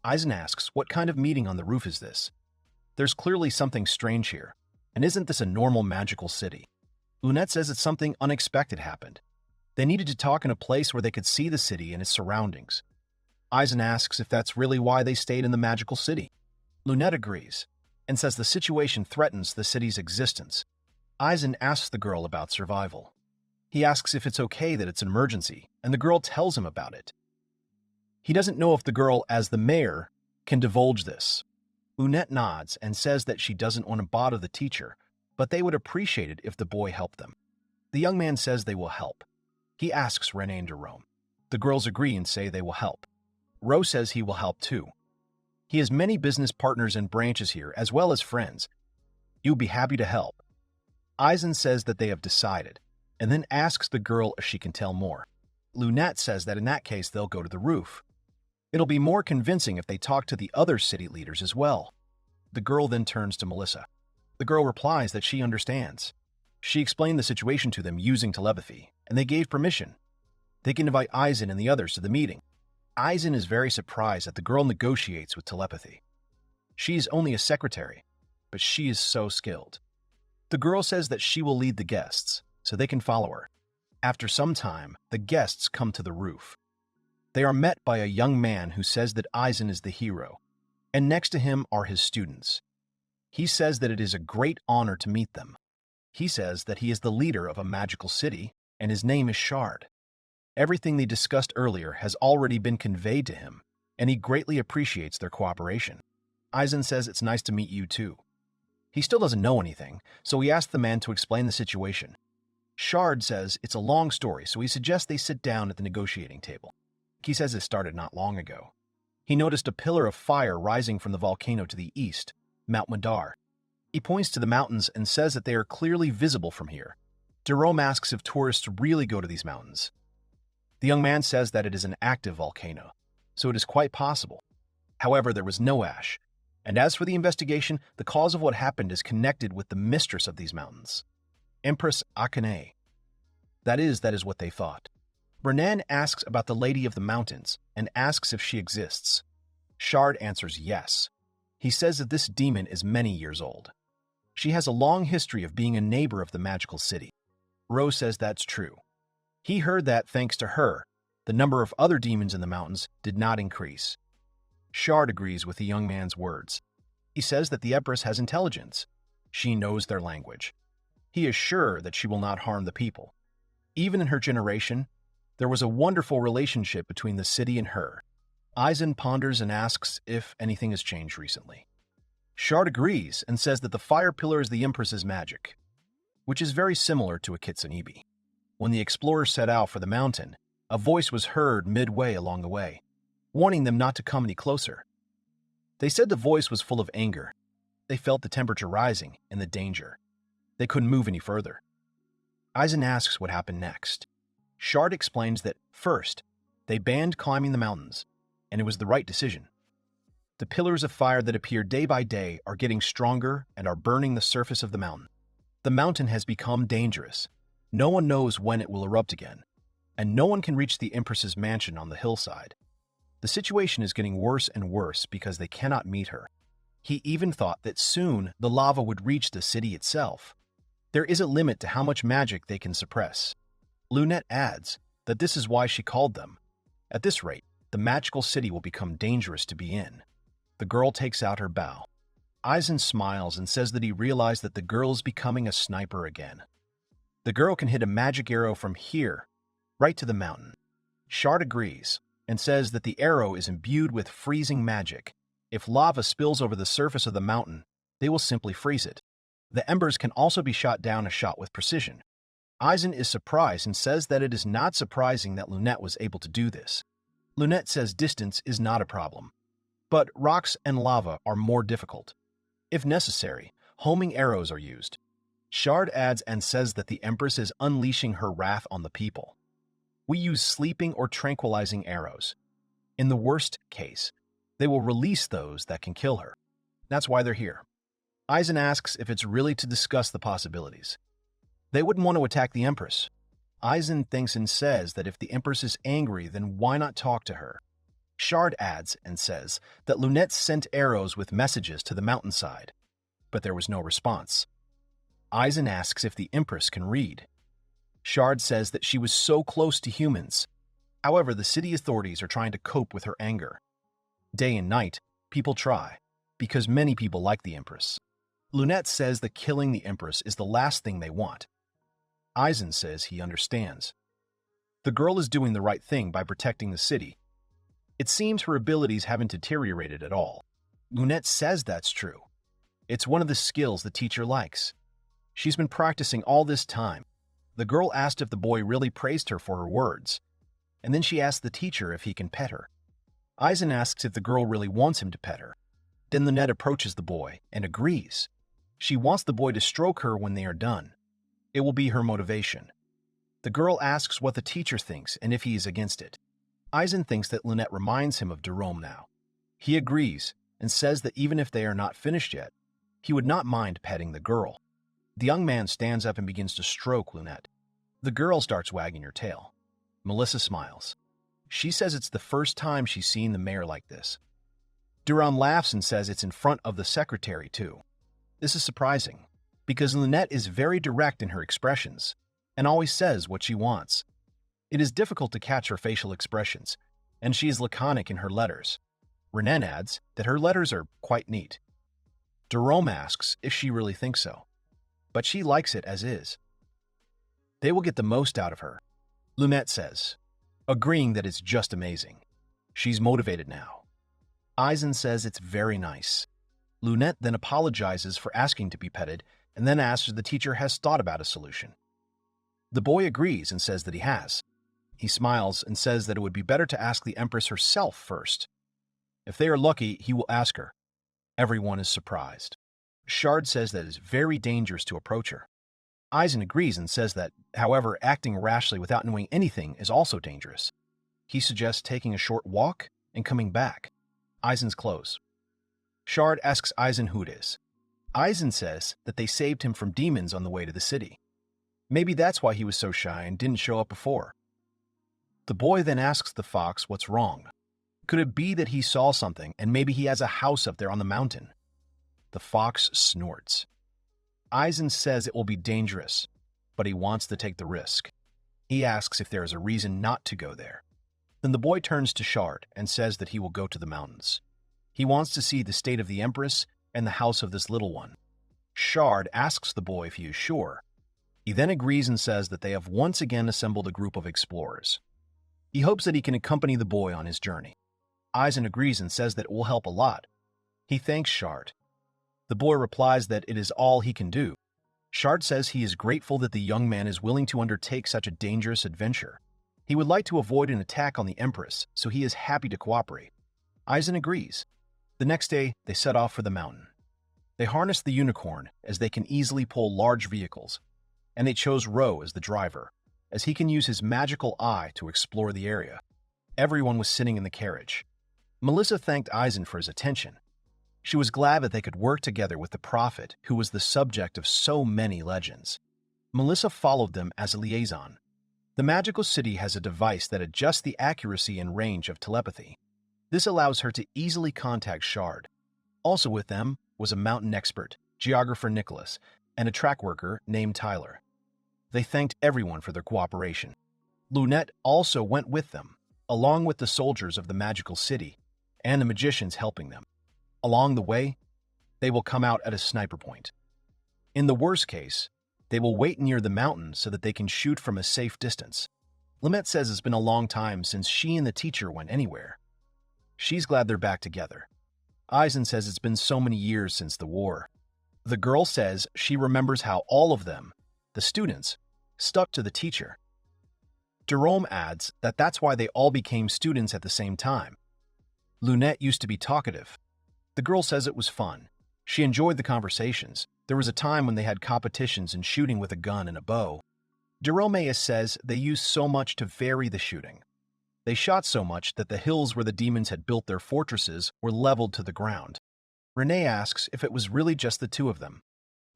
Eisen asks, what kind of meeting on the roof is this? There's clearly something strange here, and isn't this a normal magical city? Lunette says that something unexpected happened. They needed to talk in a place where they could see the city and its surroundings. Eisen asks if that's really why they stayed in the magical city. Lunette agrees and says the situation threatens the city's existence. Eisen asks the girl about survival. He asks if it's okay that it's an emergency, and the girl tells him about it. He doesn't know if the girl, as the mayor, can divulge this. Lunette nods and says that she doesn't want to bother the teacher, but they would appreciate it if the boy helped them. The young man says they will help. He asks Renee and Jerome. The girls agree and say they will help. Ro says he will help too. He has many business partners and branches here, as well as friends. He would be happy to help. Eisen says that they have decided, and then asks the girl if she can tell more. Lunette says that in that case they'll go to the roof. It'll be more convincing if they talk to the other city leaders as well. The girl then turns to Melissa. The girl replies that she understands. She explained the situation to them using telepathy, and they gave permission. They can invite Eisen and the others to the meeting. Eisen is very surprised that the girl negotiates with telepathy. She is only a secretary, but she is so skilled. The girl says that she will lead the guests, so they can follow her. After some time, the guests come to the roof. They are met by a young man who says that Eisen is the hero, and next to him are his students. He says that it is a great honor to meet them. He says that he is the leader of a magical city, and his name is Shard. Everything they discussed earlier has already been conveyed to him, and he greatly appreciates their cooperation. Eisen says it's nice to meet you too. He still doesn't know anything, so he asks the man to explain the situation. Shard says it's a long story, so he suggests they sit down at the negotiating table. He says it started not long ago. He noticed a pillar of fire rising from the volcano to the east, Mount Madar. He points to the mountains and says that they are clearly visible from here. Jerome asks if tourists really go to these mountains. The young man says that it is an active volcano, so it is quite possible. However, there was no ash, and as for the investigation, the cause of what happened is connected with the mistress of these mountains, Empress Akane. That is what they thought. Brennan asks about the Lady of the Mountains and asks if she exists. Shard answers yes. He says that this demon is many years old. She has a long history of being a neighbor of the magical city. Rose says that's true. He heard that, thanks to her, the number of other demons in the mountains did not increase. Shard agrees with the young man's words. He says that the Empress has intelligence. She knows their language. He is sure that she will not harm the people. Even in her generation, there was a wonderful relationship between the city and her. Eisen ponders and asks if anything has changed recently. Shard agrees and says that the fire pillar is the Empress's magic, which is very similar to a Kitsunibi. When the explorers set out for the mountain, a voice was heard midway along the way, warning them not to come any closer. They said the voice was full of anger. They felt the temperature rising and the danger. They couldn't move any further. Eisen asks what happened next. Shard explains that, first, they banned climbing the mountains, and it was the right decision. The pillars of fire that appear day by day are getting stronger and are burning the surface of the mountain. The mountain has become dangerous. No one knows when it will erupt again, and no one can reach the Empress's mansion on the hillside. The situation is getting worse and worse because they cannot meet her. He even thought that soon the lava would reach the city itself. There is a limit to how much magic they can suppress. Lunette adds that this is why she called them. At this rate, the magical city will become dangerous to be in. The girl takes out her bow. Eisen smiles and says that he realized that the girl is becoming a sniper again. The girl can hit a magic arrow from here, right to the mountain. Shard agrees and says that the arrow is imbued with freezing magic. If lava spills over the surface of the mountain, they will simply freeze it. The embers can also be shot down a shot with precision. Eisen is surprised and says that it is not surprising that Lunette was able to do this. Lunette says distance is not a problem, but rocks and lava are more difficult. If necessary, homing arrows are used. Shard adds and says that the Empress is unleashing her wrath on the people. We use sleeping or tranquilizing arrows. In the worst case, they will release those that can kill her. That's why they're here. Eisen asks if it's really to discuss the possibilities. They wouldn't want to attack the Empress. Eisen thinks and says that if the Empress is angry, then why not talk to her? Shard adds and says that Lunette sent arrows with messages to the mountainside, but there was no response. Eisen asks if the Empress can read. Shard says that she was so close to humans. However, the city authorities are trying to cope with her anger. Day and night, people try, because many people like the Empress. Lunette says that killing the Empress is the last thing they want. Eisen says he understands. The girl is doing the right thing by protecting the city. It seems her abilities haven't deteriorated at all. Lunette says that's true. It's one of the skills the teacher likes. She's been practicing all this time. The girl asked if the boy really praised her for her words, and then she asked the teacher if he can pet her. Eisen asks if the girl really wants him to pet her. Then Lunette approaches the boy and agrees. She wants the boy to stroke her when they are done. It will be her motivation. The girl asks what the teacher thinks and if he is against it. Eisen thinks that Lunette reminds him of Jerome now. He agrees and says that even if they are not finished yet, he would not mind petting the girl. The young man stands up and begins to stroke Lunette. The girl starts wagging her tail. Melissa smiles. She says it's the first time she's seen the mayor like this. Jerome laughs and says it's in front of the secretary too. This is surprising, because Lunette is very direct in her expressions and always says what she wants. It is difficult to catch her facial expressions, and she is laconic in her letters. Renan adds that her letters are quite neat. Jerome asks if she really thinks so, but she likes it as is. They will get the most out of her, Lunette says, agreeing that it's just amazing. She's motivated now. Eisen says it's very nice. Lunette then apologizes for asking to be petted and then asks if the teacher has thought about a solution. The boy agrees and says that he has. He smiles and says that it would be better to ask the Empress herself first. If they are lucky, he will ask her. Everyone is surprised. Shard says that it is very dangerous to approach her. Eisen agrees and says that, however, acting rashly without knowing anything is also dangerous. He suggests taking a short walk and coming back. Eisen's close. Shard asks Eisen who it is. Eisen says that they saved him from demons on the way to the city. Maybe that's why he was so shy and didn't show up before. The boy then asks the fox what's wrong. Could it be that he saw something and maybe he has a house up there on the mountain? The fox snorts. Eisen says it will be dangerous, but he wants to take the risk. He asks if there is a reason not to go there. Then the boy turns to Shard and says that he will go to the mountains. He wants to see the state of the Empress and the house of this little one. Shard asks the boy if he is sure. He then agrees and says that they have once again assembled a group of explorers. He hopes that he can accompany the boy on his journey. Eisen agrees and says that it will help a lot. He thanks Shard. The boy replies that it is all he can do. Shard says he is grateful that the young man is willing to undertake such a dangerous adventure. He would like to avoid an attack on the Empress, so he is happy to cooperate. Eisen agrees. The next day, they set off for the mountain. They harness the unicorn, as they can easily pull large vehicles, and they chose Ro as the driver, as he can use his magical eye to explore the area. Everyone was sitting in the carriage. Melissa thanked Eisen for his attention. She was glad that they could work together with the prophet, who was the subject of so many legends. Melissa followed them as a liaison. The magical city has a device that adjusts the accuracy and range of telepathy. This allows her to easily contact Shard. Also with them was a mountain expert, geographer Nicholas, and a track worker named Tyler. They thanked everyone for their cooperation. Lunette also went with them, along with the soldiers of the magical city and the magicians helping them. Along the way, they will come out at a sniper point. In the worst case, they will wait near the mountain so that they can shoot from a safe distance. Lunette says it's been a long time since she and the teacher went anywhere. She's glad they're back together. Eisen says it's been so many years since the war. The girl says she remembers how all of them, the students, stuck to the teacher. Jerome adds that that's why they all became students at the same time. Lunette used to be talkative. The girl says it was fun. She enjoyed the conversations. There was a time when they had competitions in shooting with a gun and a bow. Jerome says they used so much to vary the shooting. They shot so much that the hills where the demons had built their fortresses were leveled to the ground. Renee asks if it was really just the two of them.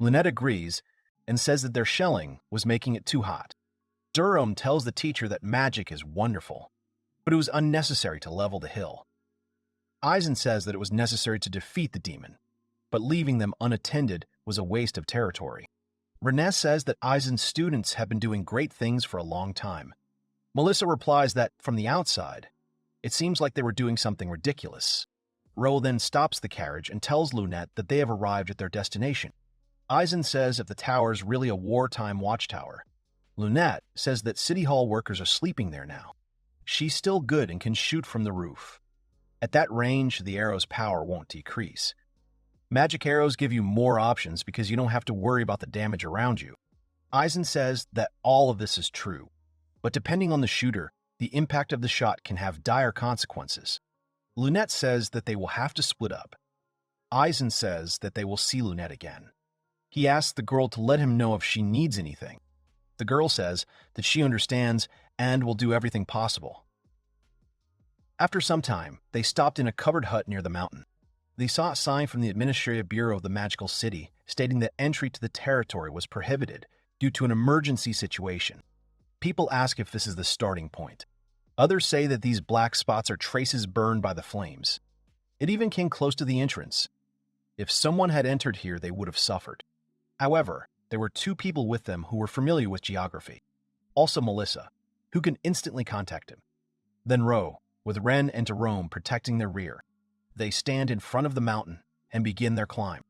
Lunette agrees and says that their shelling was making it too hot. Jerome tells the teacher that magic is wonderful, but it was unnecessary to level the hill. Eisen says that it was necessary to defeat the demon, but leaving them unattended was a waste of territory. Renee says that Eisen's students have been doing great things for a long time. Melissa replies that, from the outside, it seems like they were doing something ridiculous. Ro then stops the carriage and tells Lunette that they have arrived at their destination. Eisen says if the tower is really a wartime watchtower. Lunette says that City Hall workers are sleeping there now. She's still good and can shoot from the roof. At that range, the arrow's power won't decrease. Magic arrows give you more options because you don't have to worry about the damage around you. Eisen says that all of this is true, but depending on the shooter, the impact of the shot can have dire consequences. Lunette says that they will have to split up. Eisen says that they will see Lunette again. He asks the girl to let him know if she needs anything. The girl says that she understands and will do everything possible. After some time, they stopped in a covered hut near the mountain. They saw a sign from the Administrative Bureau of the Magical City stating that entry to the territory was prohibited due to an emergency situation. People ask if this is the starting point. Others say that these black spots are traces burned by the flames. It even came close to the entrance. If someone had entered here, they would have suffered. However, there were two people with them who were familiar with geography. Also Melissa, who can instantly contact him. Then Ro, with Ren and Jerome protecting their rear. They stand in front of the mountain and begin their climb.